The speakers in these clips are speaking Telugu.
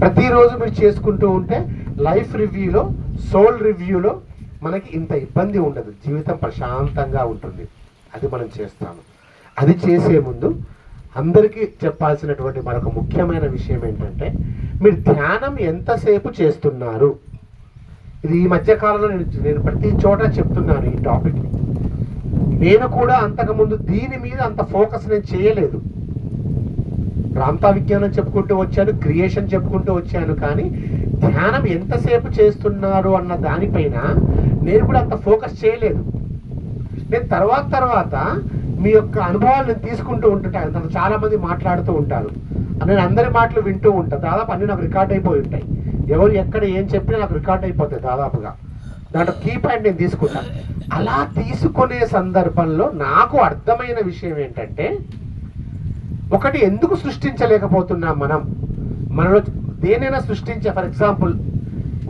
ప్రతిరోజు మీరు చేసుకుంటూ ఉంటే లైఫ్ రివ్యూలో, సోల్ రివ్యూలో మనకి ఇంత ఇబ్బంది ఉండదు, జీవితం ప్రశాంతంగా ఉంటుంది. అది మనం చేస్తాము. అది చేసే ముందు అందరికీ చెప్పాల్సినటువంటి మరొక ముఖ్యమైన విషయం ఏంటంటే, మీరు ధ్యానం ఎంతసేపు చేస్తున్నారు. ఇది ఈ మధ్యకాలంలో నేను ప్రతి చోట చెప్తున్నాను ఈ టాపిక్. నేను కూడా అంతకుముందు దీని మీద అంత ఫోకస్ నేను చేయలేదు. రామ్తా విజ్ఞానం చెప్పుకుంటూ వచ్చాను, క్రియేషన్ చెప్పుకుంటూ వచ్చాను, కానీ ధ్యానం ఎంతసేపు చేస్తున్నారు అన్న దానిపైన నేను కూడా అంత ఫోకస్ చేయలేదు. నేను తర్వాత మీ యొక్క అనుభవాలు నేను తీసుకుంటూ ఉంటుంటాను. చాలామంది మాట్లాడుతూ ఉంటారు, నేను అందరి మాటలు వింటూ ఉంటాను. దాదాపు అన్నీ నాకు రికార్డ్ అయిపోయి ఉంటాయి. ఎవరు ఎక్కడ ఏం చెప్పినా నాకు రికార్డ్ అయిపోతాయి దాదాపుగా. దాంట్లో కీ పాయింట్ నేను తీసుకుంటాను. అలా తీసుకునే సందర్భంలో నాకు అర్థమైన విషయం ఏంటంటే, ఒకటి ఎందుకు సృష్టించలేకపోతున్నాం మనలో దేనైనా ఫర్ ఎగ్జాంపుల్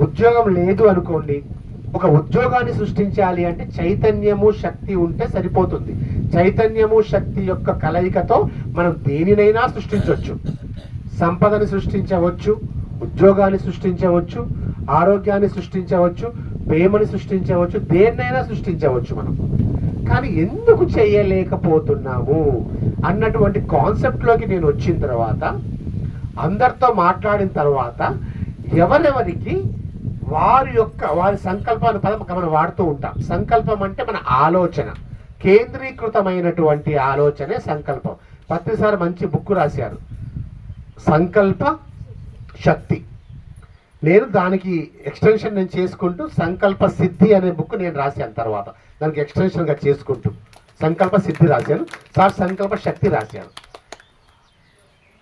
ఉద్యోగం లేదు అనుకోండి, ఒక ఉద్యోగాన్ని సృష్టించాలి అంటే చైతన్యము, శక్తి ఉంటే సరిపోతుంది. చైతన్యము, శక్తి యొక్క కలయికతో మనం దేనినైనా సృష్టించవచ్చు. సంపదని సృష్టించవచ్చు, ఉద్యోగాన్ని సృష్టించవచ్చు, ఆరోగ్యాన్ని సృష్టించవచ్చు, ప్రేమని సృష్టించవచ్చు, దేన్నైనా సృష్టించవచ్చు మనం. కానీ ఎందుకు చేయలేకపోతున్నాము అన్నటువంటి కాన్సెప్ట్లోకి నేను వచ్చిన తర్వాత, అందరితో మాట్లాడిన తర్వాత, ఎవరెవరికి వారి సంకల్పాన్ని పదం మనం వాడుతూ ఉంటాం. సంకల్పం అంటే మన ఆలోచన, కేంద్రీకృతమైనటువంటి ఆలోచనే సంకల్పం. ప్రతిసారి మంచి బుక్ రాశారు, సంకల్ప శక్తి. నేను దానికి ఎక్స్టెన్షన్ నేను చేసుకుంటూ సంకల్ప సిద్ధి అనే బుక్ నేను రాశాను. తర్వాత దానికి ఎక్స్టెన్షన్గా చేసుకుంటూ సంకల్ప సిద్ధి రాశాను, సంకల్ప శక్తి రాశాను.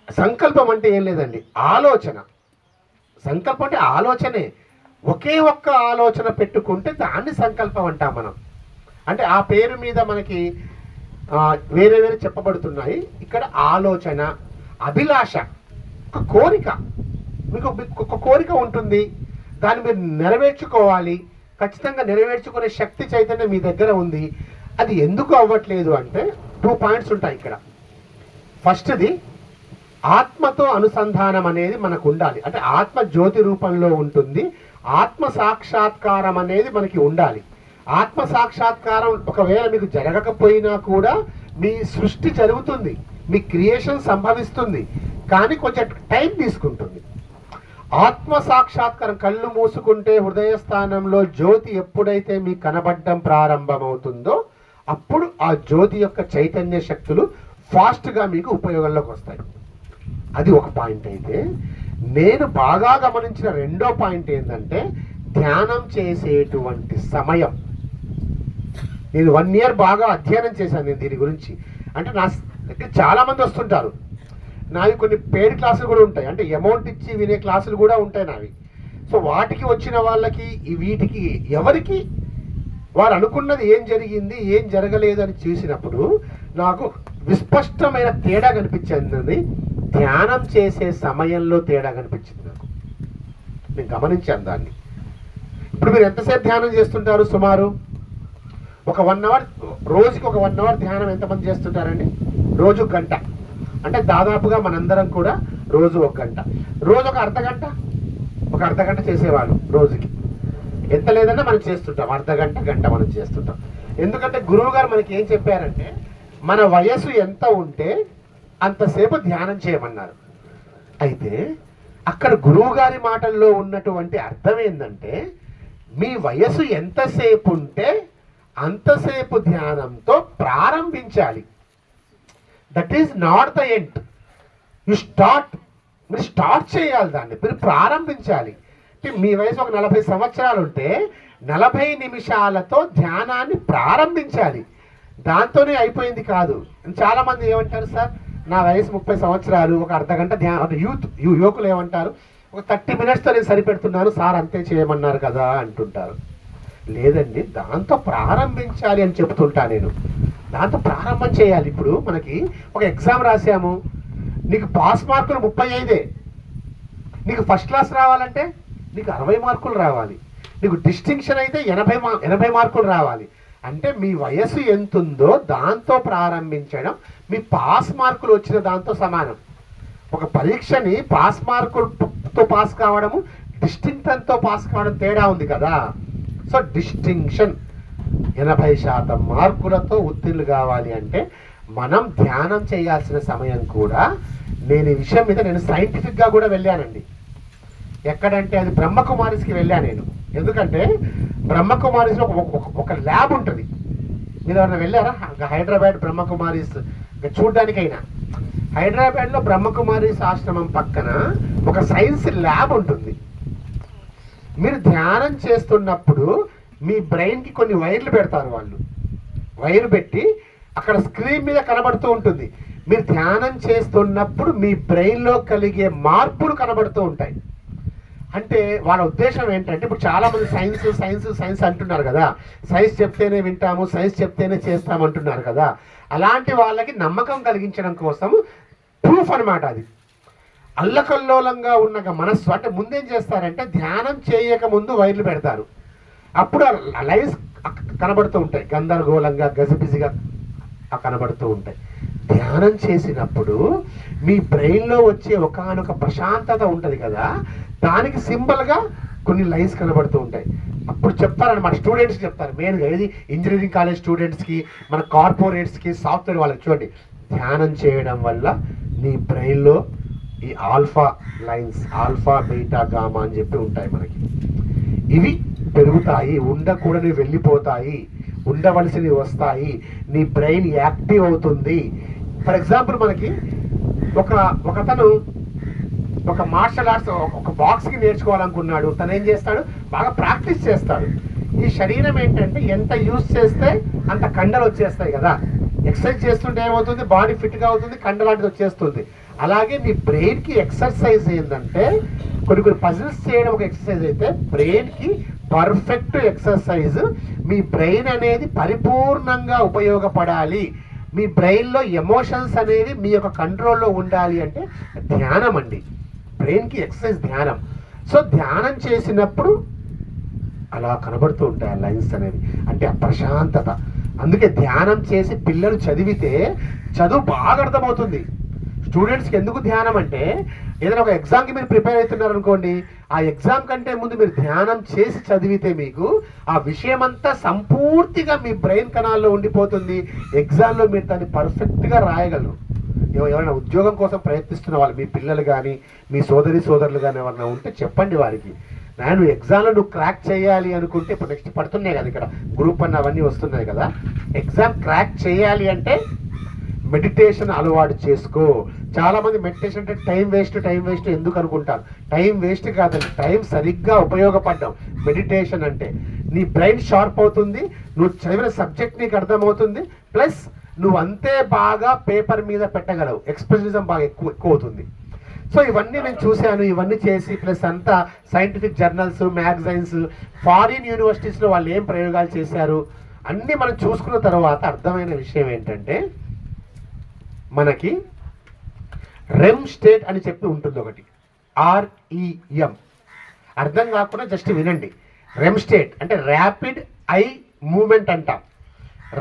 సంకల్పం అంటే ఏం లేదండి, ఆలోచన. సంకల్పం అంటే ఆలోచనే. ఒకే ఒక్క ఆలోచన పెట్టుకుంటే దాన్ని సంకల్పం అంటాం మనం. అంటే ఆ పేరు మీద మనకి వేరే చెప్పబడుతున్నాయి. ఇక్కడ ఆలోచన, అభిలాష, ఒక కోరిక. మీకు ఒక కోరిక ఉంటుంది, దాన్ని మీరు నెరవేర్చుకోవాలి. ఖచ్చితంగా నెరవేర్చుకునే శక్తి, చైతన్యం మీ దగ్గర ఉంది. అది ఎందుకు అవ్వట్లేదు అంటే 2 పాయింట్స్ ఉంటాయి ఇక్కడ. ఫస్ట్ది, ఆత్మతో అనుసంధానం అనేది మనకు ఉండాలి. అంటే ఆత్మ జ్యోతి రూపంలో ఉంటుంది. ఆత్మ సాక్షాత్కారం అనేది మనకి ఉండాలి. ఆత్మ సాక్షాత్కారం ఒకవేళ మీకు జరగకపోయినా కూడా మీ సృష్టి జరుగుతుంది, మీ క్రియేషన్ సంభవిస్తుంది, కానీ కొంచెం టైం తీసుకుంటుంది. ఆత్మ సాక్షాత్కారం, కళ్ళు మూసుకుంటే హృదయ స్థానంలో జ్యోతి ఎప్పుడైతే మీకు కనబడడం ప్రారంభమవుతుందో అప్పుడు ఆ జ్యోతి యొక్క చైతన్య శక్తులు ఫాస్ట్గా మీకు ఉపయోగంలోకి వస్తాయి. అది ఒక పాయింట్. అయితే నేను బాగా గమనించిన రెండో పాయింట్ ఏంటంటే, ధ్యానం చేసేటువంటి సమయం. నేను 1 year బాగా అధ్యయనం చేశాను నేను దీని గురించి. అంటే నా దగ్గర చాలామంది వస్తుంటారు. నావి కొన్ని పెయిడ్ క్లాసులు కూడా ఉంటాయి, అంటే అమౌంట్ ఇచ్చి వినే క్లాసులు కూడా ఉంటాయి నావి. సో వాటికి వచ్చిన వాళ్ళకి వీటికి ఎవరికి వారు అనుకున్నది ఏం జరిగింది, ఏం జరగలేదు అని చూసినప్పుడు నాకు విస్పష్టమైన తేడా కనిపించింది. ధ్యానం చేసే సమయంలో తేడా కనిపించింది నాకు. నేను గమనించాను దాన్ని. ఇప్పుడు మీరు ఎంతసేపు ధ్యానం చేస్తుంటారు? సుమారు ఒక 1 hour, రోజుకి ఒక 1 hour ధ్యానం ఎంతమంది చేస్తుంటారండి? రోజు 1 గంట. అంటే దాదాపుగా మనందరం కూడా రోజు 1 గంట, రోజు ఒక అర్ధగంట చేసేవాళ్ళు రోజుకి. ఎంత లేదన్నా మనం చేస్తుంటాం, గంట మనం చేస్తుంటాం. ఎందుకంటే గురువు గారు మనకి ఏం చెప్పారంటే, మన వయసు ఎంత ఉంటే అంతసేపు ధ్యానం చేయమన్నారు. అయితే అక్కడ గురువు గారి మాటల్లో ఉన్నటువంటి అర్థం ఏంటంటే, మీ వయసు ఎంతసేపు ఉంటే అంతసేపు ధ్యానంతో ప్రారంభించాలి. That is not the end. మీరు స్టార్ట్ చేయాలి, దాన్ని మీరు ప్రారంభించాలి. మీ వయసు ఒక 40 సంవత్సరాలు ఉంటే 40 నిమిషాలతో ధ్యానాన్ని ప్రారంభించాలి. దాంతోనే అయిపోయింది కాదు. చాలామంది ఏమంటారు, సార్ నా వయసు 30 సంవత్సరాలు, ఒక అర్ధగంట ధ్యానం. యువకులు ఏమంటారు, ఒక 30 minutesతో నేను సరిపెడుతున్నాను సార్, అంతే చేయమన్నారు కదా అంటుంటారు. లేదండి, దాంతో ప్రారంభించాలి అని చెప్తుంటా నేను. దాంతో ప్రారంభం చేయాలి. ఇప్పుడు మనకి ఒక ఎగ్జామ్ రాసాము, నీకు పాస్ మార్కులు 35, నీకు ఫస్ట్ క్లాస్ రావాలంటే నీకు 60 మార్కులు రావాలి, నీకు డిస్టింక్షన్ అయితే 80 మార్కులు రావాలి. అంటే మీ వయసు ఎంతుందో దాంతో ప్రారంభించడం మీ పాస్ మార్కులు వచ్చిన దాంతో సమానం. ఒక పరీక్షని పాస్ మార్కులు మార్క్స్తో పాస్ కావడము డిస్టింక్షన్తో పాస్ కావడం తేడా ఉంది కదా. సో డిస్టింక్షన్ 80% మార్కులతో ఉత్తీర్ణులు కావాలి అంటే మనం ధ్యానం చేయాల్సిన సమయం కూడా, నేను ఈ విషయం మీద నేను సైంటిఫిక్గా కూడా వెళ్ళానండి. ఎక్కడంటే అది బ్రహ్మకుమారిస్కి వెళ్ళాను నేను. ఎందుకంటే బ్రహ్మకుమారిస్లో ఒక ల్యాబ్ ఉంటుంది. మీరు ఎవరైనా వెళ్ళారా హైదరాబాద్ బ్రహ్మకుమారిస్ చూడ్డానికైనా? హైదరాబాద్లో బ్రహ్మకుమారిస్ ఆశ్రమం పక్కన ఒక సైన్స్ ల్యాబ్ ఉంటుంది. మీరు ధ్యానం చేస్తున్నప్పుడు మీ బ్రెయిన్కి కొన్ని వైర్లు పెడతారు వాళ్ళు. వైర్ పెట్టి అక్కడ స్క్రీన్ మీద కనబడుతూ ఉంటుంది. మీరు ధ్యానం చేస్తున్నప్పుడు మీ బ్రెయిన్లో కలిగే మార్పులు కనబడుతూ ఉంటాయి. అంటే వాళ్ళ ఉద్దేశం ఏంటంటే, ఇప్పుడు చాలామంది సైన్స్ సైన్స్ సైన్స్ అంటున్నారు కదా, సైన్స్ చెప్తేనే వింటాము, సైన్స్ చెప్తేనే చేస్తాము అంటున్నారు కదా. అలాంటి వాళ్ళకి నమ్మకం కలిగించడం కోసం ప్రూఫ్ అనమాట అది. అల్లకల్లోలంగా ఉన్న మనస్సు అంటే ముందేం చేస్తారంటే, ధ్యానం చేయక ముందు వైర్లు పెడతారు. అప్పుడు లైన్స్ కనబడుతూ ఉంటాయి, గందరగోళంగా గజిబిజిగా కనబడుతూ ఉంటాయి. ధ్యానం చేసినప్పుడు మీ బ్రెయిన్లో వచ్చే ఒకానొక ప్రశాంతత ఉంటుంది కదా, దానికి సింబల్గా కొన్ని లైన్స్ కనబడుతూ ఉంటాయి. అప్పుడు చెప్తారనమాట, స్టూడెంట్స్ చెప్తారు మెయిన్గా. ఏది ఇంజనీరింగ్ కాలేజ్ స్టూడెంట్స్కి, మన కార్పొరేట్స్కి, సాఫ్ట్వేర్ వాళ్ళకి చూడండి, ధ్యానం చేయడం వల్ల నీ బ్రెయిన్లో ఈ alpha lines, alpha beta gamma అని చెప్పి ఉంటాయి మనకి. ఇవి పెరుగుతాయి, ఉండకూడనివి వెళ్ళిపోతాయి, ఉండవలసినవి వస్తాయి, నీ బ్రెయిన్ యాక్టివ్ అవుతుంది. ఫర్ ఎగ్జాంపుల్ మనకి ఒకతను ఒక మార్షల్ ఆర్ట్స్ ఒక బాక్స్కి నేర్చుకోవాలనుకున్నాడు. తను ఏం చేస్తాడు, బాగా ప్రాక్టీస్ చేస్తాడు. ఈ శరీరం ఏంటంటే ఎంత యూజ్ చేస్తే అంత కండలు వచ్చేస్తాయి కదా. ఎక్సర్సైజ్ చేస్తుంటే ఏమవుతుంది, బాడీ ఫిట్గా అవుతుంది, కండ లాంటిది వచ్చేస్తుంది. అలాగే మీ బ్రెయిన్కి ఎక్సర్సైజ్ ఏంటంటే, కొన్ని పజిల్స్ చేయడం ఒక ఎక్సర్సైజ్ అయితే, బ్రెయిన్కి పర్ఫెక్ట్ ఎక్సర్సైజ్. మీ బ్రెయిన్ అనేది పరిపూర్ణంగా ఉపయోగపడాలి, మీ బ్రెయిన్లో ఎమోషన్స్ అనేవి మీ యొక్క కంట్రోల్లో ఉండాలి అంటే ధ్యానం అండి. బ్రెయిన్కి ఎక్సర్సైజ్ ధ్యానం. సో ధ్యానం చేసినప్పుడు అలా కనబడుతూ ఉంటాయి ఆ లైన్స్ అనేవి, అంటే ఆ ప్రశాంతత. అందుకే ధ్యానం చేసి పిల్లలు చదివితే చదువు బాగా అర్థమవుతుంది. స్టూడెంట్స్కి ఎందుకు ధ్యానం అంటే, ఏదైనా ఒక ఎగ్జామ్కి మీరు ప్రిపేర్ అవుతున్నారు అనుకోండి, ఆ ఎగ్జామ్ కంటే ముందు మీరు ధ్యానం చేసి చదివితే మీకు ఆ విషయం అంతా సంపూర్తిగా మీ బ్రెయిన్ కణాల్లో ఉండిపోతుంది. ఎగ్జామ్లో మీరు దాన్ని పర్ఫెక్ట్గా రాయగలరు. ఎవరైనా ఉద్యోగం కోసం ప్రయత్నిస్తున్న వాళ్ళు, మీ పిల్లలు కానీ మీ సోదరులు కానీ ఎవరైనా ఉంటే చెప్పండి వారికి, నువ్వు ఎగ్జామ్లో నువ్వు క్రాక్ చేయాలి అనుకుంటే, ఇప్పుడు నెక్స్ట్ పడుతున్నాయి కదా ఇక్కడ గ్రూప్ అన్న అవన్నీ వస్తున్నాయి కదా, ఎగ్జామ్ క్రాక్ చేయాలి అంటే మెడిటేషన్ అలవాటు చేసుకో. చాలామంది మెడిటేషన్ అంటే టైం వేస్ట్ ఎందుకు అనుకుంటారు. టైం వేస్ట్ కాదండి, టైం సరిగ్గా ఉపయోగపడ్డాం. మెడిటేషన్ అంటే నీ బ్రెయిన్ షార్ప్ అవుతుంది, నువ్వు చదివిన సబ్జెక్ట్ నీకు అర్థమవుతుంది, ప్లస్ నువ్వు అంతే బాగా పేపర్ మీద పెట్టగలవు, ఎక్స్ప్రెషనిజం బాగా ఎక్కువ అవుతుంది. సో ఇవన్నీ నేను చూశాను, ఇవన్నీ చేసి ప్లస్ అంతా సైంటిఫిక్ జర్నల్స్, మ్యాగజైన్స్, ఫారిన్ యూనివర్సిటీస్లో వాళ్ళు ఏం ప్రయోగాలు చేశారు అన్నీ మనం చూసుకున్న తర్వాత అర్థమైన విషయం ఏంటంటే, మనకి రెమ్ స్టేట్ అని చెప్పి ఉంటుంది ఒకటి, REM. అర్థం కాకుండా జస్ట్ వినండి. రెమ్ స్టేట్ అంటే ర్యాపిడ్ ఐ మూమెంట్ అంటాం.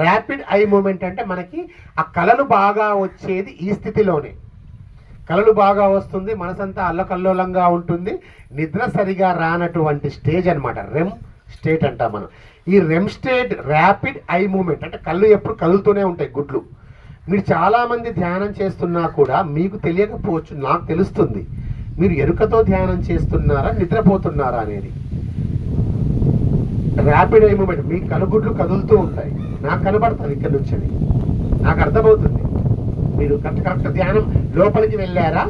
ర్యాపిడ్ ఐ మూమెంట్ అంటే మనకి ఆ కళలు బాగా వచ్చేది ఈ స్థితిలోనే. కళలు బాగా వస్తుంది, మనసంతా అల్లకల్లోలంగా ఉంటుంది, నిద్ర సరిగా రానటువంటి స్టేజ్ అనమాట రెమ్ స్టేట్ అంటాం మనం. ఈ REM state rapid eye movement అంటే కళ్ళు ఎప్పుడు కదులుతూనే ఉంటాయి, గుడ్లు. మీరు చాలామంది ధ్యానం చేస్తున్నా కూడా మీకు తెలియకపోవచ్చు, నాకు తెలుస్తుంది. మీరు ఎరుకతో ధ్యానం చేస్తున్నారా, నిద్రపోతున్నారా అనేది. ర్యాపిడ్ ఐ మూమెంట్, మీ కనుగుడ్లు కదులుతూ ఉంటాయి, నాకు కనబడుతుంది ఇక్కడ నుంచి, నాకు అర్థమవుతుంది మీరు కరెక్ట్ ధ్యానం లోపలికి వెళ్ళారా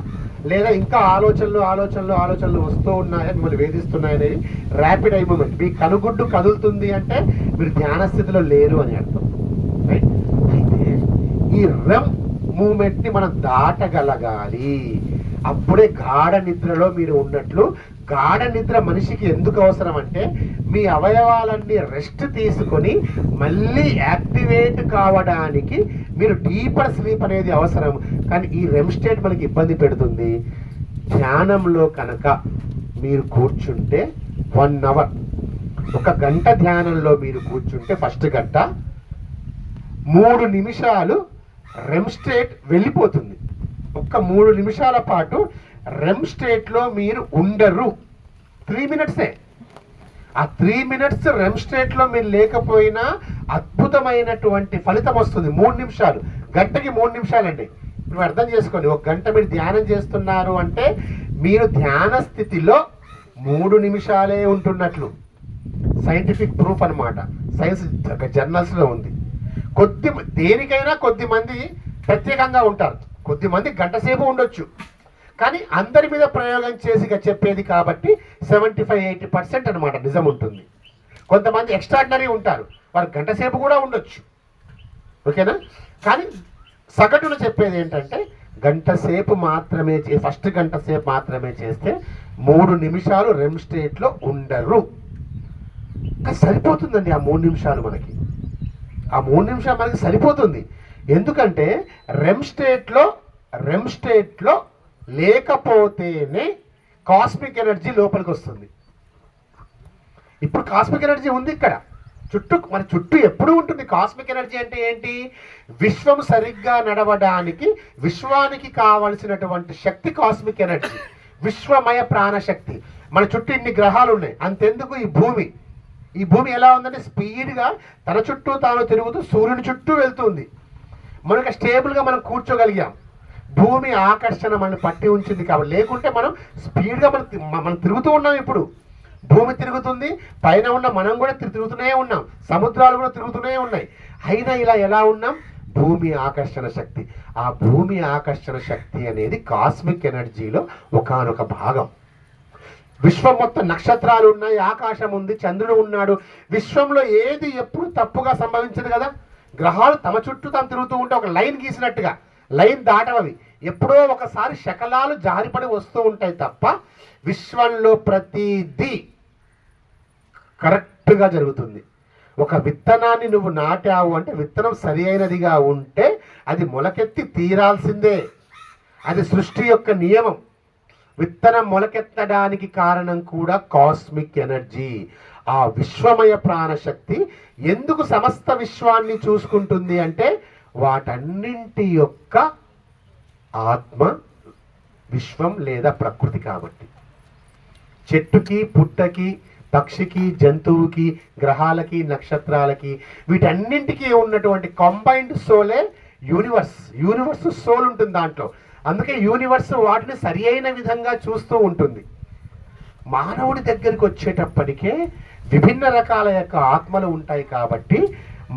లేదా ఇంకా ఆలోచనలు వస్తూ ఉన్నాయా, మిమ్మల్ని వేధిస్తున్నాయనేది ర్యాపిడ్ ఐ మూమెంట్. మీ కనుగుడ్డు కదులుతుంది అంటే మీరు ధ్యాన స్థితిలో లేరు అని అర్థం. రైట్? అయితే ఈ రెమ్ మూమెంట్ని మనం దాటగలగాలి, అప్పుడే గాఢ నిద్రలో మీరు ఉన్నట్లు. గాఢ నిద్ర మనిషికి ఎందుకు అవసరం అంటే, మీ అవయవాలన్నీ రెస్ట్ తీసుకొని మళ్ళీ యాక్టివేట్ కావడానికి మీరు డీపర్ స్లీప్ అనేది అవసరం. కానీ ఈ రెమ్ స్టేట్ మనకి ఇబ్బంది పెడుతుంది. ధ్యానంలో కనుక మీరు కూర్చుంటే 1 అవర్, 1 గంట ధ్యానంలో మీరు కూర్చుంటే ఫస్ట్ గంట 3 నిమిషాలు రెమ్ స్టేట్ వెళ్ళిపోతుంది. 3 నిమిషాల పాటు రెమ్ స్టేట్లో మీరు ఉండరు. 3 మినిట్సే. ఆ 3 మినిట్స్ రెమ్ స్టేట్లో మీరు లేకపోయినా అద్భుతమైనటువంటి ఫలితం వస్తుంది. 3 నిమిషాలు, గంటకి 3 నిమిషాలండి. ఇప్పుడు అర్థం చేసుకోండి, 1 గంట మీరు ధ్యానం చేస్తున్నారు అంటే మీరు ధ్యాన స్థితిలో 3 నిమిషాలే ఉంటున్నట్లు. సైంటిఫిక్ ప్రూఫ్ అనమాట, సైన్స్ జర్నల్స్లో ఉంది. దేనికైనా కొద్ది మంది ప్రత్యేకంగా ఉంటారు, కొద్ది మంది గంట సేపు ఉండొచ్చు. కానీ అందరి మీద ప్రయోగం చేసి చెప్పేది కాబట్టి 75-80% అనమాట నిజం ఉంటుంది. కొంతమంది ఎక్స్ట్రాడినరీ ఉంటారు, వారు గంట సేపు కూడా ఉండొచ్చు. ఓకేనా? కానీ సగటును చెప్పేది ఏంటంటే గంట సేపు మాత్రమే, ఫస్ట్ గంట సేపు మాత్రమే చేస్తే 3 నిమిషాలు రెమ్ స్టేట్లో ఉండరు. సరిపోతుందండి ఆ 3 నిమిషాలు మనకి. ఆ 3 నిమిషాలు మనకి సరిపోతుంది. ఎందుకంటే రెమ్ స్టేట్లో లేకపోతేనే కాస్మిక్ ఎనర్జీ లోపలికి వస్తుంది. ఇప్పుడు కాస్మిక్ ఎనర్జీ ఉంది ఇక్కడ మన చుట్టూ ఎప్పుడూ ఉంటుంది. కాస్మిక్ ఎనర్జీ అంటే ఏంటి? విశ్వం సరిగ్గా నడవడానికి విశ్వానికి కావలసినటువంటి శక్తి కాస్మిక్ ఎనర్జీ, విశ్వమయ ప్రాణశక్తి. మన చుట్టూ ఇన్ని గ్రహాలు ఉన్నాయి, అంతెందుకు ఈ భూమి ఎలా ఉందంటే స్పీడ్గా తన చుట్టూ తాను తిరుగుతూ సూర్యుని చుట్టూ వెళ్తుంది. మనకు స్టేబుల్గా మనం కూర్చోగలిగాం. భూమి ఆకర్షణ మనం పట్టి ఉంచింది కాబట్టి, లేకుంటే మనం స్పీడ్గా మనం తిరుగుతూ ఉన్నాం. ఇప్పుడు భూమి తిరుగుతుంది, పైన ఉన్న మనం కూడా తిరుగుతూనే ఉన్నాం, సముద్రాలు కూడా తిరుగుతూనే ఉన్నాయి. అయినా ఇలా ఎలా ఉన్నాం? భూమి ఆకర్షణ శక్తి. ఆ భూమి ఆకర్షణ శక్తి అనేది కాస్మిక్ ఎనర్జీలో ఒకానొక భాగం. విశ్వం మొత్తం నక్షత్రాలు ఉన్నాయి, ఆకాశం ఉంది, చంద్రుడు ఉన్నాడు. విశ్వంలో ఏది ఎప్పుడు తప్పుగా సంభవించదు కదా. గ్రహాలు తమ చుట్టూ తాము తిరుగుతూ ఉంటే ఒక లైన్ గీసినట్టుగా, లైన్ దాటవవి. ఎప్పుడో ఒకసారి శకలాలు జారిపడి వస్తూ ఉంటాయి తప్ప విశ్వంలో ప్రతిదీ కరెక్ట్గా జరుగుతుంది. ఒక విత్తనాన్ని నువ్వు నాటావు అంటే విత్తనం సరి అయినదిగా ఉంటే అది మొలకెత్తి తీరాల్సిందే. అది సృష్టి యొక్క నియమం. విత్తనం మొలకెత్తడానికి కారణం కూడా కాస్మిక్ ఎనర్జీ. ఆ విశ్వమయ ప్రాణశక్తి ఎందుకు సమస్త విశ్వాన్ని చూసుకుంటుంది అంటే వాటన్నింటి యొక్క ఆత్మ విశ్వం లేదా ప్రకృతి కాబట్టి. చెట్టుకి, పుట్టకి, పక్షికి, జంతువుకి, గ్రహాలకి, నక్షత్రాలకి, వీటన్నింటికి ఉన్నటువంటి కంబైన్డ్ సోలే యూనివర్స్ సోల్ ఉంటుంది దాంట్లో. అందుకే యూనివర్స్ వాటిని సరి అయిన విధంగా చూస్తూ ఉంటుంది. మానవుడి దగ్గరికి వచ్చేటప్పటికే విభిన్న రకాల యొక్క ఆత్మలు ఉంటాయి కాబట్టి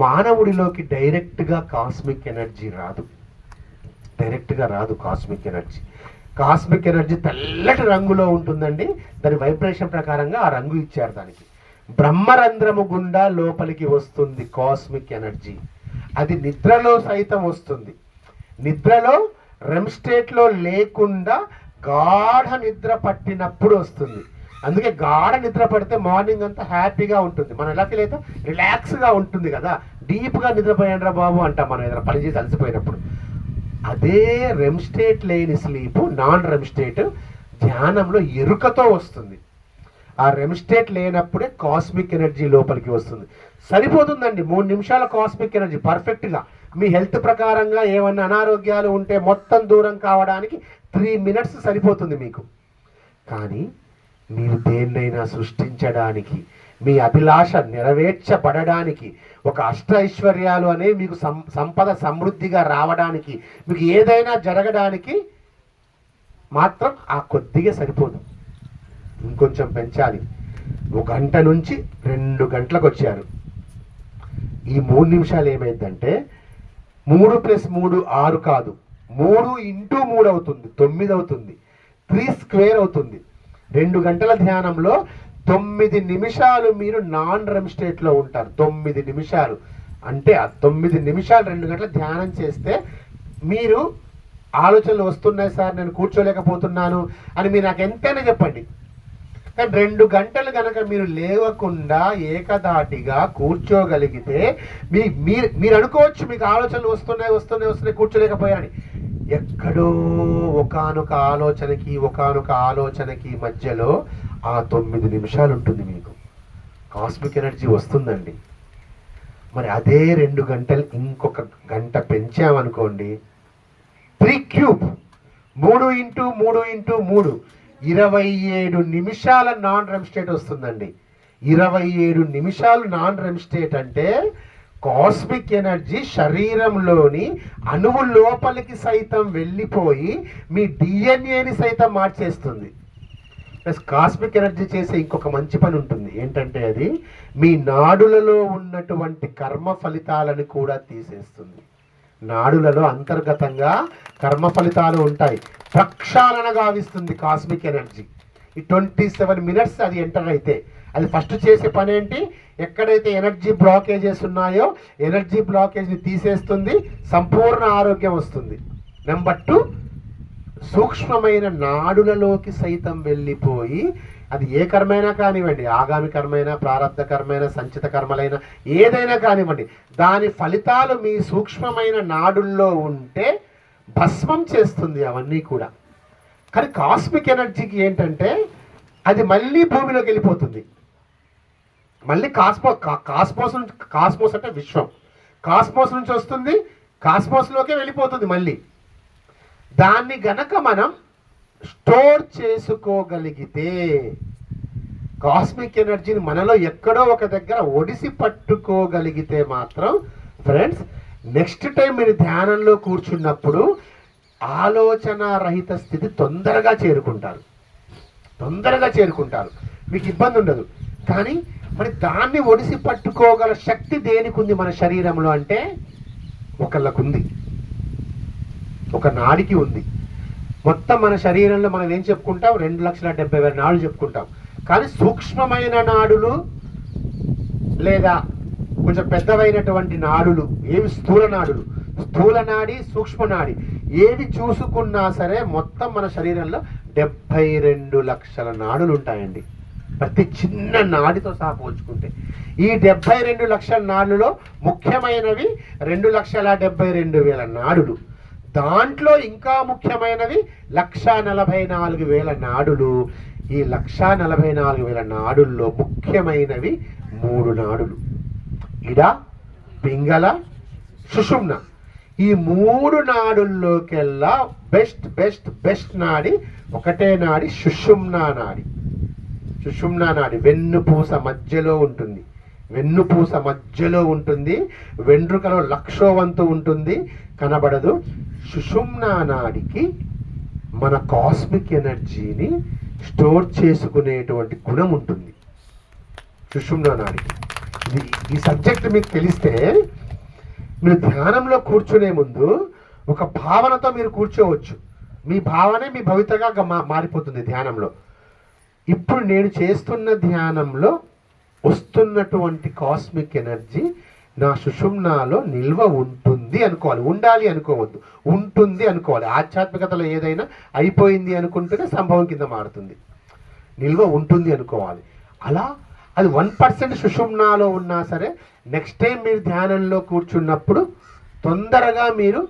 మానవుడిలోకి డైరెక్ట్గా కాస్మిక్ ఎనర్జీ రాదు. కాస్మిక్ ఎనర్జీ తెల్లటి రంగులో ఉంటుందండి. దాని వైబ్రేషన్ ప్రకారంగా ఆ రంగు ఇచ్చారు దానికి. బ్రహ్మరంధ్రము గుండా లోపలికి వస్తుంది కాస్మిక్ ఎనర్జీ. అది నిద్రలో సైతం వస్తుంది. నిద్రలో రెమ్ స్టేట్లో లేకుండా గాఢ నిద్ర పట్టినప్పుడు వస్తుంది. అందుకే గాఢ నిద్ర పడితే మార్నింగ్ అంతా హ్యాపీగా ఉంటుంది. మనం ఎలా ఫీల్ అవుతాం? రిలాక్స్గా ఉంటుంది కదా. డీప్గా నిద్రపోయాను రా బాబు అంటాం మనం ఏదైనా పని చేసి అలసిపోయినప్పుడు. అదే రెమ్ స్టేట్ లేని స్లీపు, నాన్ రెమ్ స్టేట్ ధ్యానంలో ఎరుకతో వస్తుంది. ఆ రెమ్ స్టేట్ లేనప్పుడే కాస్మిక్ ఎనర్జీ లోపలికి వస్తుంది. సరిపోతుందండి 3 నిమిషాల కాస్మిక్ ఎనర్జీ పర్ఫెక్ట్గా. మీ హెల్త్ ప్రకారంగా ఏమన్నా అనారోగ్యాలు ఉంటే మొత్తం దూరం కావడానికి 3 మినిట్స్ సరిపోతుంది మీకు. కానీ మీరు దేన్నైనా సృష్టించడానికి, మీ అభిలాష నెరవేర్చబడడానికి, ఒక అష్ట ఐశ్వర్యాలు అనేవి మీకు సంపద సమృద్ధిగా రావడానికి, మీకు ఏదైనా జరగడానికి మాత్రం ఆ కొద్దిగా సరిపోదు. ఇంకొంచెం పెంచాలి. 1 గంట నుంచి 2 గంటలకు వచ్చారు. ఈ 3 నిమిషాలు ఏమైందంటే 3 + 3 6 కాదు, 3 × 3 అవుతుంది, 9 అవుతుంది. 3 స్క్వేర్ అవుతుంది. 2 గంటల ధ్యానంలో 9 నిమిషాలు మీరు నాన్ రెమ్ స్టేట్లో ఉంటారు. 9 నిమిషాలు అంటే ఆ 9 నిమిషాలు 2 గంటల ధ్యానం చేస్తే మీరు ఆలోచనలు వస్తున్నాయి సార్, నేను కూర్చోలేకపోతున్నాను అని మీరు నాకు ఎంతైనా చెప్పండి. కానీ 2 గంటలు కనుక మీరు లేవకుండా ఏకధాటిగా కూర్చోగలిగితే మీరు అనుకోవచ్చు మీకు ఆలోచనలు వస్తున్నాయి కూర్చోలేకపోయారని. ఎక్కడో ఒకానొక ఆలోచనకి మధ్యలో ఆ 9 నిమిషాలు ఉంటుంది. మీకు కాస్మిక్ ఎనర్జీ వస్తుందండి. మరి అదే 2 గంటలు ఇంకొక గంట పెంచామనుకోండి, 3 క్యూబ్ 3 × 3 × 3 27 నిమిషాల నాన్ రెమ్ స్టేట్ వస్తుందండి. 27 నిమిషాలు నాన్ రెమ్ స్టేట్ అంటే కాస్మిక్ ఎనర్జీ శరీరంలోని అణువు లోపలికి సైతం వెళ్ళిపోయి మీ డిఎన్ఏని సైతం మార్చేస్తుంది. ప్లస్ కాస్మిక్ ఎనర్జీ చేసే ఇంకొక మంచి పని ఉంటుంది. ఏంటంటే అది మీ నాడులలో ఉన్నటువంటి కర్మ ఫలితాలను కూడా తీసేస్తుంది. నాడులలో అంతర్గతంగా కర్మ ఫలితాలు ఉంటాయి. ప్రక్షాళన గావిస్తుంది కాస్మిక్ ఎనర్జీ. ఈ 27 మినిట్స్ అది ఎంటర్ అయితే అది ఫస్ట్ చేసే పని ఏంటి? ఎక్కడైతే ఎనర్జీ బ్లాకేజెస్ ఉన్నాయో ఎనర్జీ బ్లాకేజ్ని తీసేస్తుంది, సంపూర్ణ ఆరోగ్యం వస్తుంది. నెంబర్ 2, సూక్ష్మమైన నాడులలోకి సైతం వెళ్ళిపోయి అది ఏ కర్మైనా కానివ్వండి, ఆగామి కర్మైనా, ప్రారంధ కర్మైనా, సంచిత కర్మలైనా ఏదైనా కానివ్వండి, దాని ఫలితాలు మీ సూక్ష్మమైన నాడుల్లో ఉంటే భస్మం చేస్తుంది అవన్నీ కూడా. కానీ కాస్మిక్ ఎనర్జీకి ఏంటంటే అది మళ్ళీ భూమిలోకి వెళ్ళిపోతుంది. మళ్ళీ కాస్మోస్ అంటే విశ్వం, కాస్మోస్ నుంచి వస్తుంది, కాస్మోస్లోకే వెళ్ళిపోతుంది. మళ్ళీ దాన్ని గనక మనం స్టోర్ చేసుకోగలిగితే, కాస్మిక్ ఎనర్జీని మనలో ఎక్కడో ఒక దగ్గర ఒడిసి పట్టుకోగలిగితే మాత్రం ఫ్రెండ్స్, నెక్స్ట్ టైం మీరు ధ్యానంలో కూర్చున్నప్పుడు ఆలోచన రహిత స్థితి తొందరగా చేరుకుంటారు, మీకు ఇబ్బంది ఉండదు. కానీ మరి దాన్ని ఒడిసి పట్టుకోగల శక్తి దేనికి ఉంది మన శరీరంలో అంటే ఒకళ్ళకుంది, ఒక నాడికి ఉంది. మొత్తం మన శరీరంలో మనం ఏం చెప్పుకుంటాం? 2,70,000 నాడులు చెప్పుకుంటాం. కానీ సూక్ష్మమైన నాడులు లేదా కొంచెం పెద్దవైనటువంటి నాడులు ఏవి? స్థూల నాడి, సూక్ష్మ నాడి ఏవి చూసుకున్నా సరే మొత్తం మన శరీరంలో 72 లక్షల నాడులు ఉంటాయండి. ప్రతి చిన్న నాడితో సహా పోల్చుకుంటే ఈ 72 లక్షల నాడులలో ముఖ్యమైనవి 2,72,000 నాడులు. దాంట్లో ఇంకా ముఖ్యమైనవి 1,44,000 నాడులు. ఈ 1,44,000 నాడుల్లో ముఖ్యమైనవి 3 నాడులు: ఇడ, పింగళ, సుషుమ్న. ఈ 3 నాడుల్లోకెల్లా బెస్ట్ నాడి ఒకటే నాడి, సుషుమ్నా నాడి. వెన్నుపూస మధ్యలో ఉంటుంది, వెంట్రుకలో 1,00,000వ వంతు ఉంటుంది, కనబడదు. సుషుమ్నా నాడికి మన కాస్మిక్ ఎనర్జీని స్టోర్ చేసుకునేటువంటి గుణం ఉంటుంది. సుషుమ్నా నాడికి ఈ సబ్జెక్ట్ మీకు తెలిస్తే మీరు ధ్యానంలో కూర్చునే ముందు ఒక భావనతో మీరు కూర్చోవచ్చు. మీ భావనే మీ భవితగా మారిపోతుంది ధ్యానంలో. ఇప్పుడు నేను చేస్తున్న ధ్యానంలో వస్తున్నటువంటి కాస్మిక్ ఎనర్జీ నా సుషుమ్నాలో నిల్వ ఉంటుంది అనుకోవాలి. ఉండాలి అనుకోవద్దు, ఉంటుంది అనుకోవాలి. ఆధ్యాత్మికతలో ఏదైనా అయిపోయింది అనుకుంటేనే సంభవం కింద మారుతుంది. నిల్వ ఉంటుంది అనుకోవాలి. అలా అది 1% సుషుమ్నాలో ఉన్నా సరే నెక్స్ట్ టైం మీరు ధ్యానంలో కూర్చున్నప్పుడు తొందరగా మీరు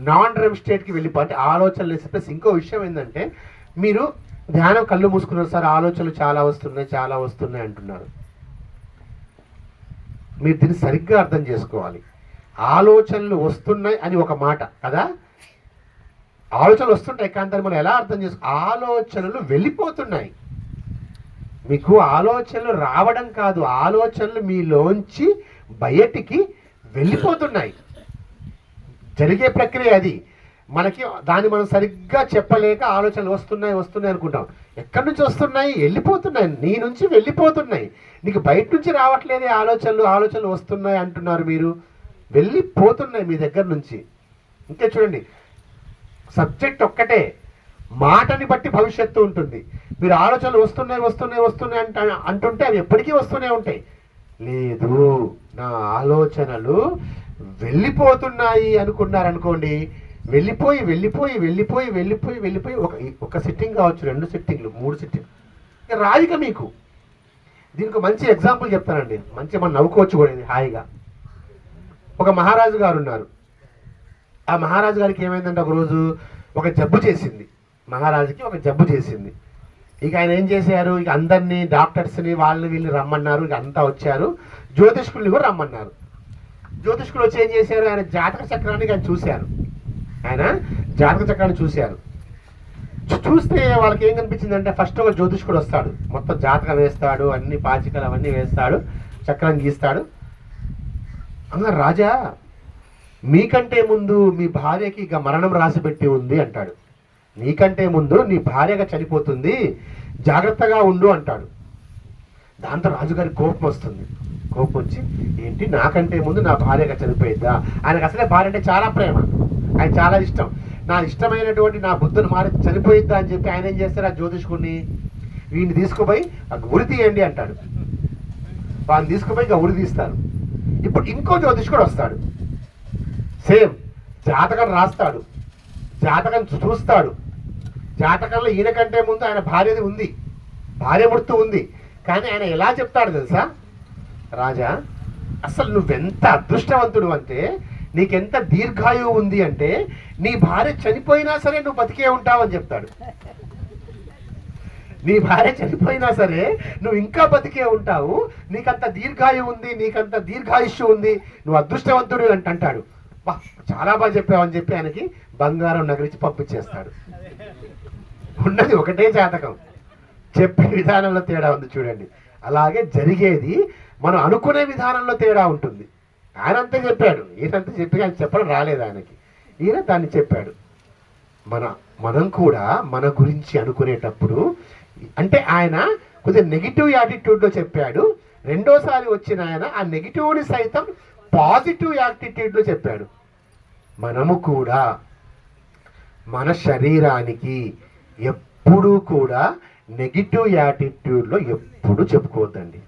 నాన్ రెమ్ స్టేట్కి వెళ్ళిపోతే ఆలోచనలు వేసి. ప్లస్ ఇంకో విషయం ఏంటంటే, మీరు ధ్యానం కళ్ళు మూసుకున్నారు సార్, ఆలోచనలు చాలా వస్తున్నాయి అంటున్నారు. మీరు దీన్ని సరిగ్గా అర్థం చేసుకోవాలి. ఆలోచనలు వస్తున్నాయి అని ఒక మాట కదా, ఆలోచనలు వస్తుంటాయి. కానీ దాన్ని మనం ఎలా అర్థం ఆలోచనలు వెళ్ళిపోతున్నాయి. మీకు ఆలోచనలు రావడం కాదు, ఆలోచనలు మీలోంచి బయటికి వెళ్ళిపోతున్నాయి. జరిగే ప్రక్రియ అది. మనకి దాన్ని మనం సరిగ్గా చెప్పలేక ఆలోచనలు వస్తున్నాయి అనుకుంటాం. ఎక్కడి నుంచి వస్తున్నాయి? వెళ్ళిపోతున్నాయి, నీ నుంచి వెళ్ళిపోతున్నాయి. నీకు బయట నుంచి రావట్లేదే ఆలోచనలు వస్తున్నాయి అంటున్నారు మీరు. వెళ్ళిపోతున్నాయి మీ దగ్గర నుంచి. ఇంకా చూడండి, సబ్జెక్ట్ ఒక్కటే, మాటని బట్టి భవిష్యత్తు ఉంటుంది. మీరు ఆలోచనలు వస్తున్నాయి అంటుంటే అవి ఎప్పటికీ వస్తూనే ఉంటాయి. లేదు, నా ఆలోచనలు వెళ్ళిపోతున్నాయి అనుకున్నారనుకోండి, వెళ్ళిపోయి ఒక సిట్టింగ్ కావచ్చు, 2 సిట్టింగ్లు, 3 సిట్టింగ్లు రాయిక. మీకు దీనికి మంచి ఎగ్జాంపుల్ చెప్తానండి, మంచి మనం నవ్వుకోవచ్చు కూడా ఇది హాయిగా. ఒక మహారాజు గారు ఉన్నారు. ఆ మహారాజు గారికి ఏమైందంటే ఒకరోజు ఒక జబ్బు చేసింది. మహారాజుకి ఒక జబ్బు చేసింది. ఇక ఆయన ఏం చేశారు, ఇక అందరినీ డాక్టర్స్ని వీళ్ళని రమ్మన్నారు. ఇక అంతా వచ్చారు, జ్యోతిష్కుల్ని కూడా రమ్మన్నారు. జ్యోతిష్కులు వచ్చి ఏం చేశారు, ఆయన జాతక చక్రాన్ని చూశారు. చూస్తే వాళ్ళకి ఏం కనిపించిందంటే ఫస్ట్ ఒక జ్యోతిష్కుడు వస్తాడు, మొత్తం జాతకం వేస్తాడు, అన్ని పాచికలు అవన్నీ వేస్తాడు, చక్రం గీస్తాడు. అన్నారు, రాజా మీకంటే ముందు మీ భార్యకి ఇక మరణం రాసిపెట్టి ఉంది అంటాడు. నీకంటే ముందు నీ భార్యగా చనిపోతుంది, జాగ్రత్తగా ఉండు అంటాడు. దాంతో రాజుగారికి కోపం వస్తుంది. కోపం వచ్చి, ఏంటి నాకంటే ముందు నా భార్యగా చనిపోయిద్దా? ఆయనకు అసలే భార్య అంటే చాలా ప్రేమ, ఆయన చాలా ఇష్టం. నా ఇష్టమైనటువంటి నా బుద్ధుని మారి చనిపోయిద్దా అని చెప్పి ఆయన ఏం చేస్తారు, ఆ జ్యోతిష్కుడిని వీడిని తీసుకుపోయి ఉరి తీయండి అంటాడు. వాళ్ళని తీసుకుపోయి ఇక ఉరి తీస్తారు. ఇప్పుడు ఇంకో జ్యోతిష్కుడు వస్తాడు, సేమ్ జాతకం రాస్తాడు, జాతకం చూస్తాడు. జాతకంలో ఈయన కంటే ముందు ఆయన భార్యది ఉంది, భార్య మృत्यు ఉంది. కానీ ఆయన ఎలా చెప్తాడు తెలుసా, రాజా అసలు నువ్వెంత అదృష్టవంతుడు అంటే, నీకెంత దీర్ఘాయువు ఉంది అంటే, నీ భార్య చనిపోయినా సరే నువ్వు బతికే ఉంటావు అని చెప్తాడు. నీ భార్య చనిపోయినా సరే నువ్వు ఇంకా బతికే ఉంటావు, నీకంత దీర్ఘాయువు ఉంది, నీకంత దీర్ఘాయుష్యు ఉంది, నువ్వు అదృష్టవంతుడు అంటాడు. బా చాలా బాగా చెప్పావని చెప్పి ఆయనకి బంగారం నగరించి పంపించేస్తాడు. ఉన్నది ఒకటే జాతకం, చెప్పే విధానంలో తేడా ఉంది చూడండి. అలాగే జరిగేది మనం అనుకునే విధానంలో తేడా ఉంటుంది. ఆయనంతా చెప్పాడు, ఈయనంతా చెప్పి ఆయన చెప్పడం రాలేదు ఆయనకి, ఈయన దాన్ని చెప్పాడు. మనం కూడా మన గురించి అనుకునేటప్పుడు అంటే ఆయన కొద్దిగా నెగిటివ్ యాటిట్యూడ్లో చెప్పాడు. రెండోసారి వచ్చిన ఆయన ఆ నెగిటివ్ని సైతం పాజిటివ్ యాటిట్యూడ్లో చెప్పాడు. మనము కూడా మన శరీరానికి ఎప్పుడూ కూడా నెగిటివ్ యాటిట్యూడ్లో ఎప్పుడు చెప్పుకోవద్దండి.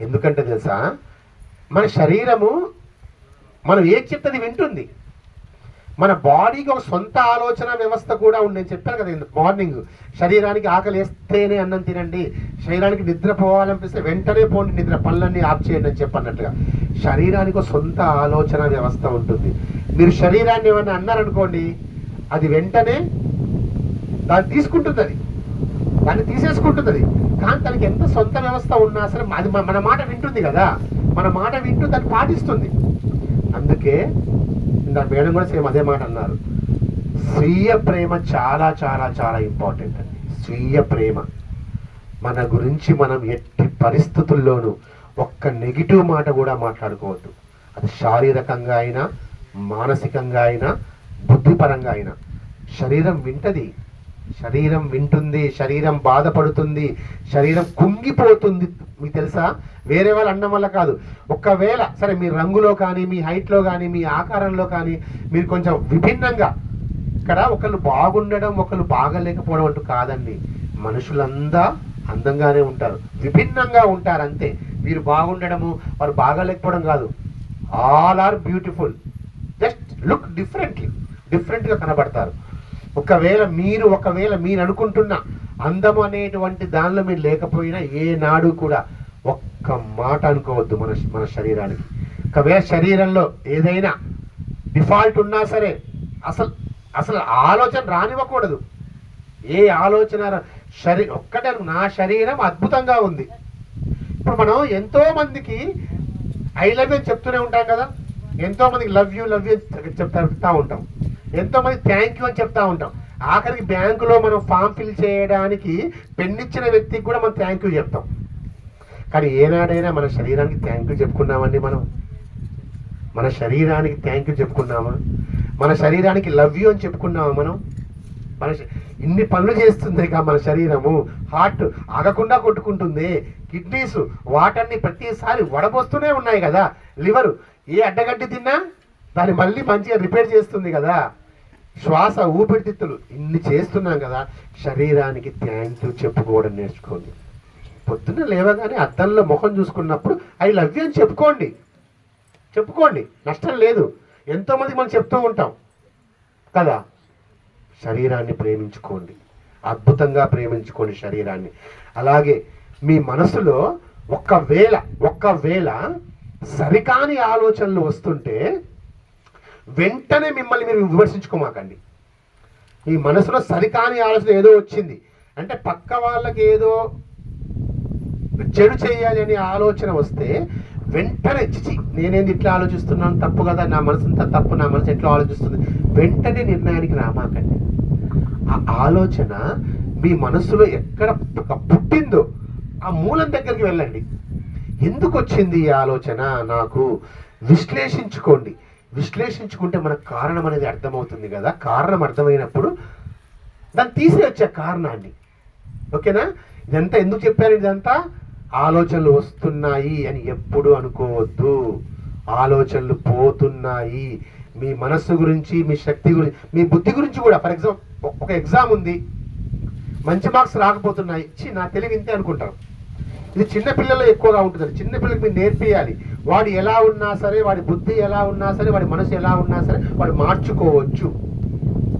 ఎందుకంటే తెలుసా, మన శరీరము మనం ఏం చెప్తుంది వింటుంది. మన బాడీకి ఒక సొంత ఆలోచన వ్యవస్థ కూడా ఉంది. నేను చెప్పాను కదా మార్నింగ్, శరీరానికి ఆకలి వేస్తేనే అన్నం తినండి, శరీరానికి నిద్ర పోవాలనిపిస్తే వెంటనే పోండి నిద్ర, పనులన్నీ ఆఫ్ చేయండి అని చెప్పన్నట్టుగా శరీరానికి ఒక సొంత ఆలోచన వ్యవస్థ ఉంటుంది. మీరు శరీరాన్ని ఏమన్నా అన్నారనుకోండి, అది వెంటనే దాన్ని తీసుకుంటుంది, దాన్ని తీసేసుకుంటుంది. కానీ తనకి ఎంత సొంత వ్యవస్థ ఉన్నా సరే అది మన మాట వింటుంది కదా, మన మాట వింటూ దాన్ని పాటిస్తుంది. అందుకే నా మేడం కూడా సేమ్ అదే మాట అన్నారు, స్వీయ ప్రేమ చాలా చాలా చాలా ఇంపార్టెంట్ అండి. స్వీయ ప్రేమ, మన గురించి మనం ఎట్టి పరిస్థితుల్లోనూ ఒక్క నెగిటివ్ మాట కూడా మాట్లాడుకోవద్దు. అది శారీరకంగా అయినా, మానసికంగా అయినా, బుద్ధిపరంగా అయినా. శరీరం వింటది, శరీరం వింటుంది, శరీరం బాధపడుతుంది, శరీరం కుంగిపోతుంది. మీకు తెలుసా, వేరే వాళ్ళు అనడం వల్ల కాదు. ఒకవేళ సరే మీ రంగులో కానీ, మీ హైట్లో కానీ, మీ ఆకారంలో కానీ మీరు కొంచెం విభిన్నంగా, ఇక్కడ ఒకళ్ళు బాగుండడం ఒకళ్ళు బాగలేకపోవడం అంటూ కాదండి. మనుషులంతా అందంగానే ఉంటారు, విభిన్నంగా ఉంటారు అంతే. మీరు బాగుండడము వారు బాగాలేకపోవడం కాదు. All are beautiful, just look డిఫరెంట్గా కనబడతారు. ఒకవేళ మీరు అనుకుంటున్న అందము అనేటువంటి దానిలో మీరు లేకపోయినా ఏనాడు కూడా ఒక్క మాట అనుకోవద్దు మన శరీరానికి. ఒకవేళ శరీరంలో ఏదైనా డిఫాల్ట్ ఉన్నా సరే అసలు ఆలోచన రానివ్వకూడదు. ఏ ఆలోచన ఒక్కటే, నా శరీరం అద్భుతంగా ఉంది. ఇప్పుడు మనం ఎంతో మందికి ఐ లవ్ యూ అని చెప్తూనే ఉంటాం కదా, ఎంతో మందికి లవ్ యూ చెప్తా ఉంటాం, ఎంతో మంది థ్యాంక్ యూ అని చెప్తా ఉంటాం. ఆఖరికి బ్యాంకులో మనం ఫామ్ ఫిల్ చేయడానికి పెన్నిచ్చిన వ్యక్తికి కూడా మనం థ్యాంక్ యూ చెప్తాం. కానీ ఏనాడైనా మన శరీరానికి థ్యాంక్ యూ చెప్పుకున్నామండి? మన శరీరానికి థ్యాంక్ యూ చెప్పుకున్నామా? మన శరీరానికి లవ్ యూ అని చెప్పుకున్నామా? మన ఇన్ని పనులు చేస్తుంది ఇక మన శరీరము. హార్ట్ ఆగకుండా కొట్టుకుంటుంది, కిడ్నీస్ వాటర్ని ప్రతిసారి వడబోస్తూనే ఉన్నాయి కదా, లివరు ఏ అడ్డగడ్డి తిన్నా దాన్ని మళ్ళీ మంచిగా రిపేర్ చేస్తుంది కదా, శ్వాస ఊపిరితిత్తులు ఇన్ని చేస్తున్నాం కదా. శరీరానికి థ్యాంక్ యూ చెప్పుకోవడం నేర్చుకోండి. పొద్దున్న లేవగానే అద్దంలో ముఖం చూసుకున్నప్పుడు ఐ లవ్ యూ అని చెప్పుకోండి, నష్టం లేదు. ఎంతోమంది మనం చెప్తూ ఉంటాం కదా. శరీరాన్ని ప్రేమించుకోండి, అద్భుతంగా ప్రేమించుకోండి శరీరాన్ని. అలాగే మీ మనసులో ఒక్కవేళ సరికాని ఆలోచనలు వస్తుంటే వెంటనే మిమ్మల్ని మీరు విమర్శించుకోమాకండి. మీ మనసులో సరికాని ఆలోచన ఏదో వచ్చింది అంటే, పక్క వాళ్ళకి ఏదో చెడు చేయాలి అనే ఆలోచన వస్తే వెంటనే చిచి నేనేంది ఇట్లా ఆలోచిస్తున్నాను, తప్పు కదా, నా మనసు అంతా తప్పు, నా మనసు ఎట్లా ఆలోచిస్తుంది, వెంటనే నిర్ణయానికి రామాకండి. ఆ ఆలోచన మీ మనసులో ఎక్కడ పుట్టిందో ఆ మూలం దగ్గరికి వెళ్ళండి. ఎందుకు వచ్చింది ఈ ఆలోచన నాకు? విశ్లేషించుకోండి. విశ్లేషించుకుంటే మనకు కారణం అనేది అర్థమవుతుంది కదా. కారణం అర్థమైనప్పుడు దాన్ని తీసేయచ్చు ఆ కారణాన్ని. ఓకేనా? ఇదంతా ఎందుకు చెప్పాను? ఇదంతా ఆలోచనలు వస్తున్నాయి అని ఎప్పుడు అనుకోవద్దు. ఆలోచనలు పోతున్నాయి. మీ మనస్సు గురించి, మీ శక్తి గురించి, మీ బుద్ధి గురించి కూడా. ఫర్ ఎగ్జాంపుల్ ఒక ఎగ్జామ్ ఉంది, మంచి మార్క్స్ రాకపోతున్నాయి, నా తెలివి ఇంతే అనుకుంటారు. ఇది చిన్నపిల్లల్లో ఎక్కువగా ఉంటుంది. చిన్నపిల్లలకి మీరు నేర్పియాలి. వాడు ఎలా ఉన్నా సరే, వాడి బుద్ధి ఎలా ఉన్నా సరే, వాడి మనసు ఎలా ఉన్నా సరే వాడు మార్చుకోవచ్చు.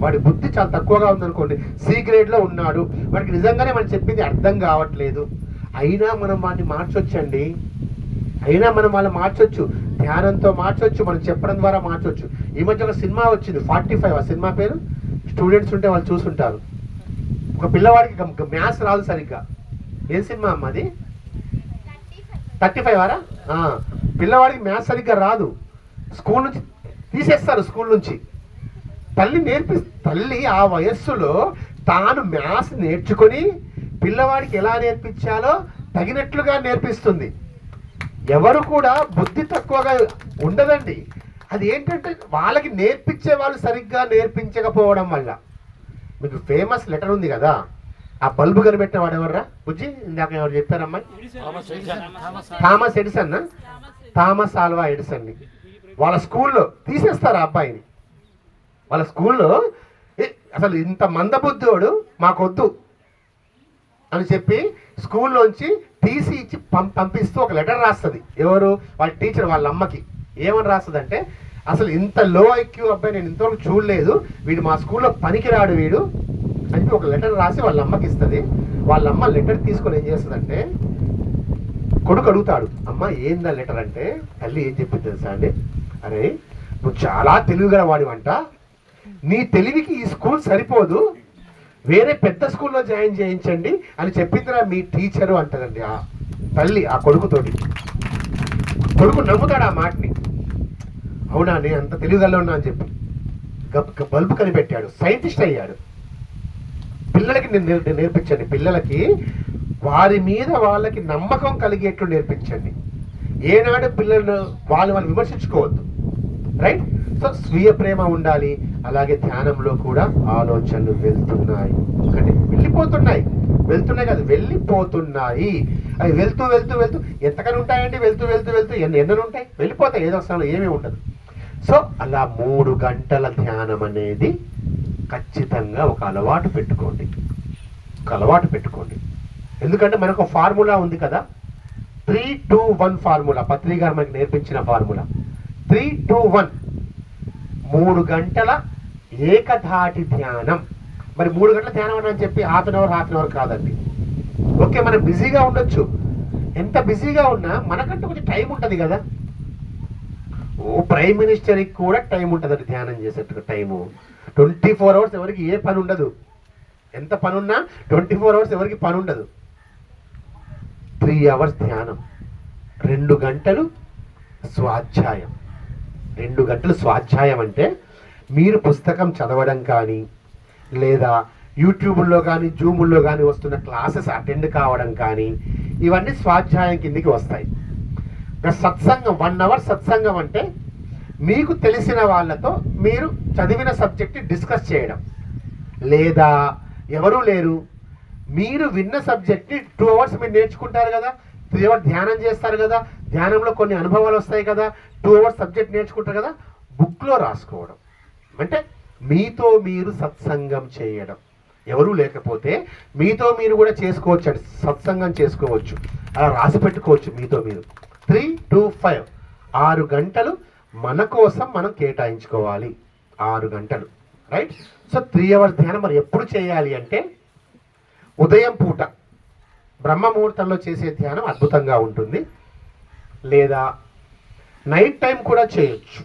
వాడి బుద్ధి చాలా తక్కువగా ఉందనుకోండి, సి గ్రేడ్లో ఉన్నాడు, వాడికి నిజంగానే మనం చెప్పింది అర్థం కావట్లేదు, అయినా మనం వాడిని మార్చొచ్చండి. అయినా మనం వాళ్ళు మార్చొచ్చు, ధ్యానంతో మార్చొచ్చు, మనం చెప్పడం ద్వారా మార్చొచ్చు. ఈ మధ్య ఒక సినిమా వచ్చింది 45, ఆ సినిమా పేరు స్టూడెంట్స్ ఉంటే వాళ్ళు చూసుంటారు. ఒక పిల్లవాడికి మ్యాథ్స్ రాదు సరిగ్గా. ఏం సినిమా అమ్మ అది? 35 వారా? పిల్లవాడికి మ్యాథ్స్ సరిగ్గా రాదు, స్కూల్ నుంచి తీసేస్తారు. స్కూల్ నుంచి తల్లి ఆ వయస్సులో తాను మ్యాథ్స్ నేర్చుకొని పిల్లవాడికి ఎలా నేర్పించాలో తగినట్లుగా నేర్పిస్తుంది. ఎవరు కూడా బుద్ధి తక్కువగా ఉండదండి. అది ఏంటంటే వాళ్ళకి నేర్పించే వాళ్ళు సరిగ్గా నేర్పించకపోవడం వల్ల. మీకు ఫేమస్ లెటర్ ఉంది కదా, ఆ బల్బు కనిపెట్టిన వాడు ఎవర్రా బుజ్జి? ఇందాక ఎవరు చెప్పారమ్మా? Thomas Edison. థామస్ ఆల్వా ఎడిసన్ని వాళ్ళ స్కూల్లో తీసేస్తారు ఆ అబ్బాయిని. వాళ్ళ స్కూల్లో అసలు ఇంత మందబుద్ధోడు మాకొద్దు అని చెప్పి స్కూల్లోంచి తీసి ఇచ్చి పంపిస్తూ ఒక లెటర్ రాస్తుంది. ఎవరు? వాళ్ళ టీచర్ వాళ్ళ అమ్మకి. ఏమని రాస్తుంది అంటే, అసలు ఇంత లో ఐక్యూ అబ్బాయి నేను ఇంతవరకు చూడలేదు, వీడు మా స్కూల్లో పనికిరాడు వీడు అని ఒక లెటర్ రాసి వాళ్ళ అమ్మకి ఇస్తుంది. వాళ్ళ అమ్మ లెటర్ తీసుకొని ఏం చేస్తుందంటే, కొడుకు అడుగుతాడు, అమ్మ ఏందా లెటర్ అంటే, తల్లి ఏం చెప్పింది తెలుసా అండి, అరే నువ్వు చాలా తెలివిగల వాడివంట, నీ తెలివికి ఈ స్కూల్ సరిపోదు, వేరే పెద్ద స్కూల్లో జాయిన్ చేయించండి అని చెప్పిందిరా మీ టీచరు అంటదండి ఆ తల్లి ఆ కొడుకుతోటి. కొడుకు నమ్ముతాడు ఆ మాటని. అవునా, నేను అంత తెలివిగల్లో ఉన్నా అని చెప్పి బల్బు కనిపెట్టాడు, సైంటిస్ట్ అయ్యాడు. పిల్లలకి నేర్పించండి. పిల్లలకి వారి మీద వాళ్ళకి నమ్మకం కలిగేట్లు నేర్పించండి. ఏనాడు పిల్లలను వాళ్ళు విమర్శించుకోవద్దు. రైట్? సో స్వీయ ప్రేమ ఉండాలి. అలాగే ధ్యానంలో కూడా ఆలోచనలు వెళ్తున్నాయి, అంటే వెళ్తున్నాయి కాదు, వెళ్ళిపోతున్నాయి. అవి వెళ్తూ వెళ్తూ వెళ్తూ ఎంతకని ఉంటాయండి? వెళ్తూ వెళ్తూ వెళ్తూ ఎన్నెన్ని ఉంటాయి, వెళ్ళిపోతాయి. ఏదో స్థలంలో ఏమీ ఉండదు. సో అలా 3 గంటల ధ్యానం అనేది ఖచ్చితంగా ఒక అలవాటు పెట్టుకోండి. ఎందుకంటే మనకు ఫార్ములా ఉంది కదా, 3-2-1 ఫార్ములా. పత్రి గారు మనకి నేర్పించిన ఫార్ములా 3-2-1. 3 గంటల ఏకధాటి ధ్యానం. మరి 3 గంటల ధ్యానం అని చెప్పి హాఫ్ అన్ అవర్ కాదండి. ఓకే, మనం బిజీగా ఉండొచ్చు. ఎంత బిజీగా ఉన్నా మనకంటూ కొంచెం టైం ఉంటుంది కదా. ప్రైమ్ మినిస్టర్కి కూడా టైం ఉంటుందండి ధ్యానం చేసేట్టుగా. టైము 24 అవర్స్ ఎవరికి ఏ పని ఉండదు. ఎంత పని ఉన్నా 24 అవర్స్ ఎవరికి పని ఉండదు. 3 అవర్స్ ధ్యానం, 2 గంటలు స్వాధ్యాయం. 2 గంటలు స్వాధ్యాయం అంటే మీరు పుస్తకం చదవడం కానీ, లేదా యూట్యూబ్లో కానీ జూముల్లో కానీ వస్తున్న క్లాసెస్ అటెండ్ కావడం కానీ, ఇవన్నీ స్వాధ్యాయం కిందికి వస్తాయి. సత్సంగం 1 అవర్ సత్సంగం అంటే మీకు తెలిసిన వాళ్ళతో మీరు చదివిన సబ్జెక్ట్ డిస్కస్ చేయడం, లేదా ఎవరూ లేరు మీరు విన్న సబ్జెక్ట్ని 2 అవర్స్ మీరు నేర్చుకుంటారు కదా, 3 అవర్స్ ధ్యానం చేస్తారు కదా, ధ్యానంలో కొన్ని అనుభవాలు వస్తాయి కదా, 2 అవర్స్ సబ్జెక్ట్ నేర్చుకుంటారు కదా, బుక్లో రాసుకోవడం. అంటే మీతో మీరు సత్సంగం చేయడం. ఎవరూ లేకపోతే మీతో మీరు కూడా చేసుకోవచ్చు అండి, సత్సంగం చేసుకోవచ్చు, అలా రాసి పెట్టుకోవచ్చు మీతో మీరు. 3-5 6 గంటలు మన కోసం మనం కేటాయించుకోవాలి. 6 గంటలు, రైట్? సో 3 అవర్స్ ధ్యానం మరి ఎప్పుడు చేయాలి అంటే, ఉదయం పూట బ్రహ్మ ముహూర్తంలో చేసే ధ్యానం అద్భుతంగా ఉంటుంది, లేదా నైట్ టైం కూడా చేయొచ్చు.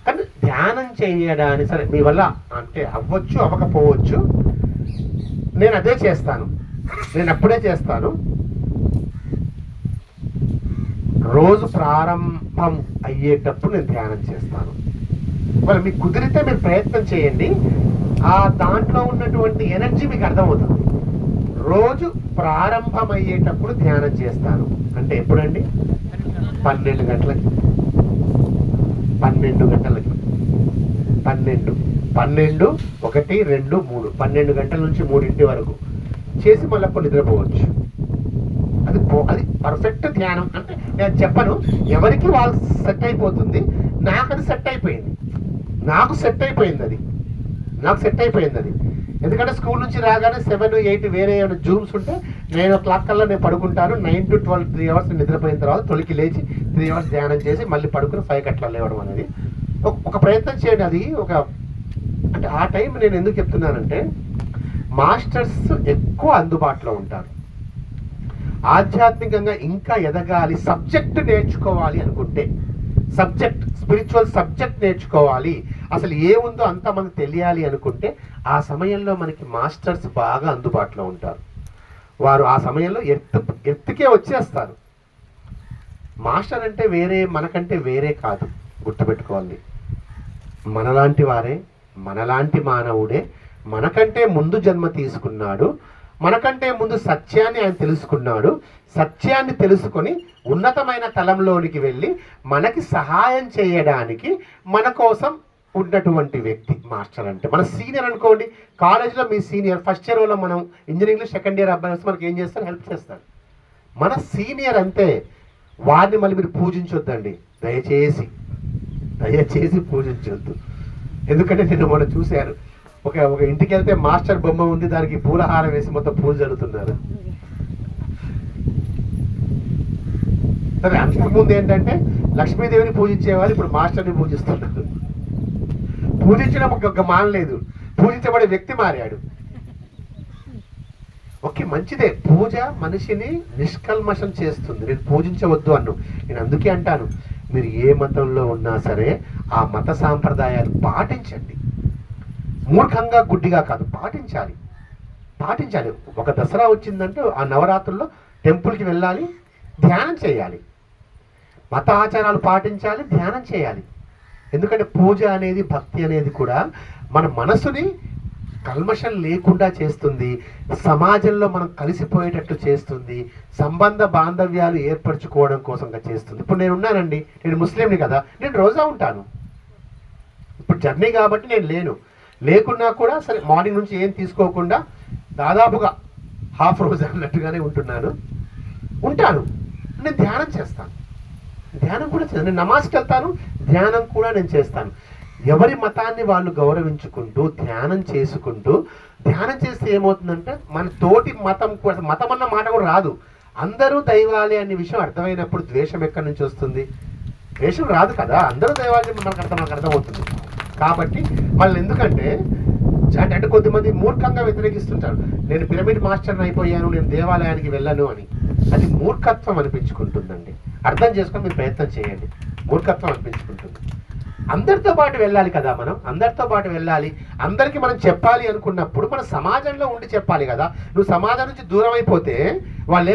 కానీ ధ్యానం చేయడానికి సరే మీ వల్ల అంటే అవ్వచ్చు అవ్వకపోవచ్చు, నేను అదే చేస్తాను, నేను అప్పుడే చేస్తాను. రోజు ప్రారంభం అయ్యేటప్పుడు నేను ధ్యానం చేస్తాను. మరి మీకు కుదిరితే మీరు ప్రయత్నం చేయండి. ఆ దాంట్లో ఉన్నటువంటి ఎనర్జీ మీకు అర్థమవుతుంది. రోజు ప్రారంభమయ్యేటప్పుడు ధ్యానం చేస్తాను అంటే ఎప్పుడండి? 12 గంటలకి. 12 గంటలకి 12 1 2 3 12 గంటల నుంచి 3 వరకు చేసి మళ్ళీ అప్పుడు నిద్రపోవచ్చు. అది పర్ఫెక్ట్ ధ్యానం. అంటే నేను చెప్పను, ఎవరికి వాళ్ళు సెట్ అయిపోతుంది. నాకు అది సెట్ అయిపోయింది. నాకు సెట్ అయిపోయింది అది. ఎందుకంటే స్కూల్ నుంచి రాగానే 7, 8 వేరే ఏమైనా జూమ్స్ ఉంటే 9 o'clock కల్లా నేను పడుకుంటాను. 9 to 12 3 hours నిద్రపోయిన తర్వాత 12కి లేచి 3 hours ధ్యానం చేసి మళ్ళీ పడుకుని 5 అట్లా లేవడం అనేది ఒక ప్రయత్నం చేయండి. అది అంటే ఆ టైం నేను ఎందుకు చెప్తున్నానంటే, మాస్టర్స్ ఎక్కువ అందుబాటులో ఉంటారు. ఆధ్యాత్మికంగా ఇంకా ఎదగాలి, సబ్జెక్ట్ నేర్చుకోవాలి అనుకుంటే, స్పిరిచువల్ సబ్జెక్ట్ నేర్చుకోవాలి, అసలు ఏముందో అంతా మనకు తెలియాలి అనుకుంటే, ఆ సమయంలో మనకి మాస్టర్స్ బాగా అందుబాటులో ఉంటారు. వారు ఆ సమయంలో ఎత్తుకే వచ్చేస్తారు. మాస్టర్ అంటే మనకంటే వేరే కాదు, గుర్తుపెట్టుకోవాలి. మనలాంటి వారే, మనలాంటి మానవుడే. మనకంటే ముందు జన్మ తీసుకున్నాడు, మనకంటే ముందు సత్యాన్ని ఆయన తెలుసుకున్నాడు. సత్యాన్ని తెలుసుకొని ఉన్నతమైన తలంలోనికి వెళ్ళి మనకి సహాయం చేయడానికి మన కోసం ఉన్నటువంటి వ్యక్తి మాస్టర్. అంటే మన సీనియర్ అనుకోండి. కాలేజీలో మీ సీనియర్, ఫస్ట్ ఇయర్లో మనం ఇంజనీరింగ్లో సెకండ్ ఇయర్ అబ్బాయి వస్తే మనకి ఏం చేస్తారు? హెల్ప్ చేస్తారు. మన సీనియర్ అంతే. వారిని మళ్ళీ మీరు పూజించొద్దండి, దయచేసి పూజించొద్దు. ఎందుకంటే నేను మొన్న చూశాను, ఒక ఇంటికి వెళ్తే మాస్టర్ బొమ్మ ఉంది, దానికి పూలహారం వేసి మొత్తం పూజ జరుగుతున్నారు. సరే, అంతకుముందు ఏంటంటే లక్ష్మీదేవిని పూజించేవాళ్ళు, ఇప్పుడు మాస్టర్ని పూజిస్తున్నారు. పూజించడం ఒక మానలేదు, పూజించబడే వ్యక్తి మారాడు. ఓకే, మంచిదే. పూజ మనిషిని నిష్కల్మషం చేస్తుంది. నేను పూజించవద్దు నేను అందుకే అంటాను, మీరు ఏ మతంలో ఉన్నా సరే ఆ మత సాంప్రదాయాలు పాటించండి. మూర్ఖంగా గుడ్డిగా కాదు, పాటించాలి. ఒక దసరా వచ్చిందంటే ఆ నవరాత్రుల్లో టెంపుల్కి వెళ్ళాలి, ధ్యానం చేయాలి. మత ఆచారాలు పాటించాలి, ధ్యానం చేయాలి. ఎందుకంటే పూజ అనేది, భక్తి అనేది కూడా మన మనసుని కల్మషం లేకుండా చేస్తుంది, సమాజంలో మనం కలిసిపోయేటట్టు చేస్తుంది, సంబంధ బాంధవ్యాలు ఏర్పరచుకోవడం కోసంగా చేస్తుంది. ఇప్పుడు నేను ఉన్నానండి, నేను ముస్లింని కదా, నేను రోజా ఉంటాను. ఇప్పుడు జర్నీ కాబట్టి నేను లేకున్నా కూడా సరే, మార్నింగ్ నుంచి ఏం తీసుకోకుండా దాదాపుగా హాఫ్ రోజా అన్నట్టుగానే ఉంటాను. నేను ధ్యానం చేస్తాను, నేను నమాజ్కి వెళ్తాను, ధ్యానం కూడా నేను చేస్తాను. ఎవరి మతాన్ని వాళ్ళు గౌరవించుకుంటూ ధ్యానం చేస్తే ఏమవుతుందంటే, మన తోటి మతం అన్న మాట కూడా రాదు. అందరూ దైవాలే అనే విషయం అర్థమైనప్పుడు ద్వేషం ఎక్కడి నుంచి వస్తుంది? ద్వేషం రాదు కదా, అందరూ దైవాలే మనకు అర్థమవుతుంది. కాబట్టి వాళ్ళు ఎందుకంటే అంటే కొద్దిమంది మూర్ఖంగా వ్యతిరేకిస్తుంటారు. నేను పిరమిడ్ మాస్టర్ని అయిపోయాను, నేను దేవాలయానికి వెళ్ళను అని. అది మూర్ఖత్వం అనిపించుకుంటుందండి. అర్థం చేసుకొని మీరు ప్రయత్నం చేయండి. మూర్ఖత్వం అనిపించుకుంటుంది. అందరితో పాటు వెళ్ళాలి కదా, మనం అందరితో పాటు వెళ్ళాలి. అందరికీ మనం చెప్పాలి అనుకున్నప్పుడు మన సమాజంలో ఉండి చెప్పాలి కదా. నువ్వు సమాజం నుంచి దూరం అయిపోతే వాళ్ళు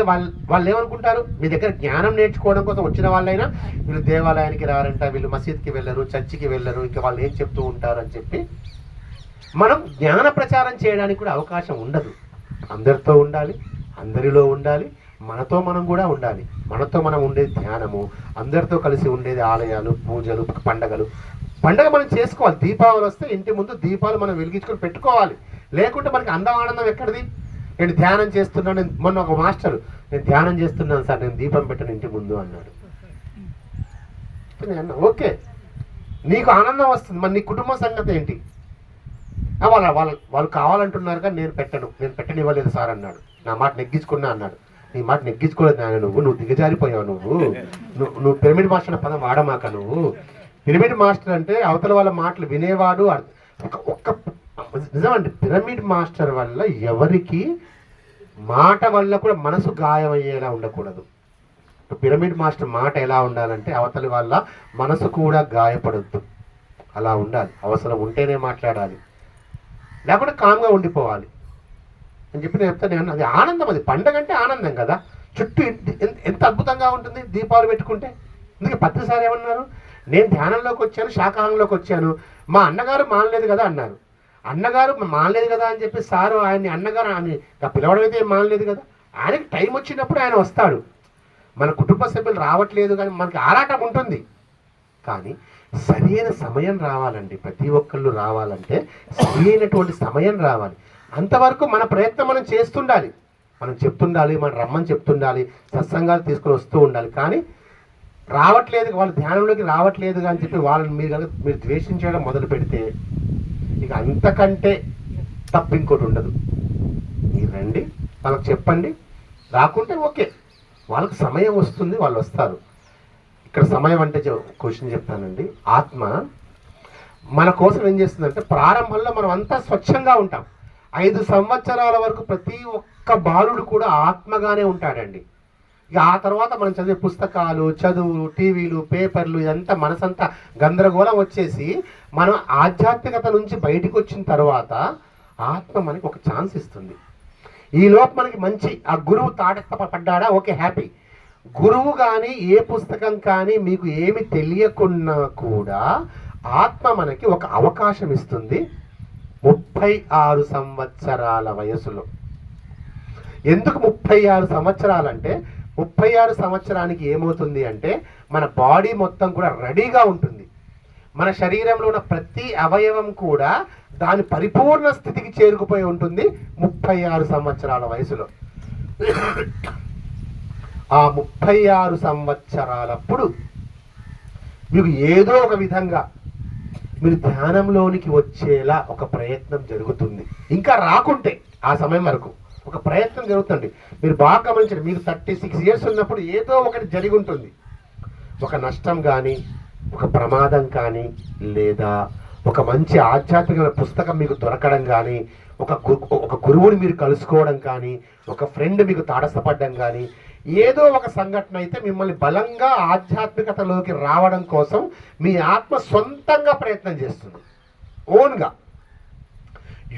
ఏమనుకుంటారు? మీ దగ్గర జ్ఞానం నేర్చుకోవడం కోసం వచ్చిన వాళ్ళైనా వీళ్ళు దేవాలయానికి రారంట, వీళ్ళు మసీద్కి వెళ్ళరు, చర్చికి వెళ్ళరు, ఇంకా వాళ్ళు ఏం చెప్తూ ఉంటారు అని చెప్పి మనం జ్ఞాన ప్రచారం చేయడానికి కూడా అవకాశం ఉండదు. అందరితో ఉండాలి, అందరిలో ఉండాలి, మనతో మనం కూడా ఉండాలి. మనతో మనం ఉండేది ధ్యానము, అందరితో కలిసి ఉండేది ఆలయాలు, పూజలు, పండగ మనం చేసుకోవాలి. దీపావళి వస్తే ఇంటి ముందు దీపాలు మనం వెలిగించుకొని పెట్టుకోవాలి. లేకుంటే మనకి ఆనందం ఎక్కడిది? నేను ధ్యానం చేస్తున్నాను. మొన్న ఒక మాస్టర్, నేను ధ్యానం చేస్తున్నాను సార్, నేను దీపం పెట్టను ఇంటి ముందు అన్నాడు. నేను ఓకే, నీకు ఆనందం వస్తుంది, మరి నీ కుటుంబ సంగతి ఏంటి? వాళ్ళు కావాలంటున్నారు కానీ నేను పెట్టనివ్వలేదు సార్ అన్నాడు. నా మాట నెగ్గించుకున్నా అన్నాడు. నీ మాట నెగ్గించుకోలేదు నాయన, నువ్వు దిగజారిపోయావు. నువ్వు పిరమిడ్ మాస్టర్ అనే పదం వాడమాక. నువ్వు పిరమిడ్ మాస్టర్ అంటే అవతల వాళ్ళ మాటలు వినేవాడు. నిజమండి, పిరమిడ్ మాస్టర్ వల్ల ఎవరికి మాట వల్ల కూడా మనసు గాయమయ్యేలా ఉండకూడదు. పిరమిడ్ మాస్టర్ మాట ఎలా ఉండాలంటే అవతలి వాళ్ళ మనసు కూడా గాయపడద్దు, అలా ఉండాలి. అవసరం ఉంటేనే మాట్లాడాలి, లేకుంటే కామ్గా ఉండిపోవాలి అని చెప్పి నేను చెప్తాను. అది ఆనందం, అది పండగ అంటే ఆనందం కదా. చుట్టూ ఎంత అద్భుతంగా ఉంటుంది దీపాలు పెట్టుకుంటే. అందుకే పత్రిసారి ఏమన్నారు, నేను ధ్యానంలోకి వచ్చాను, శాకాహారంలోకి వచ్చాను, మా అన్నగారు మానలేదు కదా అన్నారు. అన్నగారు మానలేదు కదా అని చెప్పి సారు ఆయన్ని అన్నగారు అని పిలవడం అయితే ఏం మానలేదు కదా. ఆయనకి టైం వచ్చినప్పుడు ఆయన వస్తాడు. మన కుటుంబ సభ్యులు రావట్లేదు కానీ మనకి ఆరాటం ఉంటుంది. కానీ సరి అయిన సమయం రావాలండి. ప్రతి ఒక్కళ్ళు రావాలంటే సరి అయినటువంటి సమయం రావాలి. అంతవరకు మన ప్రయత్నం మనం చేస్తుండాలి, మనం చెప్తుండాలి, మనం రమ్మని చెప్తుండాలి, సత్సంగాలు తీసుకొని వస్తూ ఉండాలి. కానీ రావట్లేదు, వాళ్ళు ధ్యానంలోకి రావట్లేదు అని చెప్పి వాళ్ళని మీరు ద్వేషించడం మొదలు పెడితే ఇక అంతకంటే తప్పు ఇంకోటి ఉండదు. మీరు రండి, వాళ్ళకి చెప్పండి, రాకుంటే ఓకే, వాళ్ళకి సమయం వస్తుంది, వాళ్ళు వస్తారు. ఇక్కడ సమయం అంటే క్వశ్చన్ చెప్తానండి. ఆత్మ మన కోసం ఏం చేస్తుందంటే, ప్రారంభంలో మనం అంతా స్వచ్ఛంగా ఉంటాం. 5 సంవత్సరాల వరకు ప్రతి ఒక్క బాలుడు కూడా ఆత్మగానే ఉంటాడండి. ఇక ఆ తర్వాత మనం చదివే పుస్తకాలు, చదువులు, టీవీలు, పేపర్లు, ఇదంతా మనసంతా గందరగోళం వచ్చేసి మనం ఆధ్యాత్మికత నుంచి బయటకు వచ్చిన తర్వాత ఆత్మ మనకి ఒక ఛాన్స్ ఇస్తుంది. ఈలోపు మనకి మంచి ఆ గురువు పడ్డాడా, ఓకే, హ్యాపీ. గురువు కానీ ఏ పుస్తకం కానీ మీకు ఏమి తెలియకున్నా కూడా ఆత్మ మనకి ఒక అవకాశం ఇస్తుంది 36 సంవత్సరాల వయసులో. ఎందుకు 36 సంవత్సరాలంటే 36 సంవత్సరానికి ఏమవుతుంది అంటే మన బాడీ మొత్తం కూడా రెడీగా ఉంటుంది. మన శరీరంలో ఉన్న ప్రతి అవయవం కూడా దాని పరిపూర్ణ స్థితికి చేరుకుపోయి ఉంటుంది 36 సంవత్సరాల వయసులో. ఆ 36 సంవత్సరాలప్పుడు మీకు ఏదో ఒక విధంగా మీరు ధ్యానంలోనికి వచ్చేలా ఒక ప్రయత్నం జరుగుతుంది. ఇంకా రాకుంటే ఆ సమయం వరకు ఒక ప్రయత్నం జరుగుతుంది. మీరు బాగా గమనించండి, మీకు 36 ఇయర్స్ ఉన్నప్పుడు ఏదో ఒకటి జరిగి ఉంటుంది. ఒక నష్టం కానీ, ఒక ప్రమాదం కానీ, లేదా ఒక మంచి ఆధ్యాత్మిక పుస్తకం మీకు దొరకడం కానీ, ఒక గురువుని మీరు కలుసుకోవడం కానీ, ఒక ఫ్రెండ్ మీకు తాడసపడడం కానీ, ఏదో ఒక సంఘటన అయితే మిమ్మల్ని బలంగా ఆధ్యాత్మికతలోకి రావడం కోసం మీ ఆత్మ సొంతంగా ప్రయత్నం చేస్తుంది. ఓన్గా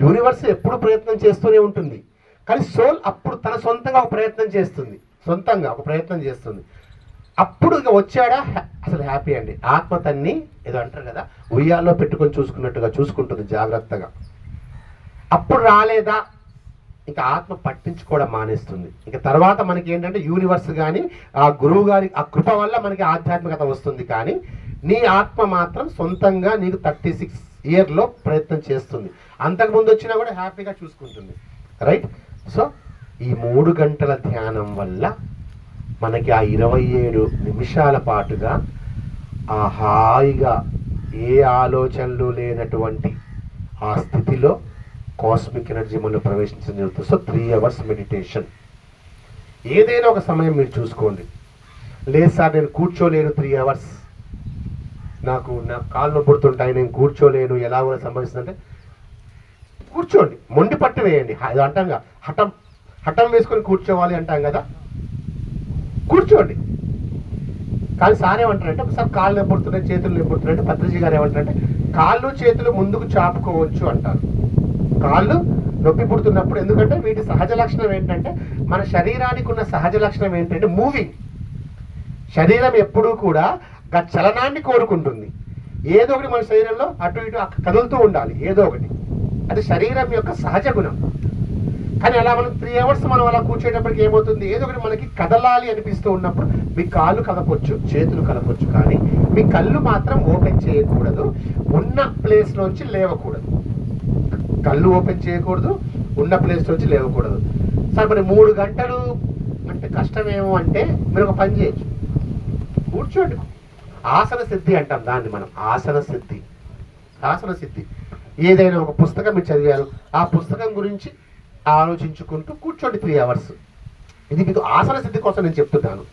యూనివర్స్ ఎప్పుడు ప్రయత్నం చేస్తూనే ఉంటుంది, కానీ సోల్ అప్పుడు తన సొంతంగా ఒక ప్రయత్నం చేస్తుంది, సొంతంగా ఒక ప్రయత్నం చేస్తుంది. అప్పుడు ఇక వచ్చాడా అసలు హ్యాపీ అండి. ఆత్మ తన్ని ఏదో అంటారు కదా, ఉయ్యాల్లో పెట్టుకొని చూసుకున్నట్టుగా చూసుకుంటుంది జాగ్రత్తగా. అప్పుడు రాలేదా ఇంకా ఆత్మ పట్టించుకోవడం మానేస్తుంది. ఇక తర్వాత మనకి ఏంటంటే యూనివర్స్ కానీ ఆ గురువు గారి ఆ కృప వల్ల మనకి ఆధ్యాత్మికత వస్తుంది. కానీ నీ ఆత్మ మాత్రం సొంతంగా నీకు 36 ఇయర్లో ప్రయత్నం చేస్తుంది. అంతకుముందు వచ్చినా కూడా హ్యాపీగా చూసుకుంటుంది. రైట్. సో ఈ 3 గంటల ధ్యానం వల్ల మనకి ఆ 27 నిమిషాల పాటుగా ఆ హాయిగా ఏ ఆలోచనలు లేనటువంటి ఆ స్థితిలో కాస్మిక్ ఎనర్జీ మనలో ప్రవేశించడం జరుగుతుంది. So 3 hours meditation. ఏదైనా ఒక సమయం మీరు చూసుకోండి. లేదు సార్ నేను కూర్చోలేను 3 అవర్స్, నాకు కాళ్ళు నొప్పుడుతుంటాయి, నేను కూర్చోలేను, ఎలా కూడా సంభవిస్తుందంటే కూర్చోండి, మొండి పట్టు వేయండి. అది అంటాం కదా, హఠం వేసుకొని కూర్చోవాలి అంటాం కదా, కూర్చోండి. కానీ సార్ ఏమంటారంటే ఒకసారి కాళ్ళు నొప్పుడుతున్నాయి, చేతులు నొప్పుడుతున్నాయి అంటే పత్రిజీ గారు ఏమంటారంటే కాళ్ళు చేతులు ముందుకు చాపుకోవచ్చు అంటారు. కాళ్ళు నొప్పి పుడుతున్నప్పుడు, ఎందుకంటే వీటి సహజ లక్షణం ఏంటంటే మన శరీరానికి ఉన్న సహజ లక్షణం ఏంటంటే మూవింగ్. శరీరం ఎప్పుడూ కూడా చలనాన్ని కోరుకుంటుంది. ఏదో ఒకటి మన శరీరంలో అటు ఇటు కదులుతూ ఉండాలి, ఏదో ఒకటి. అది శరీరం యొక్క సహజ గుణం. కానీ అలా మనం 3 అవర్స్ మనం అలా కూర్చేటప్పటికి ఏమవుతుంది, ఏదో ఒకటి మనకి కదలాలి అనిపిస్తూ ఉన్నప్పుడు మీ కాళ్ళు కదపొచ్చు, చేతులు కదపొచ్చు, కానీ మీ కళ్ళు మాత్రం ఓపెన్ చేయకూడదు, ఉన్న ప్లేస్లోంచి లేవకూడదు. కళ్ళు ఓపెన్ చేయకూడదు, ఉన్న ప్లేస్ నుంచి లేవకూడదు. సార్ మరి 3 గంటలు అంటే కష్టమేమో అంటే మీరు ఒక పని చేయొచ్చు, కూర్చోండి. ఆసన సిద్ధి అంటాం దాన్ని మనం, ఆసన సిద్ధి. ఆసన సిద్ధి ఏదైనా ఒక పుస్తకం మీరు చదివారు, ఆ పుస్తకం గురించి ఆలోచించుకుంటూ కూర్చోండి 3 అవర్స్. ఇది మీకు ఆసన సిద్ధి కోసం నేను చెప్తున్నాను.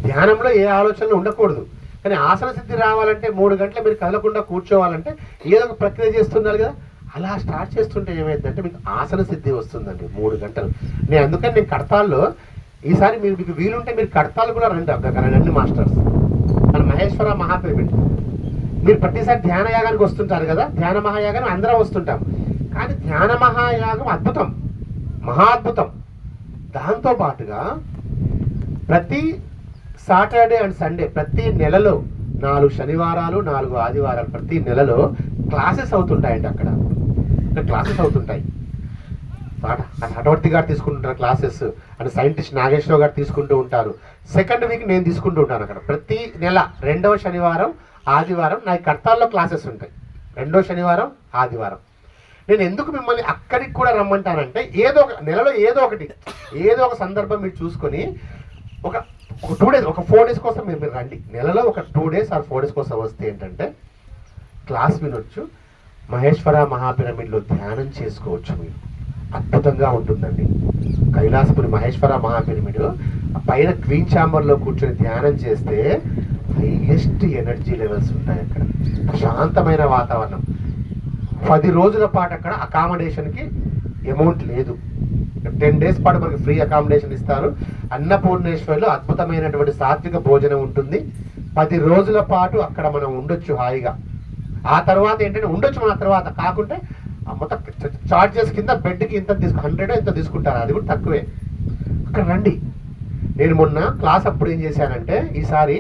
ధ్యానంలో ఏ ఆలోచనలు ఉండకూడదు. కానీ ఆసన సిద్ధి రావాలంటే 3 గంటలు మీరు కదలకుండా కూర్చోవాలంటే ఏదో ఒక ప్రక్రియ చేస్తున్నారు కదా, అలా స్టార్ట్ చేస్తుంటే ఏమైందంటే మీకు ఆసన సిద్ధి వస్తుందండి 3 గంటలు. అందుకని నేను కడతాల్లో ఈసారి మీకు వీలుంటే మీరు కడతాలు కూడా రండి మాస్టర్స్. మన మహేశ్వర మహాపేమెంట్ మీరు ప్రతిసారి ధ్యాన యాగానికి వస్తుంటారు కదా, ధ్యాన మహాయాగం అందరం వస్తుంటాం. కానీ ధ్యాన మహాయాగం అద్భుతం, మహా అద్భుతం. దాంతోపాటుగా ప్రతి సాటర్డే అండ్ సండే, ప్రతి నెలలో 4 శనివారాలు 4 ఆదివారాలు ప్రతి నెలలో క్లాసెస్ అవుతుంటాయండి. అక్కడ క్లాసెస్ అవుతుంటాయి. హఠవర్తి గారు తీసుకుంటుంటారు క్లాసెస్, అండ్ సైంటిస్ట్ నాగేశ్వరరావు గారు తీసుకుంటూ ఉంటారు. సెకండ్ వీక్ నేను తీసుకుంటూ ఉంటాను అక్కడ. ప్రతి నెల 2వ శనివారం ఆదివారం నా కర్తాల్లో క్లాసెస్ ఉంటాయి. 2వ శనివారం ఆదివారం. నేను ఎందుకు మిమ్మల్ని అక్కడికి కూడా రమ్మంటానంటే, ఏదో ఒక నెలలో ఏదో ఒక సందర్భం మీరు చూసుకొని ఒక 2 days, ఒక 4 days కోసం మీరు రండి. నెలలో ఒక 2 days ఆర్ 4 days కోసం వస్తే ఏంటంటే క్లాస్ వినొచ్చు, మహేశ్వర మహాపిరమిడ్లో ధ్యానం చేసుకోవచ్చు. మీరు అద్భుతంగా ఉంటుందండి. కైలాసపురి మహేశ్వర మహాపిరమిడ్ పైన క్వీన్ ఛాంబర్లో కూర్చొని ధ్యానం చేస్తే హైయెస్ట్ ఎనర్జీ లెవెల్స్ ఉంటాయి అక్కడ. ప్రశాంతమైన వాతావరణం. 10 రోజుల పాటు అక్కడ అకామిడేషన్కి అమౌంట్ లేదు. 10 days పాటు మనకి ఫ్రీ అకామిడేషన్ ఇస్తారు. అన్నపూర్ణేశ్వర్లో అద్భుతమైనటువంటి సాత్విక భోజనం ఉంటుంది. 10 రోజుల పాటు అక్కడ మనం ఉండొచ్చు హాయిగా. ఆ తర్వాత ఏంటంటే ఉండొచ్చు, మన తర్వాత కాకుంటే మొత్తం చార్జెస్ కింద బెడ్కి ఇంత 100 ఎంత తీసుకుంటారు, అది కూడా తక్కువే. అక్కడ రండి. నేను మొన్న క్లాస్ అప్పుడు ఏం చేశానంటే, ఈసారి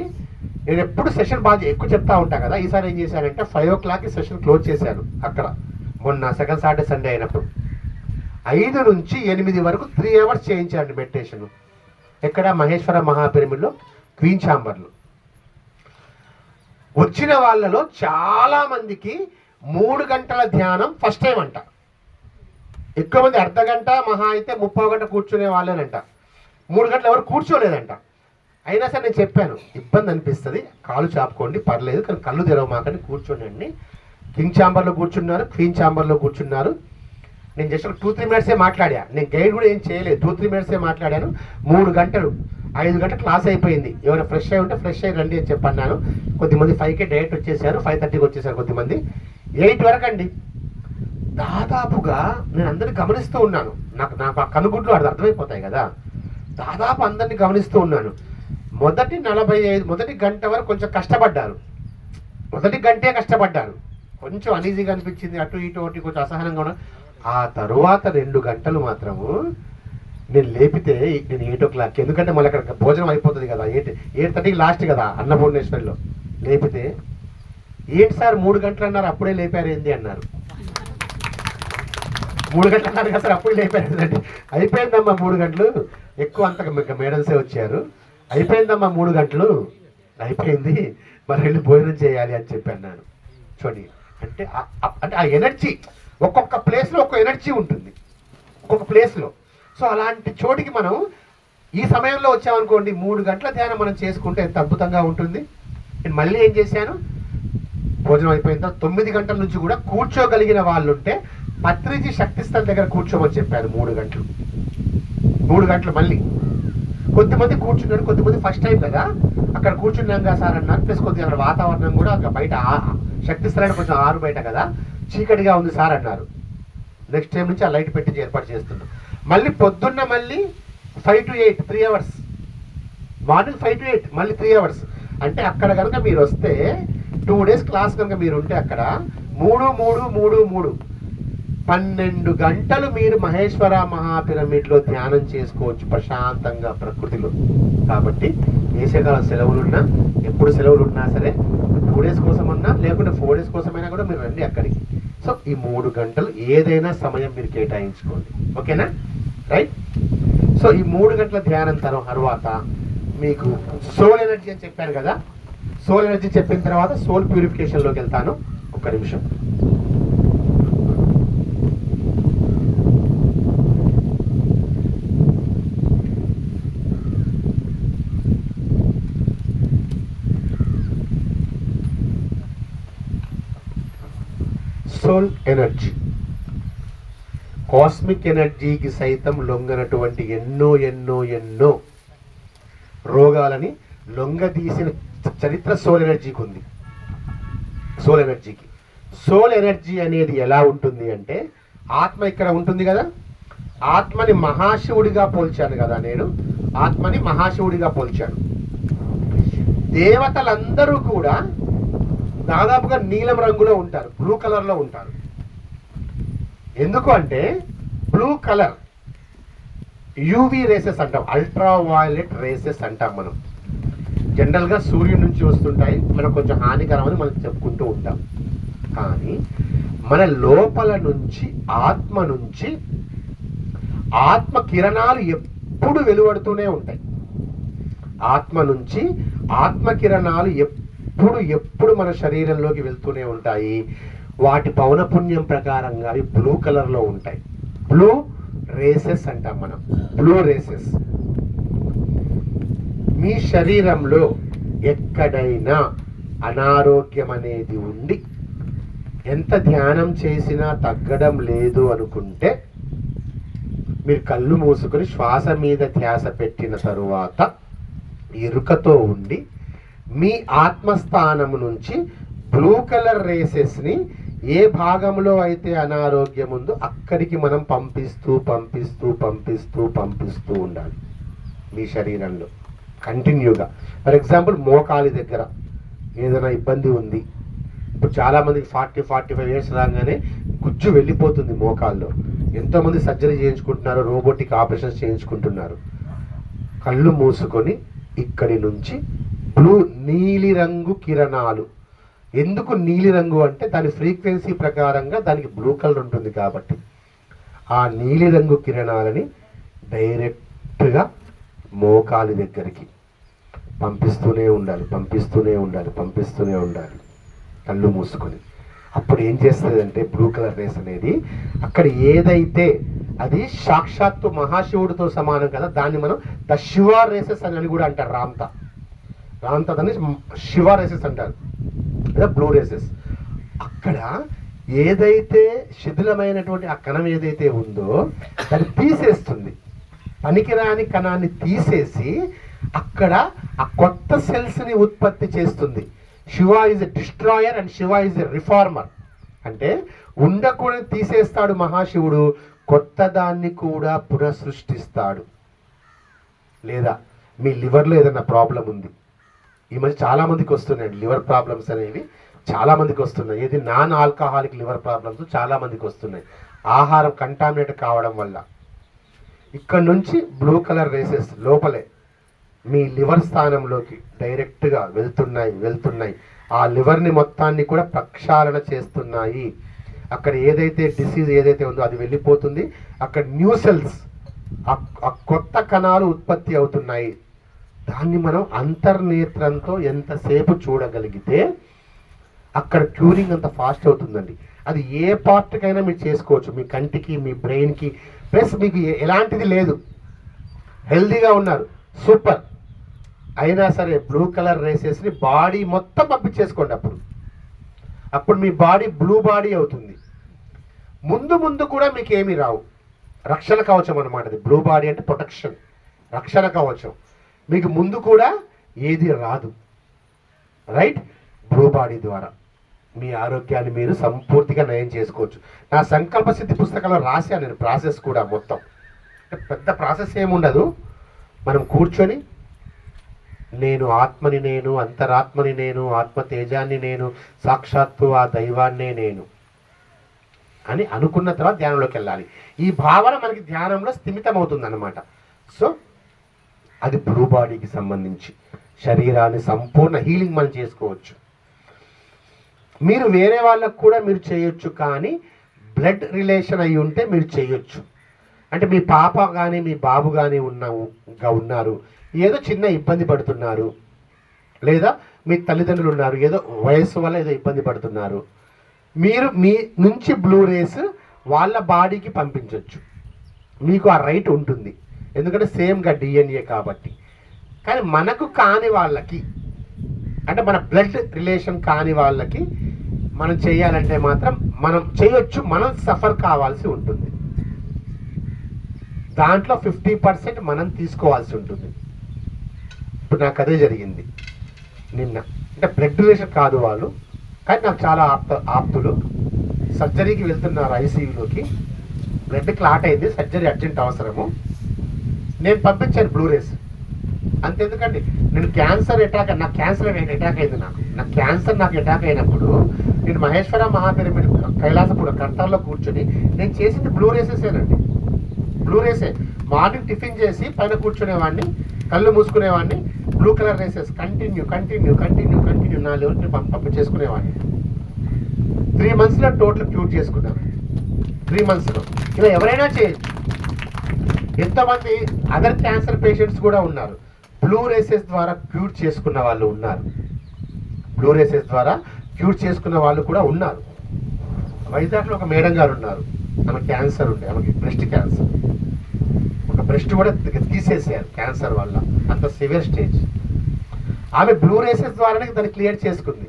నేను ఎప్పుడు సెషన్ బాగా ఎక్కువ చెప్తా ఉంటాను కదా, ఈసారి ఏం చేశానంటే 5 o'clock సెషన్ క్లోజ్ చేశాను అక్కడ. మొన్న సెకండ్ సాటర్డే సండే అయినప్పుడు 5 నుంచి 8 వరకు 3 hours చేయించాను మెడిటేషన్. ఎక్కడ? మహేశ్వర మహాపిరమిడ్లో క్వీన్ ఛాంబర్లో. వచ్చిన వాళ్ళలో చాలా మందికి 3 గంటల ధ్యానం ఫస్ట్ టైం అంట. ఎక్కువ మంది అర్ధగంట మహా అయితే 30 గంట కూర్చునే వాళ్ళేనంట. 3 గంటలు ఎవరు కూర్చోలేదంట. అయినా సరే నేను చెప్పాను, ఇబ్బంది అనిపిస్తుంది, కాలు చాపుకోండి పర్లేదు, కానీ కళ్ళు తెరవమాకని కూర్చోండి. కింగ్ ఛాంబర్లో కూర్చున్నారు, క్వీన్ ఛాంబర్లో కూర్చున్నారు. నేను జస్ట్ ఒక 2-3 minutes మాట్లాడా. నేను గైడ్ కూడా ఏం చేయలేదు, 2-3 minutes మాట్లాడాను. 3 గంటలు 5 గంటల క్లాస్ అయిపోయింది. ఎవరైనా ఫ్రెష్ అయి ఉంటే ఫ్రెష్ అయ్యి రండి అని చెప్పన్నాను. కొద్దిమంది 5కే డైరెక్ట్ వచ్చేసారు, 5:30కి వచ్చేసారు. కొద్దిమంది 8 వరకు అండి. దాదాపుగా నేను అందరిని గమనిస్తూ ఉన్నాను. నాకు ఆ కనుగుడ్లు అది అర్థమైపోతాయి కదా. దాదాపు అందరినీ గమనిస్తూ ఉన్నాను. మొదటి గంట వరకు కొంచెం కష్టపడ్డారు. మొదటి గంటే కష్టపడ్డారు. కొంచెం అనీజీగా అనిపించింది, అటు ఇటు ఒకటి కొంచెం అసహనంగా ఉన్నా. ఆ తరువాత 2 గంటలు మాత్రము నేను లేపితే, నేను 8 o'clock, ఎందుకంటే మళ్ళీ అక్కడ భోజనం అయిపోతుంది కదా, 8:30కి లాస్ట్ కదా అన్నపూర్ణేశ్వర్లో. లేపితే, ఏంటి సార్ 3 గంటలు అన్నారు, అప్పుడే లేపారు ఏంది అన్నారు. 3 గంటలు అన్నారు కదా సార్, అప్పుడే లేపారు అంటే, అయిపోయిందమ్మా 3 గంటలు, ఎక్కువ అంత మేడల్సే వచ్చారు, అయిపోయిందమ్మా 3 గంటలు అయిపోయింది, మరి వెళ్ళి భోజనం చేయాలి అని చెప్పి అన్నాను. చూడండి, అంటే ఆ ఎనర్జీ ఒక్కొక్క ప్లేస్లో ఒక్కొక్క ఎనర్జీ ఉంటుంది, ఒక్కొక్క ప్లేస్లో. సో అలాంటి చోటికి మనం ఈ సమయంలో వచ్చామనుకోండి, 3 గంటల ధ్యానం మనం చేసుకుంటే ఎంత అద్భుతంగా ఉంటుంది. నేను మళ్ళీ ఏం చేశాను, భోజనం అయిపోయిన తర్వాత 9 గంటల నుంచి కూడా కూర్చోగలిగిన వాళ్ళు ఉంటే పత్రిజీ శక్తిస్థల్ దగ్గర కూర్చోమని చెప్పాను. 3 గంటలు 3 గంటలు మళ్ళీ కొద్దిమంది కూర్చున్నారు, కొద్దిమంది ఫస్ట్ టైం కదా అక్కడ కూర్చున్నాం కదా సార్ అన్నారు. ప్లస్ కొద్దిగా అక్కడ వాతావరణం కూడా అక్కడ బయట శక్తిస్థలాన్ని కొంచెం ఆరు బయట కదా, చీకటిగా ఉంది సార్ అన్నారు. నెక్స్ట్ టైం నుంచి ఆ లైట్ పెట్టి ఏర్పాటు చేస్తున్నాం. మళ్ళీ పొద్దున్న మళ్ళీ 5 to 8 3 hours, మార్నింగ్ 5 to 8 మళ్ళీ 3 hours. అంటే అక్కడ కనుక మీరు వస్తే 2 days క్లాస్ కనుక మీరు ఉంటే అక్కడ 12 గంటలు మీరు మహేశ్వర మహాపిరమిడ్లో ధ్యానం చేసుకోవచ్చు ప్రశాంతంగా ప్రకృతిలో. కాబట్టి వేసవికాలం సెలవులున్నా, ఎప్పుడు సెలవులు ఉన్నా సరే 2 days కోసం ఉన్నా లేకుంటే 4 days కోసమైనా కూడా మీరు రండి అక్కడికి. సో ఈ 3 గంటలు ఏదైనా సమయం మీరు కేటాయించుకోండి, ఓకేనా? రైట్. సో ఈ 3 గంటల ధ్యానం తర్వాత మీకు సోల్ ఎనర్జీ అని చెప్పాను కదా. సోల్ ఎనర్జీ చెప్పిన తర్వాత సోల్ ప్యూరిఫికేషన్లోకి వెళ్తాను. ఒక్క నిమిషం. సోల్ ఎనర్జీ కాస్మిక్ ఎనర్జీకి సైతం లొంగనటువంటి ఎన్నో ఎన్నో ఎన్నో రోగాలని లొంగదీసిన చరిత్ర సోల్ ఎనర్జీకి ఉంది. సోల్ ఎనర్జీకి సోల్ ఎనర్జీ అనేది ఎలా ఉంటుంది అంటే, ఆత్మ ఇక్కడ ఉంటుంది కదా, ఆత్మని మహాశివుడిగా పోల్చాను కదా నేను, ఆత్మని మహాశివుడిగా పోల్చాను. దేవతలందరూ కూడా దాదాపుగా నీలం రంగులో ఉంటారు, బ్లూ కలర్లో ఉంటారు. ఎందుకు అంటే బ్లూ కలర్ యూవి రేసెస్ అంటాం, అల్ట్రా వయలెట్ రేసెస్ అంటాం. మనం జనరల్గా సూర్యుడి నుంచి వస్తుంటాయి, మనం కొంచెం హానికరమని మనం చెప్పుకుంటూ ఉంటాం. కానీ మన లోపల నుంచి ఆత్మ కిరణాలు ఎప్పుడు వెలువడుతూనే ఉంటాయి. ఆత్మ నుంచి ఆత్మ కిరణాలు ఎప్పుడు మన శరీరంలోకి వెళ్తూనే ఉంటాయి. వాటి పౌనపుణ్యం ప్రకారంగా అవి బ్లూ కలర్లో ఉంటాయి. బ్లూ రేసెస్ అంటాం మనం, బ్లూ రేసెస్. మీ శరీరంలో ఎక్కడైనా అనారోగ్యం అనేది ఉండి ఎంత ధ్యానం చేసినా తగ్గడం లేదు అనుకుంటే మీరు కళ్ళు మూసుకొని శ్వాస మీద ధ్యాస పెట్టిన తరువాత ఎరుకతో ఉండి మీ ఆత్మస్థానము నుంచి బ్లూ కలర్ రేసెస్ని ఏ భాగంలో అయితే అనారోగ్యం ఉందో అక్కడికి మనం పంపిస్తూ ఉండాలి మీ శరీరంలో కంటిన్యూగా. ఫర్ ఎగ్జాంపుల్ మోకాలి దగ్గర ఏదైనా ఇబ్బంది ఉంది. ఇప్పుడు చాలామందికి 40-45 ఇయర్స్ రాగానే గుజ్జు వెళ్ళిపోతుంది మోకాల్లో. ఎంతోమంది సర్జరీ చేయించుకుంటున్నారు, రోబోటిక్ ఆపరేషన్స్ చేయించుకుంటున్నారు. కళ్ళు మూసుకొని ఇక్కడి నుంచి నీలిరంగు కిరణాలు. ఎందుకు నీలిరంగు అంటే దాని ఫ్రీక్వెన్సీ ప్రకారంగా దానికి బ్లూ కలర్ ఉంటుంది కాబట్టి ఆ నీలిరంగు కిరణాలని డైరెక్ట్గా మోకాలి దగ్గరికి పంపిస్తూనే ఉండాలి కళ్ళు మూసుకొని. అప్పుడు ఏం చేస్తుందంటే బ్లూ కలర్ రేస్ అనేది అక్కడ ఏదైతే అది సాక్షాత్తు మహాశివుడితో సమానం కదా, దాన్ని మనం ద శివ రేసెస్ అని కూడా అంటారు. రామ్తా దాన్ని శివ రేసెస్ అంటారు లేదా బ్లూ రేసెస్. అక్కడ ఏదైతే శిథిలమైనటువంటి ఆ కణం ఏదైతే ఉందో దాన్ని తీసేస్తుంది. పనికిరాని కణాన్ని తీసేసి అక్కడ ఆ కొత్త సెల్స్ని ఉత్పత్తి చేస్తుంది. Shiva is a destroyer and Shiva is a reformer. అంటే ఉండకూడదు తీసేస్తాడు మహాశివుడు, కొత్త దాన్ని కూడా పునఃసృష్టిస్తాడు. లేదా మీ లివర్లో ఏదైనా ప్రాబ్లం ఉంది, ఈ మధ్య చాలామందికి వస్తున్నాయండి లివర్ ప్రాబ్లమ్స్ అనేవి, చాలామందికి వస్తున్నాయి. ఏది నాన్ ఆల్కహాలిక్ లివర్ ప్రాబ్లమ్స్ చాలామందికి వస్తున్నాయి ఆహారం కంటామినేట్ కావడం వల్ల. ఇక్కడ నుంచి బ్లూ కలర్ రేసెస్ లోపలే మీ లివర్ స్థానంలోకి డైరెక్ట్గా వెళ్తున్నాయి. ఆ లివర్ని మొత్తాన్ని కూడా ప్రక్షాళన చేస్తున్నాయి. అక్కడ ఏదైతే డిసీజ్ ఏదైతే ఉందో అది వెళ్ళిపోతుంది. అక్కడ న్యూ సెల్స్, ఆ కొత్త కణాలు ఉత్పత్తి అవుతున్నాయి. దాన్ని మనం అంతర్నేత్రంతో ఎంతసేపు చూడగలిగితే అక్కడ క్యూరింగ్ అంత ఫాస్ట్ అవుతుందండి. అది ఏ పార్ట్కైనా మీరు చేసుకోవచ్చు, మీ కంటికి, మీ బ్రెయిన్కి. ప్లస్ మీకు ఎలాంటిది లేదు, హెల్దీగా ఉన్నారు, సూపర్. అయినా సరే బ్లూ కలర్ రేసెస్ని బాడీ మొత్తం పంపించేసుకోండి. అప్పుడు మీ బాడీ బ్లూ బాడీ అవుతుంది. ముందు కూడా మీకు ఏమీ రావు. రక్షణ కవచం అన్నమాట అది. బ్లూ బాడీ అంటే ప్రొటెక్షన్, రక్షణ కవచం. మీకు ముందు కూడా ఏది రాదు. రైట్? బ్లూ బాడీ ద్వారా మీ ఆరోగ్యాన్ని మీరు సంపూర్తిగా నయం చేసుకోవచ్చు. నా సంకల్ప సిద్ధి పుస్తకంలో రాశాను నేను ప్రాసెస్ కూడా మొత్తం. పెద్ద ప్రాసెస్ ఏముండదు. మనం కూర్చొని నేను ఆత్మని, నేను అంతరాత్మని, నేను ఆత్మ తేజాన్ని, నేను సాక్షాత్తు ఆ దైవాన్నే నేను అని అనుకున్న తర్వాత ధ్యానంలోకి వెళ్ళాలి. ఈ భావన మనకి ధ్యానంలో స్థిమితమవుతుంది అన్నమాట. సో అది బ్లూ బాడీకి సంబంధించి శరీరాన్ని సంపూర్ణ హీలింగ్ మనం చేసుకోవచ్చు. మీరు వేరే వాళ్ళకు కూడా మీరు చేయొచ్చు, కానీ బ్లడ్ రిలేషన్ అయి ఉంటే మీరు చేయొచ్చు. అంటే మీ పాప కానీ మీ బాబు కానీ ఉన్నారు, ఏదో చిన్న ఇబ్బంది పడుతున్నారు, లేదా మీ తల్లిదండ్రులు ఉన్నారు, ఏదో వయస్సు వల్ల ఏదో ఇబ్బంది పడుతున్నారు, మీరు మీ నుంచి బ్లూ రేస్ వాళ్ళ బాడీకి పంపించవచ్చు. మీకు ఆ రైట్ ఉంటుంది, ఎందుకంటే సేమ్గా డిఎన్ఏ కాబట్టి. కానీ మనకు కాని వాళ్ళకి, అంటే మన బ్లడ్ రిలేషన్ కాని వాళ్ళకి మనం చేయాలంటే మాత్రం మనం చేయొచ్చు, మనం సఫర్ కావాల్సి ఉంటుంది. దాంట్లో 50% మనం తీసుకోవాల్సి ఉంటుంది. ఇప్పుడు నాకు అదే జరిగింది నిన్న. అంటే బ్లడ్ రిలేషన్ కాదు వాళ్ళు, కానీ నాకు చాలా ఆప్తులు సర్జరీకి వెళ్తున్నారు ఐసీయూలోకి. బ్లడ్ క్లాట్ అయింది, సర్జరీ అర్జెంట్ అవసరము. నేను పంపించాను బ్లూ రేస్. అంతెందుకండి, నేను క్యాన్సర్ నాకు క్యాన్సర్ అటాక్ అయింది. నాకు అటాక్ అయినప్పుడు నేను మహేశ్వర మహాపిరమిడ్ కైలాసపురం కర్తాల్లో కూర్చొని నేను చేసింది బ్లూ రేసెసేనండి. బ్లూ రేసే. మార్నింగ్ టిఫిన్ చేసి పైన కూర్చునేవాడిని, కళ్ళు మూసుకునేవాడిని, బ్లూ కలర్ రేసెస్ కంటిన్యూ నా లెవెల్కి పంపించేసుకునేవాడిని. 3 monthsలో టోటల్ క్యూర్ చేసుకున్నాను. 3 monthsలో ఇలా ఎవరైనా చేయొచ్చు. ఎంతోమంది అదర్ క్యాన్సర్ పేషెంట్స్ కూడా ఉన్నారు, బ్లూ రేసెస్ ద్వారా క్యూర్ చేసుకున్న వాళ్ళు ఉన్నారు. బ్లూ రేసెస్ ద్వారా క్యూర్ చేసుకున్న వాళ్ళు కూడా ఉన్నారు. వైజాగ్లో ఒక మేడం గారు ఉన్నారు, ఆమె క్యాన్సర్ ఉండే, ఆమెకి బ్రెస్ట్ క్యాన్సర్, ఒక బ్రెస్ట్ కూడా తీసేసారు క్యాన్సర్ వల్ల, అంత సివియర్ స్టేజ్. ఆమె బ్లూ రేసెస్ ద్వారానే దాన్ని క్లియర్ చేసుకుంది.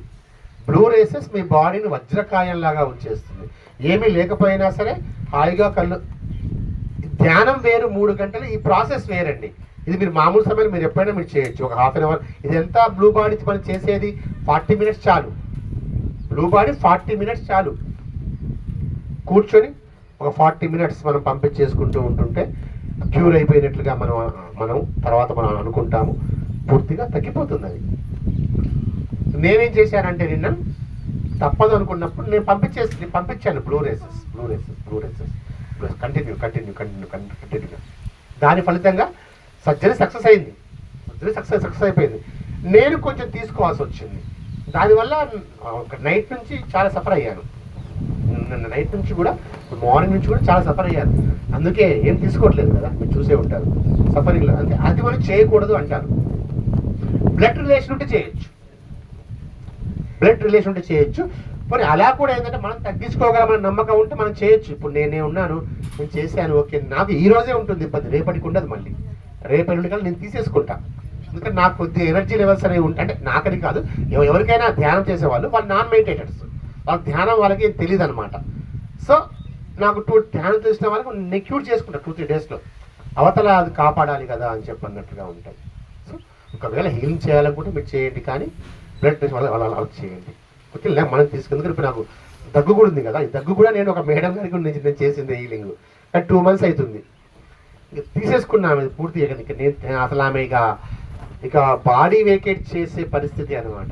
బ్లూ రేసెస్ మీ బాడీని వజ్రకాయంలాగా ఉంచేస్తుంది. ఏమీ లేకపోయినా సరే హాయిగా కళ్ళు. ధ్యానం వేరు, 3 గంటలు, ఈ ప్రాసెస్ వేరండి. ఇది మీరు మామూలు సమయంలో మీరు ఎప్పుడైనా మీరు చేయొచ్చు, ఒక ½ an hour. ఇది ఎంత బ్లూ బాడీ మనం చేసేది 40 minutes చాలు. బ్లూ బాడీ 40 minutes చాలు. కూర్చొని ఒక 40 minutes మనం పంపించేసుకుంటూ ఉంటుంటే క్యూర్ అయిపోయినట్లుగా మనం తర్వాత మనం అనుకుంటాము, పూర్తిగా తగ్గిపోతుంది అది. నేనేం చేశానంటే నిన్న తప్పదు అనుకున్నప్పుడు నేను పంపించాను బ్లూ రేసెస్ కంటిన్యూ. దాని ఫలితంగా సర్జరీ సక్సెస్ అయింది. సక్సెస్ అయిపోయింది. నేను కొంచెం తీసుకోవాల్సి వచ్చింది. దానివల్ల నైట్ నుంచి చాలా సఫర్ అయ్యాను. నైట్ నుంచి కూడా, మార్నింగ్ నుంచి కూడా చాలా సఫర్ అయ్యాను. అందుకే ఏం తీసుకోవట్లేదు కదా, మీరు చూసే ఉంటారు సఫరింగ్లో. అంటే అది మనం చేయకూడదు అంటారు. బ్లడ్ రిలేషన్ ఉంటే చేయొచ్చు. మరి అలా కూడా ఏంటంటే మనం తగ్గించుకోగలమని నమ్మకం ఉంటే మనం చేయొచ్చు. ఇప్పుడు నేనే ఉన్నాను, నేను చేశాను, ఓకే, నాకు ఈ రోజే ఉంటుంది ఇబ్బంది, రేపటికి ఉండదు. మళ్ళీ రేపటి నుండి కల్లా నేను తీసేసుకుంటా. ఎందుకంటే నాకు కొద్దిగా ఎనర్జీ లెవెల్స్ అనేవి ఉంటాయి. అంటే నాకని కాదు, ఎవరికైనా ధ్యానం చేసేవాళ్ళు వాళ్ళు నాన్ మెడిటేటర్స్, వాళ్ళ ధ్యానం వాళ్ళకి తెలియదు అనమాట. సో నాకు ధ్యానం చేసిన వాళ్ళకి నేను క్యూర్ చేసుకుంటా 2-3 daysలో. అవతల అది కాపాడాలి కదా అని చెప్పన్నట్టుగా ఉంటాయి. సో ఒకవేళ హీలింగ్ చేయాలనుకుంటే మీరు చేయండి, కానీ బ్లడ్ ప్రెషర్ వాళ్ళ అలా చేయండి. ఓకే, మనం తీసుకుందుకు ఇప్పుడు నాకు దగ్గు కూడా ఉంది కదా, ఈ దగ్గు కూడా నేను ఒక మేడం గారికి నేను చేసింది హీలింగ్. కానీ 2 months అవుతుంది. ఇక తీసేసుకున్నాను పూర్తిగా. నేను అసలు ఆమె ఇక బాడీ వేకేట్ చేసే పరిస్థితి అనమాట.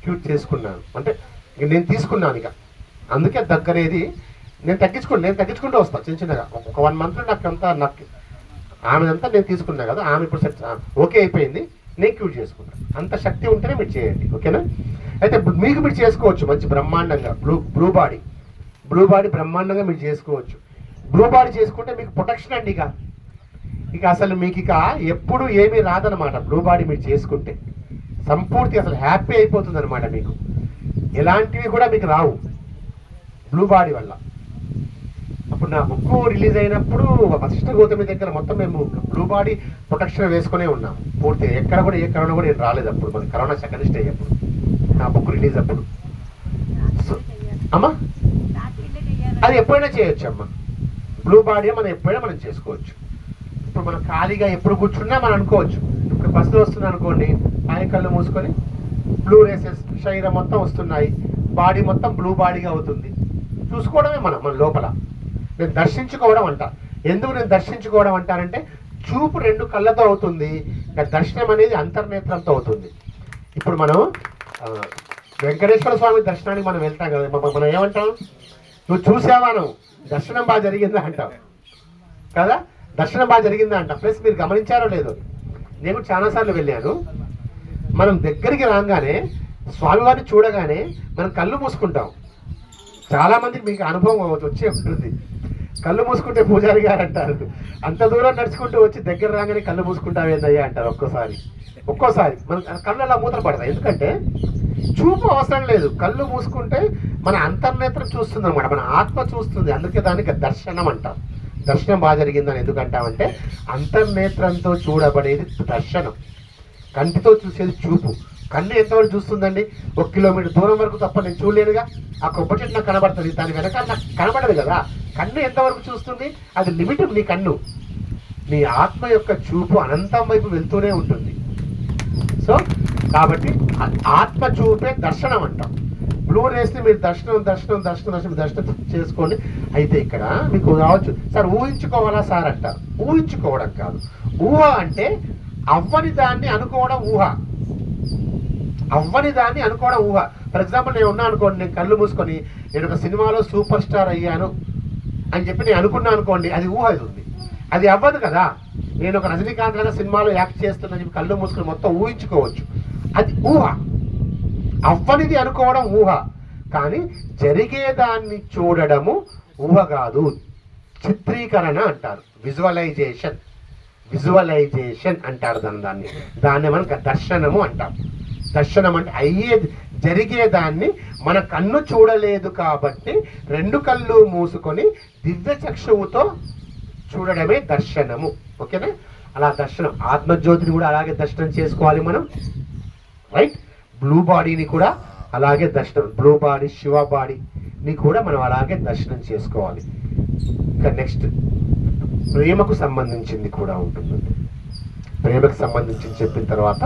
క్యూర్ చేసుకున్నాను అంటే ఇక నేను తీసుకున్నాను. ఇక అందుకే దగ్గరేది నేను తగ్గించుకుంటూ వస్తాను చిన్నగా. ఒక 1 monthలో నాకు ఆమెదంతా నేను తీసుకున్నా కదా, ఆమె ఇప్పుడు ఓకే అయిపోయింది, నేను క్యూర్ చేసుకుంటాను. అంత శక్తి ఉంటేనే మీరు చేయండి, ఓకేనా? అయితే మీకు మీరు చేసుకోవచ్చు మంచి బ్రహ్మాండంగా. బ్లూ బాడీ బ్రహ్మాండంగా మీరు చేసుకోవచ్చు. బ్లూ బాడీ చేసుకుంటే మీకు ప్రొటెక్షన్ అండి. ఇక అసలు మీకు ఎప్పుడు ఏమీ రాదనమాట. బ్లూ బాడీ మీరు చేసుకుంటే సంపూర్తి అసలు హ్యాపీ అయిపోతుంది అనమాట. మీకు ఎలాంటివి కూడా మీకు రావు బ్లూ బాడీ వల్ల. అప్పుడు నా బుక్ రిలీజ్ అయినప్పుడు వశిష్ఠ గౌతమి దగ్గర మొత్తం మేము బ్లూ బాడీ ప్రొటెక్షన్ వేసుకునే ఉన్నాం పూర్తి. ఎక్కడ కూడా ఏ కరోనా కూడా నేను రాలేదు అప్పుడు. మన కరోనా 2nd stage అప్పుడు నా బుక్ రిలీజ్ అప్పుడు. అమ్మా అది ఎప్పుడైనా చేయొచ్చు అమ్మా. బ్లూ బాడీ మనం ఎప్పుడైనా చేసుకోవచ్చు. ఇప్పుడు మనం ఖాళీగా ఎప్పుడు కూర్చున్నా మనం అనుకోవచ్చు. ఇప్పుడు బస్సులో వస్తున్నా అనుకోండి, ఆయన కళ్ళు మూసుకొని బ్లూ రేసెస్ శరీరం మొత్తం వస్తున్నాయి, బాడీ మొత్తం బ్లూ బాడీగా అవుతుంది. చూసుకోవడమే మన లోపల. నేను దర్శించుకోవడం అంట. ఎందుకు నేను దర్శించుకోవడం అంటానంటే చూపు 2 కళ్ళతో అవుతుంది, దర్శనం అనేది అంతర్నేత్రంతో అవుతుంది. ఇప్పుడు మనం వెంకటేశ్వర స్వామి దర్శనానికి మనం వెళ్తాం కదా, మనం ఏమంటాం? నువ్వు చూసావా, నువ్వు దర్శనం బాగా జరిగిందా అంటావు కదా. దర్శనం బాగా జరిగిందా అంట. ప్లస్ మీరు గమనించారో లేదో, నేను చాలాసార్లు వెళ్ళాను. మనం దగ్గరికి రాగానే స్వామివారిని చూడగానే మనం కళ్ళు మూసుకుంటాం. చాలామందికి మీకు అనుభవం వచ్చే ఉంటుంది. కళ్ళు మూసుకుంటే పూజారి గారు అంటారు, అంత దూరం నడుచుకుంటూ వచ్చి దగ్గర రాగానే కళ్ళు మూసుకుంటావేందయ్యా అంటారు. ఒక్కోసారి మన కళ్ళు అలా మూతలు పడతాయి. ఎందుకంటే చూపు అవసరం లేదు. కళ్ళు మూసుకుంటే మన అంతర్నేత్రం చూస్తుంది అనమాట, మన ఆత్మ చూస్తుంది. అందుకే దానికి దర్శనం అంటాం. దర్శనం బాగా జరిగిందని ఎందుకంటామంటే అంతర్నేత్రంతో చూడబడేది దర్శనం. కంటితో చూసేది చూపు. కన్ను ఎంతవరకు చూస్తుందండి? 1 కిలోమీటర్ దూరం వరకు తప్ప నేను చూడలేనుగా. ఆ కొబ్బరి చెట్టు నాకు కనబడుతుంది, దాని వెనకాల నాకు కనబడదు కదా. కన్ను ఎంతవరకు చూస్తుంది? అది లిమిట్. నీ కన్ను, నీ ఆత్మ యొక్క చూపు అనంతం వైపు వెళ్తూనే ఉంటుంది. సో కాబట్టి ఆత్మ చూపే దర్శనం అంటాం. బ్లూ రేస్ని మీరు దర్శనం చేసుకోండి. అయితే ఇక్కడ మీకు రావచ్చు, సార్ ఊహించుకోవాలా సార్ అంటారు. ఊహించుకోవడం కాదు, ఊహ అంటే అవ్వని దాన్ని అనుకోవడం ఊహ. ఫర్ ఎగ్జాంపుల్ నేను ఉన్నా అనుకోండి, నేను కళ్ళు మూసుకొని నేను ఒక సినిమాలో సూపర్ స్టార్ అయ్యాను అని చెప్పి నేను అనుకున్నా అనుకోండి, అది ఊహ అవుతుంది. అది అవ్వదు కదా. నేను ఒక రజనీకాంత్ లాగా సినిమాలో యాక్ట్ చేస్తున్నా చెప్పి కళ్ళు మూసుకొని మొత్తం ఊహించుకోవచ్చు, అది ఊహ. అవ్వనిది అనుకోవడం ఊహ. కానీ జరిగేదాన్ని చూడడము ఊహ కాదు, చిత్రీకరణ అంటారు. విజువలైజేషన్ అంటారు దాన్ని మనం దర్శనము అంటాం. దర్శనం అంటే జరిగేదాన్ని మన కన్ను చూడలేదు కాబట్టి రెండు కళ్ళు మూసుకొని దివ్య చక్షువుతో చూడడమే దర్శనము. ఓకేనా? అలా దర్శనం, ఆత్మజ్యోతిని కూడా అలాగే దర్శనం చేసుకోవాలి మనం, రైట్? బ్లూ బాడీని కూడా అలాగే దర్శనం, బ్లూ బాడీ శివ బాడీని కూడా మనం అలాగే దర్శనం చేసుకోవాలి. ఇంకా నెక్స్ట్ ప్రేమకు సంబంధించింది కూడా ఉంటుంది. ప్రేమకు సంబంధించింది చెప్పిన తర్వాత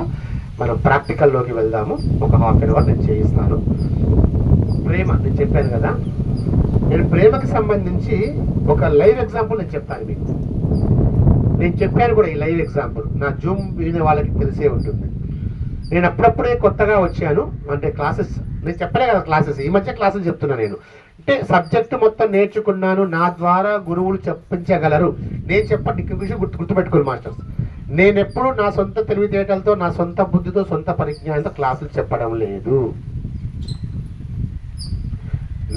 మనం ప్రాక్టికల్లోకి వెళ్దాము. ఒక హాఫ్ అన్ అవర్ నేను చేయిస్తాను. ప్రేమ నేను చెప్పాను కదా, నేను ప్రేమకు సంబంధించి ఒక లైవ్ ఎగ్జాంపుల్ నేను చెప్తాను మీకు. నేను చెప్పాను కూడా ఈ లైవ్ ఎగ్జాంపుల్, నా జూమ్ వినే వాళ్ళకి తెలిసే ఉంటుంది. నేను అప్పుడప్పుడే కొత్తగా వచ్చాను, అంటే క్లాసెస్ నేను చెప్పలే కదా, క్లాసెస్ ఈ మధ్య క్లాసులు చెప్తున్నా నేను. అంటే సబ్జెక్టు మొత్తం నేర్చుకున్నాను, నా ద్వారా గురువులు చెప్పించగలరు. నేను చెప్పండి ఇంకొక విషయం గుర్తుపెట్టుకోవాలి మాస్టర్స్, నేను ఎప్పుడు నా సొంత తెలివితేటలతో, నా సొంత బుద్ధితో, సొంత పరిజ్ఞానంతో క్లాసులు చెప్పడం లేదు.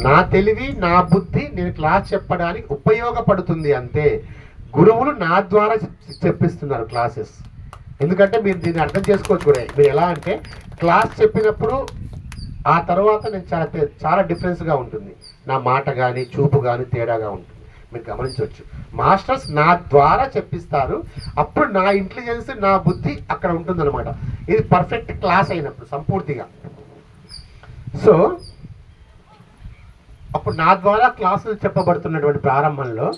నా తెలివి, నా బుద్ధి నేను క్లాస్ చెప్పడానికి ఉపయోగపడుతుంది అంతే. గురువులు నా ద్వారా చెప్పిస్తున్నారు క్లాసెస్. ఎందుకంటే మీరు దీన్ని అర్థం చేసుకోవచ్చు కూడా. మీరు ఎలా అంటే క్లాస్ చెప్పినప్పుడు ఆ తర్వాత నేను చాలా డిఫరెన్స్గా ఉంటుంది, నా మాట కానీ చూపు కానీ తేడాగా ఉంటుంది, మీరు గమనించవచ్చు. మాస్టర్స్ నా ద్వారా చెప్పిస్తారు, అప్పుడు నా ఇంటెలిజెన్స్, నా బుద్ధి అక్కడ ఉంటుందన్నమాట. ఇది పర్ఫెక్ట్ క్లాస్ అయినప్పుడు సంపూర్తిగా. సో అప్పుడు నా ద్వారా క్లాసులు చెప్పబడుతున్నటువంటి ప్రారంభంలో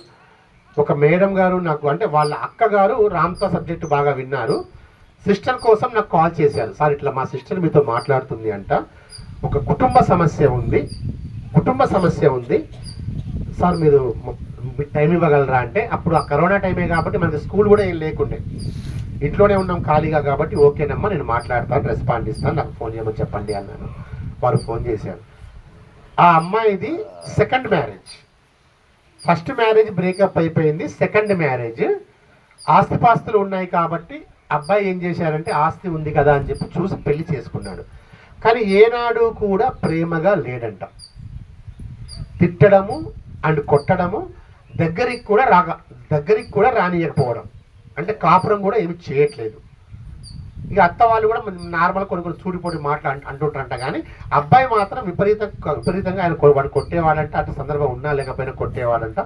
ఒక మేడం గారు నాకు, అంటే వాళ్ళ అక్కగారు రామ్తా సబ్జెక్టు బాగా విన్నారు, సిస్టర్ కోసం నాకు కాల్ చేశారు. సార్ ఇట్లా మా సిస్టర్ మీతో మాట్లాడుతుంది అంట, ఒక కుటుంబ సమస్య ఉంది సార్, మీరు టైం ఇవ్వగలరా అంటే, అప్పుడు ఆ కరోనా టైమే కాబట్టి మనకి స్కూల్ కూడా ఏం లేకుండే, ఇంట్లోనే ఉన్నాం ఖాళీగా కాబట్టి, ఓకేనమ్మా నేను మాట్లాడతాను, రెస్పాండ్ ఇస్తాను, నాకు ఫోన్ చేయమని చెప్పండి అన్నాను. వారు ఫోన్ చేశారు. ఆ అమ్మాయిది second marriage. First marriage breakup అయిపోయింది, సెకండ్ మ్యారేజ్. ఆస్తిపాస్తులు ఉన్నాయి కాబట్టి అబ్బాయి ఏం చేశారంటే, ఆస్తి ఉంది కదా అని చెప్పి చూసి పెళ్లి చేసుకున్నాడు. కానీ ఏనాడు కూడా ప్రేమగా లేడంట. తిట్టడము అండ్ కొట్టడము, దగ్గరికి కూడా రానియకపోవడం, అంటే కాపురం కూడా ఏమి చేయట్లేదు. ఇక అత్త వాళ్ళు కూడా నార్మల్ కొన్ని చూడిపోటి మాటలు అంటుంటారంట. కానీ అబ్బాయి మాత్రం విపరీతంగా ఆయన వాడు కొట్టేవాడంట, అటు సందర్భం ఉన్నా లేకపోయినా కొట్టేవాడంట.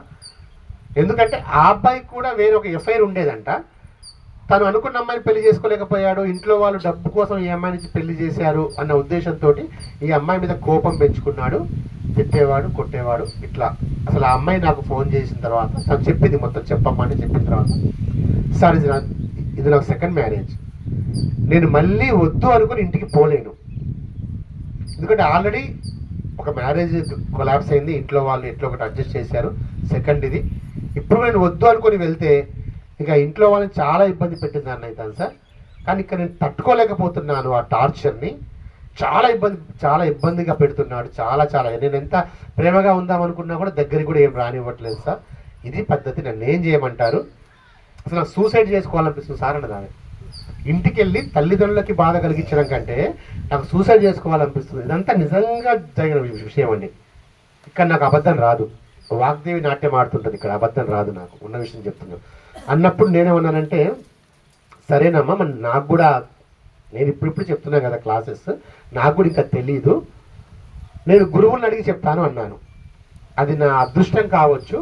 ఎందుకంటే ఆ అబ్బాయికి కూడా వేరే ఒక ఎఫ్ఐఆర్ ఉండేదంట. తను అనుకున్న అమ్మాయిని పెళ్లి చేసుకోలేకపోయాడు, ఇంట్లో వాళ్ళు డబ్బు కోసం ఈ అమ్మాయి నుంచి పెళ్లి చేశారు అన్న ఉద్దేశంతో ఈ అమ్మాయి మీద కోపం పెంచుకున్నాడు, తిట్టేవాడు, కొట్టేవాడు ఇట్లా. అసలు ఆ అమ్మాయి నాకు ఫోన్ చేసిన తర్వాత తను చెప్పింది, మొత్తం చెప్పమ్మని చెప్పిన తర్వాత, సార్ ఇది నాకు సెకండ్ మ్యారేజ్, నేను మళ్ళీ వద్దు అనుకుని ఇంటికి పోలేను. ఎందుకంటే ఆల్రెడీ ఒక మ్యారేజ్ కొలాప్స్ అయింది, ఇంట్లో వాళ్ళు ఎట్లా ఒకటి అడ్జస్ట్ చేశారు, సెకండ్ ఇది. ఇప్పుడు నేను వద్దు అనుకుని వెళ్తే ఇక ఇంట్లో వాళ్ళని చాలా ఇబ్బంది పెట్టింది అన్నయ్య సార్. కానీ ఇక్కడ నేను తట్టుకోలేకపోతున్నాను ఆ టార్చర్ని, చాలా ఇబ్బందిగా పెడుతున్నాడు, చాలా నేను ఎంత ప్రేమగా ఉందామనుకున్నా కూడా దగ్గరికి కూడా ఏం రానివ్వట్లేదు సార్. ఇది పద్ధతి, నన్ను ఏం చేయమంటారు? అసలు నాకు సూసైడ్ చేసుకోవాలనిపిస్తుంది సార్ అన్నదాన్ని. ఇంటికి వెళ్ళి తల్లిదండ్రులకి బాధ కలిగించడం కంటే నాకు సూసైడ్ చేసుకోవాలనిపిస్తుంది. ఇదంతా నిజంగా జరిగిన విషయం అండి. ఇక్కడ నాకు అబద్ధం రాదు, వాగ్దేవి నాట్యం ఆడుతుంటుంది, ఇక్కడ అబద్ధం రాదు, నాకు ఉన్న విషయం చెప్తున్నాను. అన్నప్పుడు నేనేమన్నానంటే, సరేనమ్మా మరి నాకు కూడా, నేను ఇప్పుడు చెప్తున్నా కదా క్లాసెస్, నాకు కూడా ఇంకా తెలీదు, నేను గురువులను అడిగి చెప్తాను అన్నాను. అది నా అదృష్టం కావచ్చు,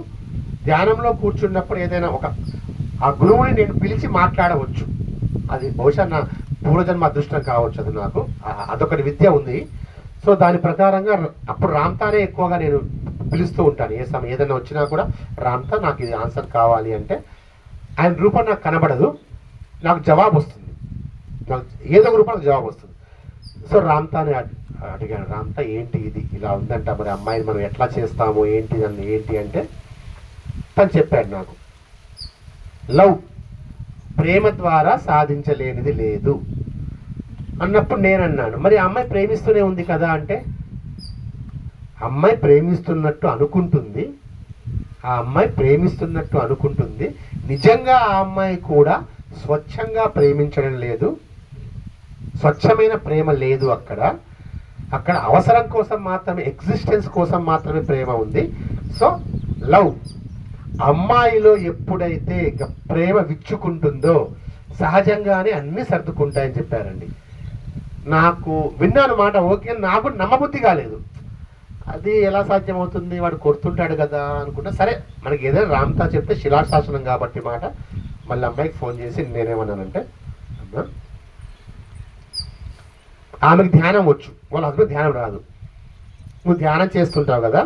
ధ్యానంలో కూర్చున్నప్పుడు ఏదైనా ఆ గురువుని నేను పిలిచి మాట్లాడవచ్చు, అది బహుశా నా పూర్వజన్మ అదృష్టం కావచ్చు. అది నాకు అదొకటి విద్య ఉంది. సో దాని ప్రకారంగా అప్పుడు రామ్తానే ఎక్కువగా నేను పిలుస్తూ ఉంటాను. ఏదైనా వచ్చినా కూడా రామ్తా నాకు ఇది ఆన్సర్ కావాలి అంటే, ఆయన రూపం నాకు కనబడదు, నాకు జవాబు వస్తుంది, నాకు ఏదో ఒక రూపం జవాబు వస్తుంది. సో రామ్తాని అడిగాను, రామ్తా ఏంటి ఇది ఇలా ఉందంట, మరి అమ్మాయిని మనం ఎట్లా చేస్తాము ఏంటి అంటే తను చెప్పాడు నాకు, లవ్ ప్రేమ ద్వారా సాధించలేనిది లేదు అన్నప్పుడు నేను అన్నాను, మరి అమ్మాయి ప్రేమిస్తూనే ఉంది కదా అంటే, అమ్మాయి ప్రేమిస్తున్నట్టు అనుకుంటుంది, నిజంగా ఆ అమ్మాయి కూడా స్వచ్ఛంగా ప్రేమించడం లేదు, స్వచ్ఛమైన ప్రేమ లేదు అక్కడ. అక్కడ అవసరం కోసం మాత్రమే, ఎగ్జిస్టెన్స్ కోసం మాత్రమే ప్రేమ ఉంది. సో లవ్ అమ్మాయిలో ఎప్పుడైతే ఇక ప్రేమ విచ్చుకుంటుందో సహజంగానే అన్నీ సర్దుకుంటాయని చెప్పారండి. నాకు విన్నాను మాట ఓకే, నాకు నమ్మబుద్ధి కాలేదు. అది ఎలా సాధ్యమవుతుంది, వాడు కొడుతుంటాడు కదా అనుకుంటా. సరే మనకి ఏదైనా రామ్తా చెప్తే శిలాశాసనం కాబట్టి మాట. మళ్ళీ అమ్మాయికి ఫోన్ చేసి నేనేమన్నానంటే, అమ్మా ఆమెకి ధ్యానం వచ్చు, వాళ్ళ హస్బెండ్ ధ్యానం రాదు. నువ్వు ధ్యానం చేస్తుంటావు కదా,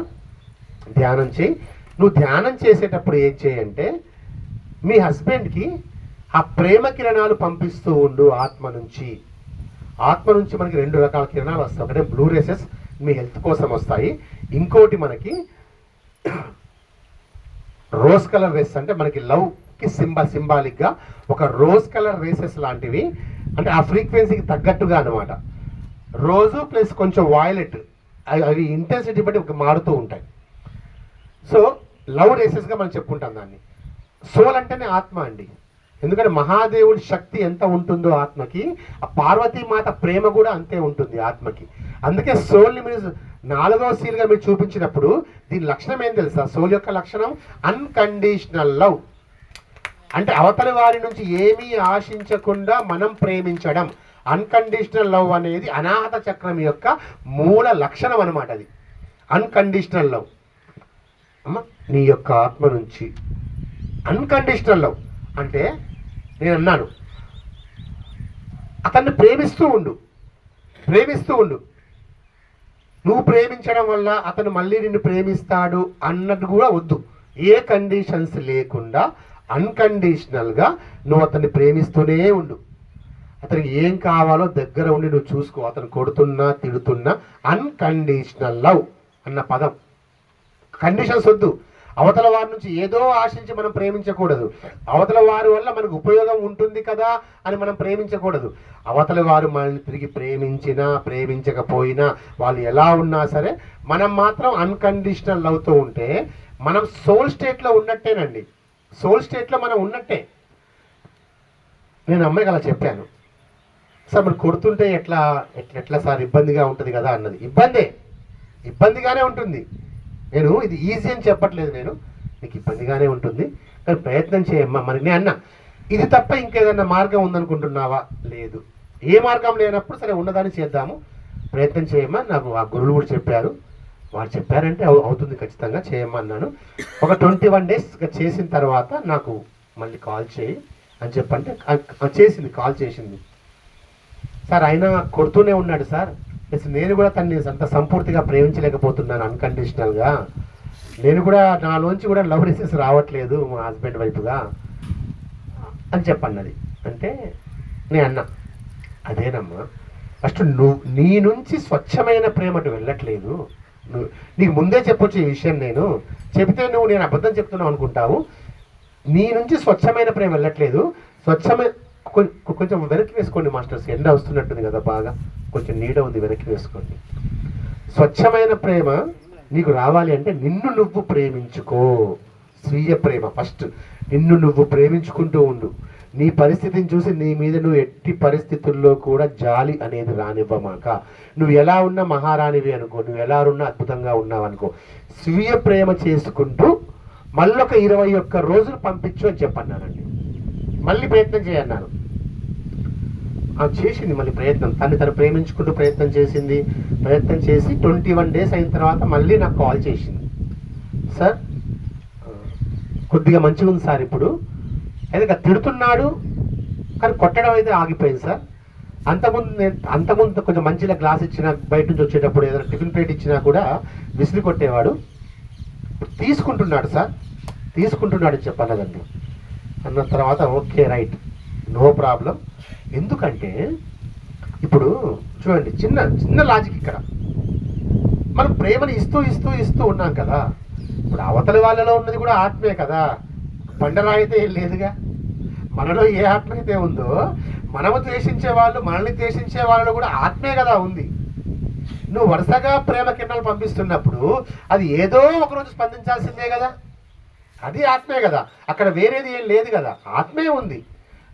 ధ్యానం చేయి. నువ్వు ధ్యానం చేసేటప్పుడు ఏం చేయంటే మీ హస్బెండ్కి ఆ ప్రేమ కిరణాలు పంపిస్తూ ఉండు ఆత్మ నుంచి. ఆత్మ నుంచి మనకి 2 రకాల కిరణాలు వస్తాయి. ఒకటే బ్లూ రేసెస్ మీ హెల్త్ కోసం వస్తాయి, ఇంకోటి మనకి రోజ్ కలర్ రేసెస్ అంటే మనకి లవ్కి సింబాలిక్గా ఒక రోజ్ కలర్ రేసెస్ లాంటివి, అంటే ఆ ఫ్రీక్వెన్సీకి తగ్గట్టుగా అనమాట. రోజు ప్లస్ కొంచెం వాయిలెట్, అవి ఇంటెన్సిటీ బట్టి మారుతూ ఉంటాయి. సో లవ్ రేసెస్గా మనం చెప్పుకుంటాం దాన్ని. సోల్ అంటేనే ఆత్మ అండి. ఎందుకంటే మహాదేవుడి శక్తి ఎంత ఉంటుందో ఆత్మకి, ఆ పార్వతీమాత ప్రేమ కూడా అంతే ఉంటుంది ఆత్మకి. అందుకే సోల్ని మీరు 4వ సీల్గా మీరు చూపించినప్పుడు దీని లక్షణం ఏం తెలుసా? సోల్ యొక్క లక్షణం అన్కండిషనల్ లవ్. అంటే అవతలి వారి నుంచి ఏమీ ఆశించకుండా మనం ప్రేమించడం. అన్కండిషనల్ లవ్ అనేది అనాహత చక్రం యొక్క మూల లక్షణం అనమాట. అది అన్కండిషనల్ లవ్. అమ్మ నీ యొక్క ఆత్మ నుంచి అన్కండిషనల్ లవ్ అంటే నేను అన్నాను, అతన్ని ప్రేమిస్తూ ఉండు, ప్రేమిస్తూ ఉండు. నువ్వు ప్రేమించడం వల్ల అతను మళ్ళీ నిన్ను ప్రేమిస్తాడు అన్నట్టు కూడా వద్దు. ఏ కండిషన్స్ లేకుండా అన్కండిషనల్గా నువ్వు అతన్ని ప్రేమిస్తూనే ఉండు. అతనికి ఏం కావాలో దగ్గర ఉండి నువ్వు చూసుకో. అతను కొడుతున్నా తిడుతున్నా అన్కండిషనల్ లవ్ అన్న పదం. కండిషన్స్ వద్దు. అవతల వారి నుంచి ఏదో ఆశించి మనం ప్రేమించకూడదు. అవతల వారి వల్ల మనకు ఉపయోగం ఉంటుంది కదా అని మనం ప్రేమించకూడదు. అవతల వారు మనల్ని తిరిగి ప్రేమించినా ప్రేమించకపోయినా వాళ్ళు ఎలా ఉన్నా సరే మనం మాత్రం అన్కండిషనల్ లవ్తో ఉంటే మనం సోల్ స్టేట్లో ఉన్నట్టేనండి. సోల్ స్టేట్లో మనం ఉన్నట్టే. నేను అమ్మాయికి అలా చెప్పాను, సార్ మరి కొడుతుంటే ఎట్లా ఎట్లా సార్, ఇబ్బందిగా ఉంటుంది కదా అన్నది. ఇబ్బందిగానే ఉంటుంది. నేను ఇది ఈజీ అని చెప్పట్లేదు, నేను నీకు ఇబ్బందిగానే ఉంటుంది కానీ ప్రయత్నం చేయమ్మా. మరి నేను అన్నా, ఇది తప్ప ఇంకేదన్నా మార్గం ఉందనుకుంటున్నావా? లేదు. ఏ మార్గం లేనప్పుడు సరే ఉన్నదాన్ని చేద్దాము, ప్రయత్నం చేయమ్మా. నాకు ఆ గురువులు కూడా చెప్పారు, వారు చెప్పారంటే అవుతుంది ఖచ్చితంగా చేయమ్మా అన్నాను. ఒక 21 days చేసిన తర్వాత నాకు మళ్ళీ కాల్ చేయి అని చెప్పంటే చేసింది, కాల్ చేసింది. సార్ అయినా కొడుతూనే ఉన్నాడు సార్, నేను కూడా తన్ని అంత సంపూర్తిగా ప్రేమించలేకపోతున్నాను అన్కండిషనల్గా. నేను కూడా నాలోంచి కూడా లవ్ రేసెస్ రావట్లేదు మా హస్బెండ్ వైపుగా అని చెప్పన్నది. అంటే నేను అన్నా, అదేనమ్మా ఫస్ట్ నీ నుంచి స్వచ్ఛమైన ప్రేమటు వెళ్ళట్లేదు. నీకు ముందే చెప్పొచ్చు ఈ విషయం. నేను చెబితే నేను అబద్ధం చెప్తున్నావు అనుకుంటావు. నీ నుంచి స్వచ్ఛమైన ప్రేమ వెళ్ళట్లేదు. కొంచెం వెనక్కి వేసుకోండి మాస్టర్స్, ఎండ వస్తున్నట్టుంది కదా బాగా, కొంచెం నీడ ఉంది, వెనక్కి వేసుకోండి. స్వచ్ఛమైన ప్రేమ నీకు రావాలి అంటే నిన్ను నువ్వు ప్రేమించుకో. స్వీయ ప్రేమ ఫస్ట్. నిన్ను నువ్వు ప్రేమించుకుంటూ ఉండు. నీ పరిస్థితిని చూసి నీ మీద నువ్వు ఎట్టి పరిస్థితుల్లో కూడా జాలి అనేది రానివ్వమాక. నువ్వు ఎలా ఉన్నా మహారాణివి అనుకో, నువ్వు ఎలా ఉన్నా అద్భుతంగా ఉన్నావు అనుకో. స్వీయ ప్రేమ చేసుకుంటూ మళ్ళొక 21 రోజులు పంపించు అని చెప్పన్నానండి. మళ్ళీ ప్రయత్నం చేయన్నాను. చేసింది మళ్ళీ ప్రయత్నం, తను ప్రేమించుకుంటూ ప్రయత్నం చేసింది. ప్రయత్నం చేసి 21 days అయిన తర్వాత మళ్ళీ నాకు కాల్ చేసింది. సార్ కొద్దిగా మంచిగా ఉంది సార్, ఇప్పుడు అయితే తిడుతున్నాడు కానీ కొట్టడం అయితే ఆగిపోయింది సార్. అంతకుముందు కొంచెం మంచిగా గ్లాస్ ఇచ్చినా, బయట నుంచి వచ్చేటప్పుడు ఏదైనా టిఫిన్ ప్లేట్ ఇచ్చినా కూడా విసిరి కొట్టేవాడు. తీసుకుంటున్నాడు సార్, తీసుకుంటున్నాడు చెప్పన్నదండి. అన్న తర్వాత ఓకే రైట్, నో ప్రాబ్లం. ఎందుకంటే ఇప్పుడు చూడండి, చిన్న లాజిక్ ఇక్కడ. మనం ప్రేమను ఇస్తూ ఉన్నాం కదా. ఇప్పుడు అవతలి వాళ్ళలో ఉన్నది కూడా ఆత్మే కదా, బండరాయి అయితే ఏం లేదుగా. మనలో ఏ ఆత్మ అయితే ఉందో, మనము ద్వేషించే వాళ్ళు, మనల్ని ద్వేషించే వాళ్ళు కూడా ఆత్మే కదా ఉంది. నువ్వు వరుసగా ప్రేమ కిరణాలు పంపిస్తున్నప్పుడు అది ఏదో ఒకరోజు స్పందించాల్సిందే కదా. అది ఆత్మే కదా, అక్కడ వేరేది ఏం లేదు కదా, ఆత్మే ఉంది.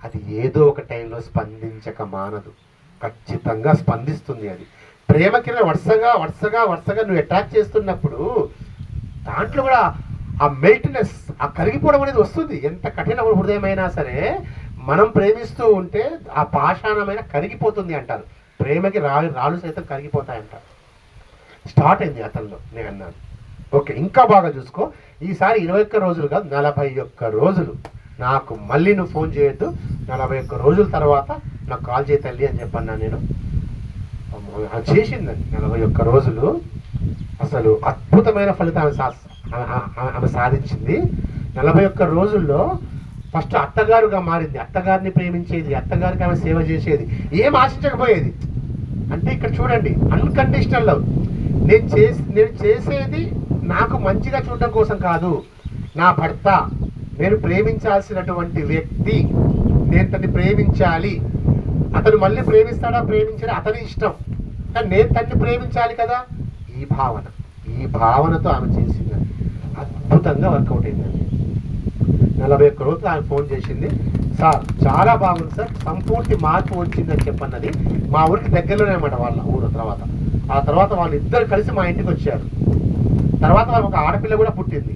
అది ఏదో ఒక టైంలో స్పందించక మానదు, ఖచ్చితంగా స్పందిస్తుంది. అది ప్రేమకి వరుసగా వరుసగా వరుసగా నువ్వు అటాక్ చేస్తున్నప్పుడు దాంట్లో కూడా ఆ మెల్ట్నెస్, ఆ కరిగిపోవడం అనేది వస్తుంది. ఎంత కఠిన హృదయమైనా సరే మనం ప్రేమిస్తూ ఉంటే ఆ పాషాణమైన కరిగిపోతుంది అంటారు. ప్రేమకి రాళ్ళు సైతం కరిగిపోతాయంటారు. స్టార్ట్ అయింది అతనిలో. నేను అన్నాను ఓకే ఇంకా బాగా చూసుకో, ఈసారి 21 రోజులు కాదు 41 రోజులు నాకు మళ్ళీ నువ్వు ఫోన్ చేయొద్దు, 41 రోజుల తర్వాత నాకు కాల్ చేయి తల్లి అని చెప్పన్నా. నేను చేసిందండి 41 రోజులు. అసలు అద్భుతమైన ఫలితం ఆమె సాధించింది. 41 రోజుల్లో ఫస్ట్ అత్తగారుగా మారింది, అత్తగారిని ప్రేమించేది, అత్తగారికి ఆమె సేవ చేసేది, ఏం ఆశించకపోయేది. అంటే ఇక్కడ చూడండి, అన్కండిషనల్ లవ్. నేను చేసేది నాకు మంచిగా చూడడం కోసం కాదు, నా భర్త, నేను ప్రేమించాల్సినటువంటి వ్యక్తి, నేను తన్ని ప్రేమించాలి. అతను మళ్ళీ ప్రేమిస్తాడా ప్రేమించడా అతని ఇష్టం, కానీ నేను తన్ని ప్రేమించాలి కదా. ఈ భావనతో ఆమె చేసింది, అద్భుతంగా వర్కౌట్ అయిందండి. 41 రోజులు ఆమె ఫోన్ చేసింది, సార్ చాలా బాగుంది సార్, సంపూర్తి మార్పు వచ్చిందని చెప్పన్నది. మా ఊరికి దగ్గరలోనే అన్నమాట వాళ్ళ ఊరు. ఆ తర్వాత వాళ్ళు ఇద్దరు కలిసి మా ఇంటికి వచ్చారు. తర్వాత వాళ్ళకి ఒక ఆడపిల్ల కూడా పుట్టింది.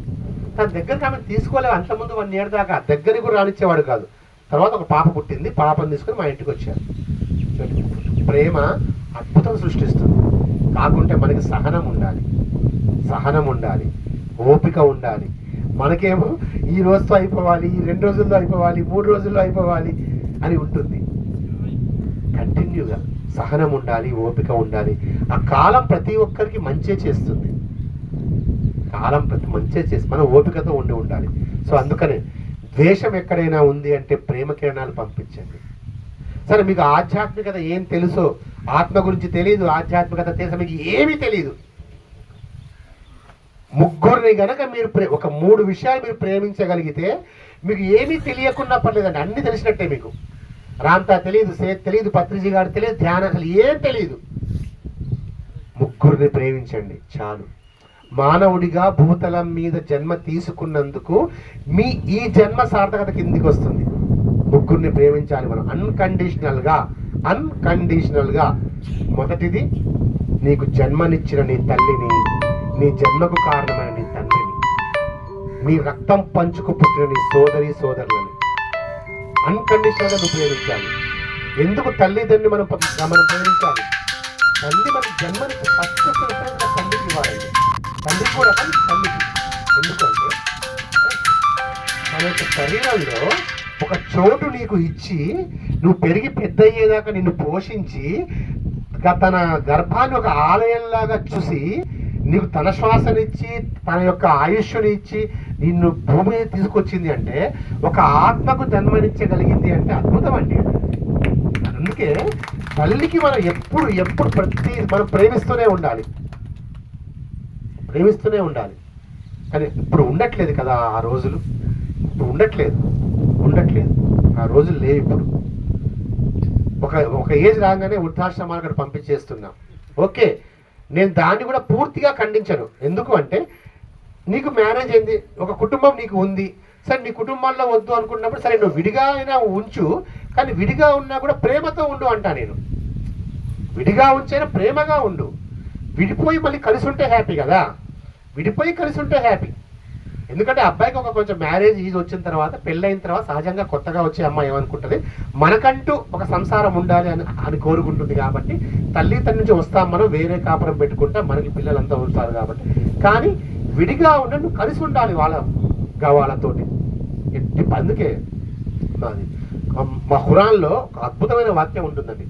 తన దగ్గరికి ఆమె తీసుకోలేదు, అంతకుముందు 1 year దాకా దగ్గరికి కూడా రానిచ్చేవాడు కాదు. తర్వాత ఒక పాప పుట్టింది, పాపను తీసుకొని మా ఇంటికి వచ్చారు. ప్రేమ అద్భుతం సృష్టిస్తుంది. కాకుంటే మనకి సహనం ఉండాలి, ఓపిక ఉండాలి. మనకేమో ఈ రోజుతో అయిపోవాలి, 2 రోజుల్లో అయిపోవాలి, 3 రోజుల్లో అయిపోవాలి అని ఉంటుంది. కంటిన్యూగా సహనం ఉండాలి, ఓపిక ఉండాలి. ఆ కాలం ప్రతి ఒక్కరికి మంచే చేస్తుంది, మనం ఓపికతో ఉండాలి. సో అందుకనే ద్వేషం ఎక్కడైనా ఉంది అంటే ప్రేమ కిరణాలు పంపించండి. సరే మీకు ఆధ్యాత్మికత ఏం తెలుసో, ఆత్మ గురించి తెలియదు, ఆధ్యాత్మికత తెలుసా, మీకు ఏమీ తెలియదు. ముగ్గురిని గనక మీరు ఒక 3 విషయాలు మీరు ప్రేమించగలిగితే మీకు ఏమీ తెలియకుండా పర్లేదండి, అన్ని తెలిసినట్టే. మీకు రాంతా తెలియదు, సేత్ తెలియదు, పత్రిజీ గారు తెలియదు, ధ్యానం అసలు ఏం తెలియదు. ముగ్గురిని ప్రేమించండి చాలు. మానవుడిగా భూతలం మీద జన్మ తీసుకున్నందుకు మీ ఈ జన్మ సార్థకత కిందికి వస్తుంది. ముగ్గురిని ప్రేమించాలి మనం అన్కండిషనల్గా. మొదటిది, నీకు జన్మనిచ్చిన నీ తల్లిని, నీ జన్మకు కారణమైన నీ తండ్రిని, మీ రక్తం పంచుకు పుట్టిన నీ సోదరులని అన్కండిషనల్గా నువ్వు ప్రేమించాలి. ఎందుకు తల్లిదండ్రులు మనం ప్రేమించాలి? తల్లి మన జన్మనికి ఫస్ట్ తల్లికి ఇవ్వాలండి, తండ్రికి కూడా తల్లికి. ఎందుకంటే మన యొక్క శరీరంలో ఒక చోటు నీకు ఇచ్చి, నువ్వు పెరిగి పెద్ద అయ్యేదాకా నిన్ను పోషించి, తన గర్భాన్ని ఒక ఆలయంలాగా చూసి, నీకు తన శ్వాసనిచ్చి, తన యొక్క ఆయుష్ని ఇచ్చి నిన్ను భూమి మీద తీసుకొచ్చింది అంటే, ఒక ఆత్మకు జన్మనిచ్చగలిగింది అంటే అద్భుతం అండి. అందుకే తల్లికి మనం ఎప్పుడు మనం ప్రేమిస్తూనే ఉండాలి. కానీ ఇప్పుడు ఉండట్లేదు కదా ఆ రోజులు, ఇప్పుడు ఉండట్లేదు, ఆ రోజులు లేవు. ఇప్పుడు ఒక ఏజ్ రాగానే వృద్ధాశ్రమాలు అక్కడ పంపించేస్తున్నాం. ఓకే, నేను దాన్ని కూడా పూర్తిగా ఖండించను. ఎందుకు అంటే, నీకు మ్యారేజ్ అయింది, ఒక కుటుంబం నీకు ఉంది, సరే నీ కుటుంబంలో వద్దు అనుకున్నప్పుడు సరే నువ్వు విడిగా అయినా ఉంచు, కానీ విడిగా ఉన్నా కూడా ప్రేమతో ఉండు అంటా నేను. విడిగా ఉంచైనా ప్రేమగా ఉండు. విడిపోయి మళ్ళీ కలిసి ఉంటే హ్యాపీ కదా, విడిపోయి కలిసి ఉంటే హ్యాపీ. ఎందుకంటే అబ్బాయికి కొంచెం మ్యారేజ్ ఈజ్ వచ్చిన తర్వాత, పెళ్ళైన తర్వాత సహజంగా కొత్తగా వచ్చే అమ్మాయి ఏమనుకుంటుంది, మనకంటూ ఒక సంసారం ఉండాలి అని కోరుకుంటుంది. కాబట్టి తల్లి తండ్రి నుంచి వస్తాం మనం, వేరే కాపురం పెట్టుకుంటా, మనకి పిల్లలంతా ఉంటారు కాబట్టి. కానీ విడిగా నువ్వు కలిసి ఉండాలి వాళ్ళతోటి. అందుకే మా ఖురాన్లో ఒక అద్భుతమైన వాక్యం ఉంటుందండి,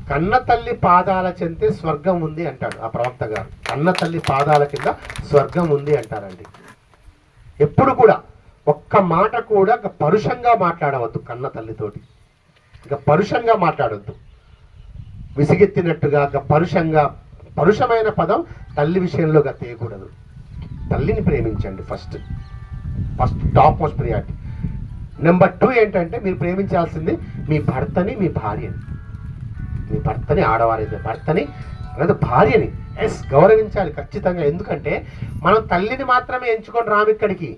కన్న తల్లి పాదాల చెంతే స్వర్గం ఉంది అంటాడు ఆ ప్రవక్త గారు. కన్న తల్లి పాదాల కింద స్వర్గం ఉంది అంటారండి. ఎప్పుడు కూడా ఒక్క మాట కూడా పరుషంగా మాట్లాడవద్దు కన్న తల్లితోటి. ఇంకా పరుషంగా మాట్లాడవద్దు, విసిగెత్తినట్టుగా పరుషమైన పదం తల్లి విషయంలో తీయకూడదు. తల్లిని ప్రేమించండి first top most priority. Number 2 ఏంటంటే, మీరు ప్రేమించాల్సింది మీ భర్తని, మీ భార్యని. మీ భర్తని, ఆడవారైతే భర్తని లేదా భార్యని గౌరవించాలి ఖచ్చితంగా. ఎందుకంటే మనం తల్లిని మాత్రమే ఎంచుకొని రాము ఇక్కడికి,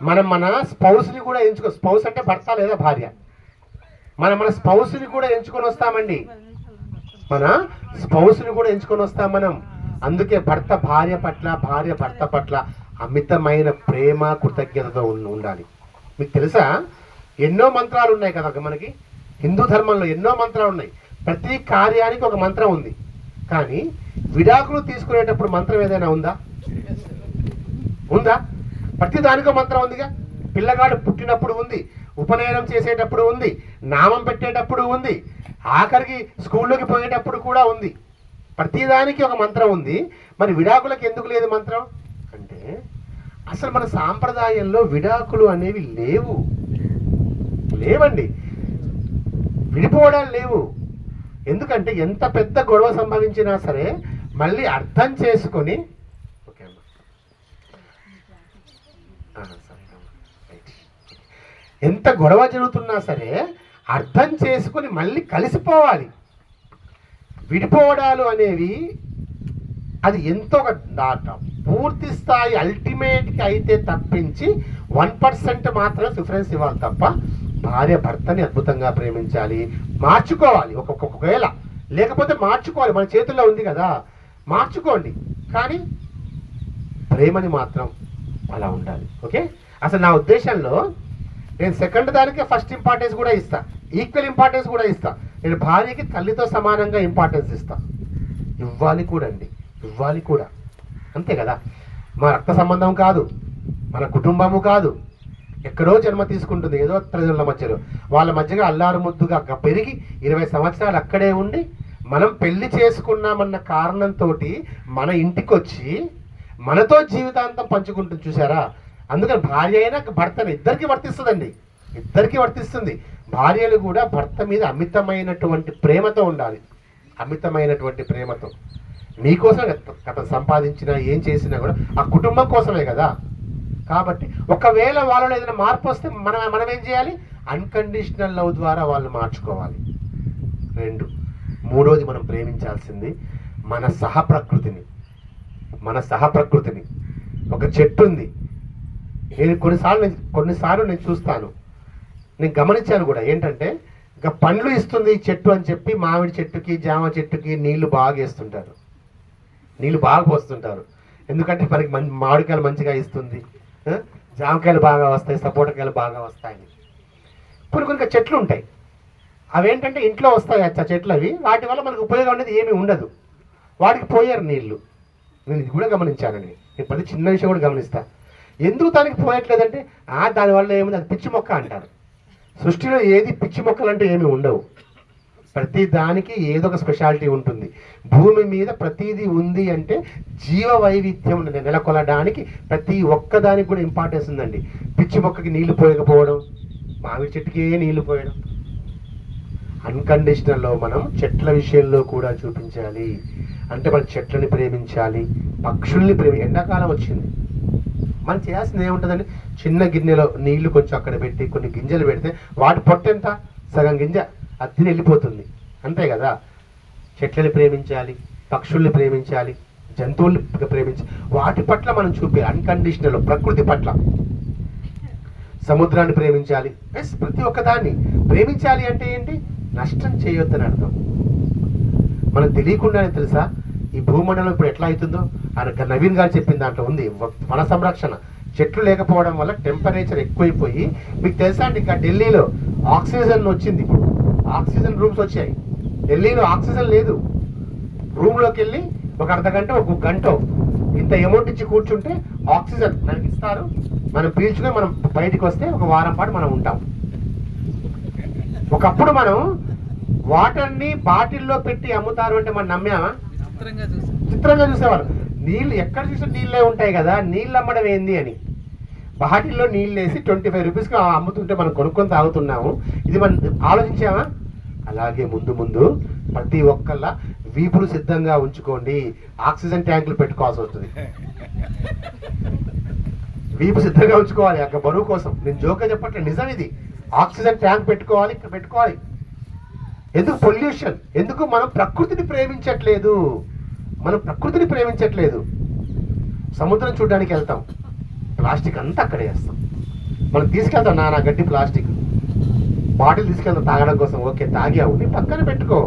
మనం మన స్పౌస్ని కూడా స్పౌస్ అంటే భర్త లేదా భార్య, మన స్పౌస్ని కూడా ఎంచుకొని వస్తామండి. మన స్పౌస్ని కూడా ఎంచుకొని వస్తాం మనం. అందుకే భర్త భార్య పట్ల, భార్య భర్త పట్ల అమితమైన ప్రేమ కృతజ్ఞతతో ఉండాలి. మీకు తెలుసా, ఎన్నో మంత్రాలు ఉన్నాయి కదా మనకి. హిందూ ధర్మంలో ఎన్నో మంత్రాలు ఉన్నాయి. ప్రతి కార్యానికి ఒక మంత్రం ఉంది. కానీ విడాకులు తీసుకునేటప్పుడు మంత్రం ఏదైనా ఉందా? ఉందా? ప్రతి దానికో మంత్రం ఉందిగా. పిల్లగాడు పుట్టినప్పుడు ఉంది, ఉపనయనం చేసేటప్పుడు ఉంది, నామం పెట్టేటప్పుడు ఉంది, ఆఖరికి స్కూల్లోకి పోయేటప్పుడు కూడా ఉంది. ప్రతిదానికి ఒక మంత్రం ఉంది. మరి విడాకులకు ఎందుకు లేదు మంత్రం అంటే, అసలు మన సాంప్రదాయంలో విడాకులు అనేవి లేవండి. విడిపోవడాలు లేవు. ఎందుకంటే ఎంత పెద్ద గొడవ సంభవించినా సరే మళ్ళీ అర్థం చేసుకొని, ఓకే అమ్మా, ఎంత గొడవ జరుగుతున్నా సరే అర్థం చేసుకొని మళ్ళీ కలిసిపోవాలి. విడిపోవడాలు అనేవి అది ఎంతో ఒక పూర్తి స్థాయి అల్టిమేట్కి అయితే తప్పించి 1% మాత్రమే ప్రిఫరెన్స్ ఇవ్వాలి తప్ప, భార్య భర్తని అద్భుతంగా ప్రేమించాలి, మార్చుకోవాలి. ఒకవేళ లేకపోతే మార్చుకోవాలి, మన చేతుల్లో ఉంది కదా, మార్చుకోండి. కానీ ప్రేమని మాత్రం అలా ఉండాలి. ఓకే, అసలు నా ఉద్దేశంలో నేను సెకండ్ దానికే ఫస్ట్ ఇంపార్టెన్స్ కూడా ఇస్తా, ఈక్వల్ ఇంపార్టెన్స్ కూడా ఇస్తా. నేను భార్యకి తల్లితో సమానంగా ఇంపార్టెన్స్ ఇస్తా. ఇవ్వాలి కూడా అండి, ఇవ్వాలి కూడా. అంతే కదా. మా రక్త సంబంధం కాదు, మన కుటుంబము కాదు, ఎక్కడో జన్మ తీసుకుంటుంది ఏదో తల్లిదండ్రుల మధ్యలో. వాళ్ళ మధ్యగా అల్లారు ముద్దుగా పెరిగి 20 సంవత్సరాలు అక్కడే ఉండి మనం పెళ్లి చేసుకున్నామన్న కారణంతో మన ఇంటికి వచ్చి మనతో జీవితాంతం పంచుకుంటుంది. చూసారా? అందుకని భార్య అయినా భర్తను ఇద్దరికి వర్తిస్తుందండి, ఇద్దరికి వర్తిస్తుంది. భార్యలు కూడా భర్త మీద అమితమైనటువంటి ప్రేమతో ఉండాలి, అమితమైనటువంటి ప్రేమతో. మీకోసం అతను సంపాదించినా ఏం చేసినా కూడా ఆ కుటుంబం కోసమే కదా. కాబట్టి ఒకవేళ వాళ్ళలో ఏదైనా మార్పు వస్తే మనం ఏం చేయాలి? అన్కండిషనల్ లవ్ ద్వారా వాళ్ళు మార్చుకోవాలి. 2, మూడోది మనం ప్రేమించాల్సింది మన సహప్రకృతిని. మన సహప్రకృతిని. ఒక చెట్టు ఉంది, నేను కొన్నిసార్లు నేను చూస్తాను, నేను గమనించాను కూడా. ఏంటంటే ఇంకా పండ్లు ఇస్తుంది ఈ చెట్టు అని చెప్పి మామిడి చెట్టుకి జామ చెట్టుకి నీళ్లు బాగా వేస్తుంటారు, నీళ్ళు బాగా పోస్తుంటారు. ఎందుకంటే మనకి మామిడికాయలు మంచిగా ఇస్తుంది, జామకాయలు బాగా వస్తాయి, సపోటాకాయలు బాగా వస్తాయని. కొన్ని చెట్లు ఉంటాయి, అవేంటంటే ఇంట్లో వస్తాయి ఆ చెట్లు. అవి వాటి వల్ల మనకు ఉపయోగం అనేది ఏమీ ఉండదు, వాటికి పోయారు నీళ్ళు. నేను ఇది కూడా గమనించానండి. నేను ప్రతి చిన్న విషయం కూడా గమనిస్తా. ఎందుకు దానికి పోయట్లేదంటే దానివల్ల ఏముంది, అది పిచ్చి మొక్క అంటారు. సృష్టిలో ఏది పిచ్చి మొక్కలు అంటే ఏమి ఉండవు. ప్రతి దానికి ఏదో ఒక స్పెషాలిటీ ఉంటుంది. భూమి మీద ప్రతిదీ ఉంది అంటే జీవ వైవిధ్యం నెలకొనడానికి ప్రతి ఒక్కదానికి కూడా ఇంపార్టెన్స్ ఉందండి. పిచ్చి మొక్కకి నీళ్లు పోయకపోవడం, మామిడి చెట్టుకే నీళ్లు పోయడం. అన్కండిషనల్లో మనం చెట్ల విషయంలో కూడా చూపించాలి. అంటే మనం చెట్లని ప్రేమించాలి, పక్షుల్ని ఎండాకాలం వచ్చింది, మనం చేయాల్సింది ఏముంటుందండి? చిన్న గిన్నెలో నీళ్లు కొంచెం అక్కడ పెట్టి కొన్ని గింజలు పెడితే వాటి పొట్టెంత, సగం గింజ అద్దిని వెళ్ళిపోతుంది. అంతే కదా. చెట్లని ప్రేమించాలి, పక్షుల్ని ప్రేమించాలి, జంతువుల్ని ప్రేమించాలి. వాటి పట్ల మనం చూపే అన్కండిషనల్ ప్రకృతి పట్ల. సముద్రాన్ని ప్రేమించాలి. ప్రతి ఒక్కదాన్ని ప్రేమించాలి. అంటే ఏంటి? నష్టం చేయొద్దని అర్థం. మనం తెలియకుండానే తెలుసా ఈ భూమండలం ఇప్పుడు ఎట్లా అవుతుందో? ఆయన నవీన్ గారు చెప్పిన దాంట్లో ఉంది వన సంరక్షణ. చెట్లు లేకపోవడం వల్ల టెంపరేచర్ ఎక్కువైపోయి, మీకు తెలుసా అండి, ఇంకా ఢిల్లీలో ఆక్సిజన్ వచ్చింది. ఇప్పుడు ఆక్సిజన్ రూమ్స్ వచ్చాయి. ఢిల్లీలో ఆక్సిజన్ లేదు. రూమ్లోకి వెళ్ళి ఒక అర్ధగంట, ఒక గంట ఇంత అమౌంట్ ఇచ్చి కూర్చుంటే ఆక్సిజన్ మనకి ఇస్తారు. మనం పీల్చుకొని మనం బయటికి వస్తే ఒక వారం పాటు మనం ఉంటాం. ఒకప్పుడు మనం వాటర్ని బాటిల్లో పెట్టి అమ్ముతారు అంటే మనం నమ్మామా? చిత్రంగా చూసేవారు. నీళ్ళు ఎక్కడ చూసినా నీళ్ళే ఉంటాయి కదా, నీళ్ళు అమ్మడం ఏంది అని బాటిల్లో నీళ్ళు వేసి 25 రూపీస్కి అమ్ముతుంటే మనం కొనుక్కొని తాగుతున్నాము. ఇది మనం ఆలోచించామా? అలాగే ముందు ప్రతి ఒక్కళ్ళ వీపులు సిద్ధంగా ఉంచుకోండి. ఆక్సిజన్ ట్యాంకులు పెట్టుకోవాల్సి వస్తుంది. వీపు సిద్ధంగా ఉంచుకోవాలి అక్కడ బరువు కోసం. నేను జోక్గా చెప్పట్లేదు, నిజం ఇది. ఆక్సిజన్ ట్యాంక్ పెట్టుకోవాలి, ఇక్కడ పెట్టుకోవాలి. ఎందుకు? పొల్యూషన్. ఎందుకు? మనం ప్రకృతిని ప్రేమించట్లేదు. సముద్రం చూడడానికి వెళ్తాం, ప్లాస్టిక్ అంతా అక్కడే వేస్తాం. మనం తీసుకెళ్తాం నానా గడ్డి ప్లాస్టిక్. బాటిల్ తీసుకెళ్తాం తాగడం కోసం, ఓకే తాగావు, నీ పక్కన పెట్టుకో.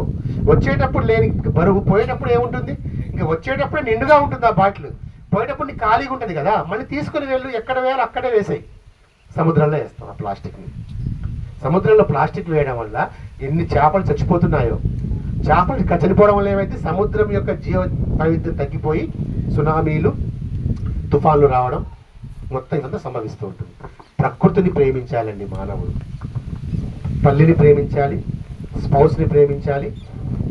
వచ్చేటప్పుడు లేని బరువు, పోయేటప్పుడు ఏముంటుంది, ఇంకా వచ్చేటప్పుడే నిండుగా ఉంటుంది ఆ బాటిల్, పోయేటప్పుడు నీకు ఖాళీగా ఉంటుంది కదా, మళ్ళీ తీసుకుని వెళ్ళు, ఎక్కడ వేయాలో అక్కడే వేసాయి. సముద్రంలో వేస్తాం ఆ ప్లాస్టిక్ని. సముద్రంలో ప్లాస్టిక్ వేయడం వల్ల ఎన్ని చేపలు చచ్చిపోతున్నాయో. చేపలు చనిపోవడం వల్ల ఏమైతే సముద్రం యొక్క జీవ వైవిధ్యం తగ్గిపోయి సునామీలు, తుఫాన్లు రావడం, మొత్తం ఇదంతా సంభవిస్తూ ఉంటుంది. ప్రకృతిని ప్రేమించాలండి మానవుడు. తల్లిని ప్రేమించాలి, స్పౌస్ని ప్రేమించాలి,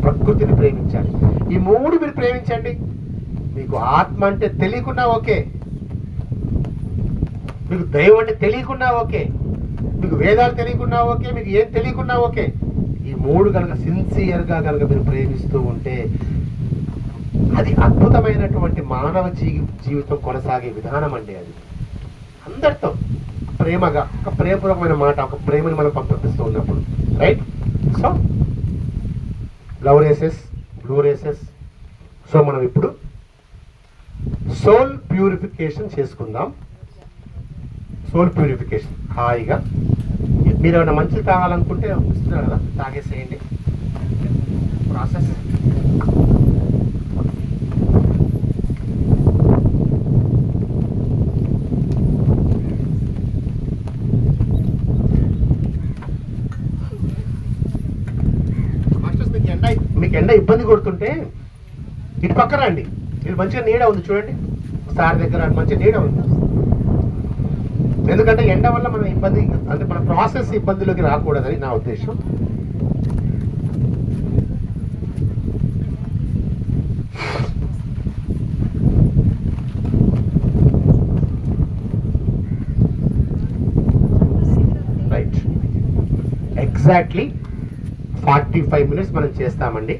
ప్రకృతిని ప్రేమించాలి. ఈ మూడు మీరు ప్రేమించండి. మీకు ఆత్మ అంటే తెలియకున్నా ఓకే, మీకు దైవం అంటే తెలియకున్నా ఓకే, మీకు వేదాలు తెలియకున్నా ఓకే, మీకు ఏం తెలియకున్నా ఓకే. ఈ మూడు కనుక సిన్సియర్గా కనుక మీరు ప్రేమిస్తూ ఉంటే అది అద్భుతమైనటువంటి మానవ జీవితం కొనసాగే విధానం అండి. అది అందరితో ప్రేమగా, ఒక ప్రేమపూర్వకమైన మాట, ఒక ప్రేమని మనం పంపిస్తూ ఉన్నప్పుడు, right? So love rays, blue rays. So మనం ఇప్పుడు సోల్ ప్యూరిఫికేషన్ చేసుకుందాం. సోల్ ప్యూరిఫికేషన్ హాయిగా. మీరు ఏమైనా మంచిది తాగాలనుకుంటే ఇస్తున్నారు కదా, తాగేసేయండి. ప్రాసెస్ మీకు ఎండ ఇబ్బంది కొడుతుంటే ఇటు పక్కన రండి. ఇటు మంచిగా నీడ ఉంది చూడండి, సార్ దగ్గర మంచిగా నీడ ఉంది. ఎందుకంటే ఎండ వల్ల మన ఇబ్బంది, అంటే మన ప్రాసెస్ ఇబ్బందులోకి రాకూడదని నా ఉద్దేశం. రైట్, ఎగ్జాక్ట్లీ 45 minutes మనం చేస్తామండి.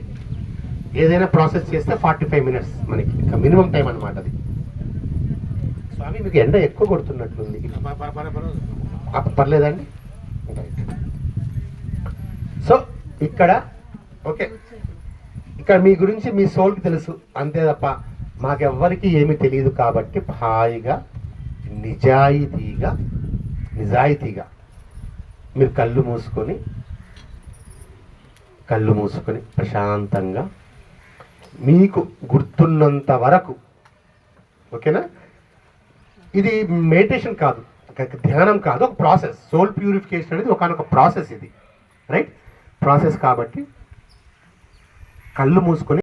ఏదైనా ప్రాసెస్ చేస్తే 45 minutes మనకి మినిమం టైం అనమాట అది. స్వామి మీకు ఎండ ఎక్కువ కొడుతున్నట్లుంది, పర్లేదండి? సో ఇక్కడ ఓకే, ఇక్కడ మీ గురించి మీ సోల్కి తెలుసు అంతే తప్ప మాకెవ్వరికి ఏమీ తెలియదు. కాబట్టి హాయిగా నిజాయితీగా మీరు కళ్ళు మూసుకొని ప్రశాంతంగా మీకు గుర్తున్నంత వరకు, ఓకేనా? ఇది మెడిటేషన్ కాదు, ధ్యానం కాదు, ఒక ప్రాసెస్. సోల్ ప్యూరిఫికేషన్ అనేది ఒక ప్రాసెస్ ఇది, రైట్? ప్రాసెస్ కాబట్టి కళ్ళు మూసుకొని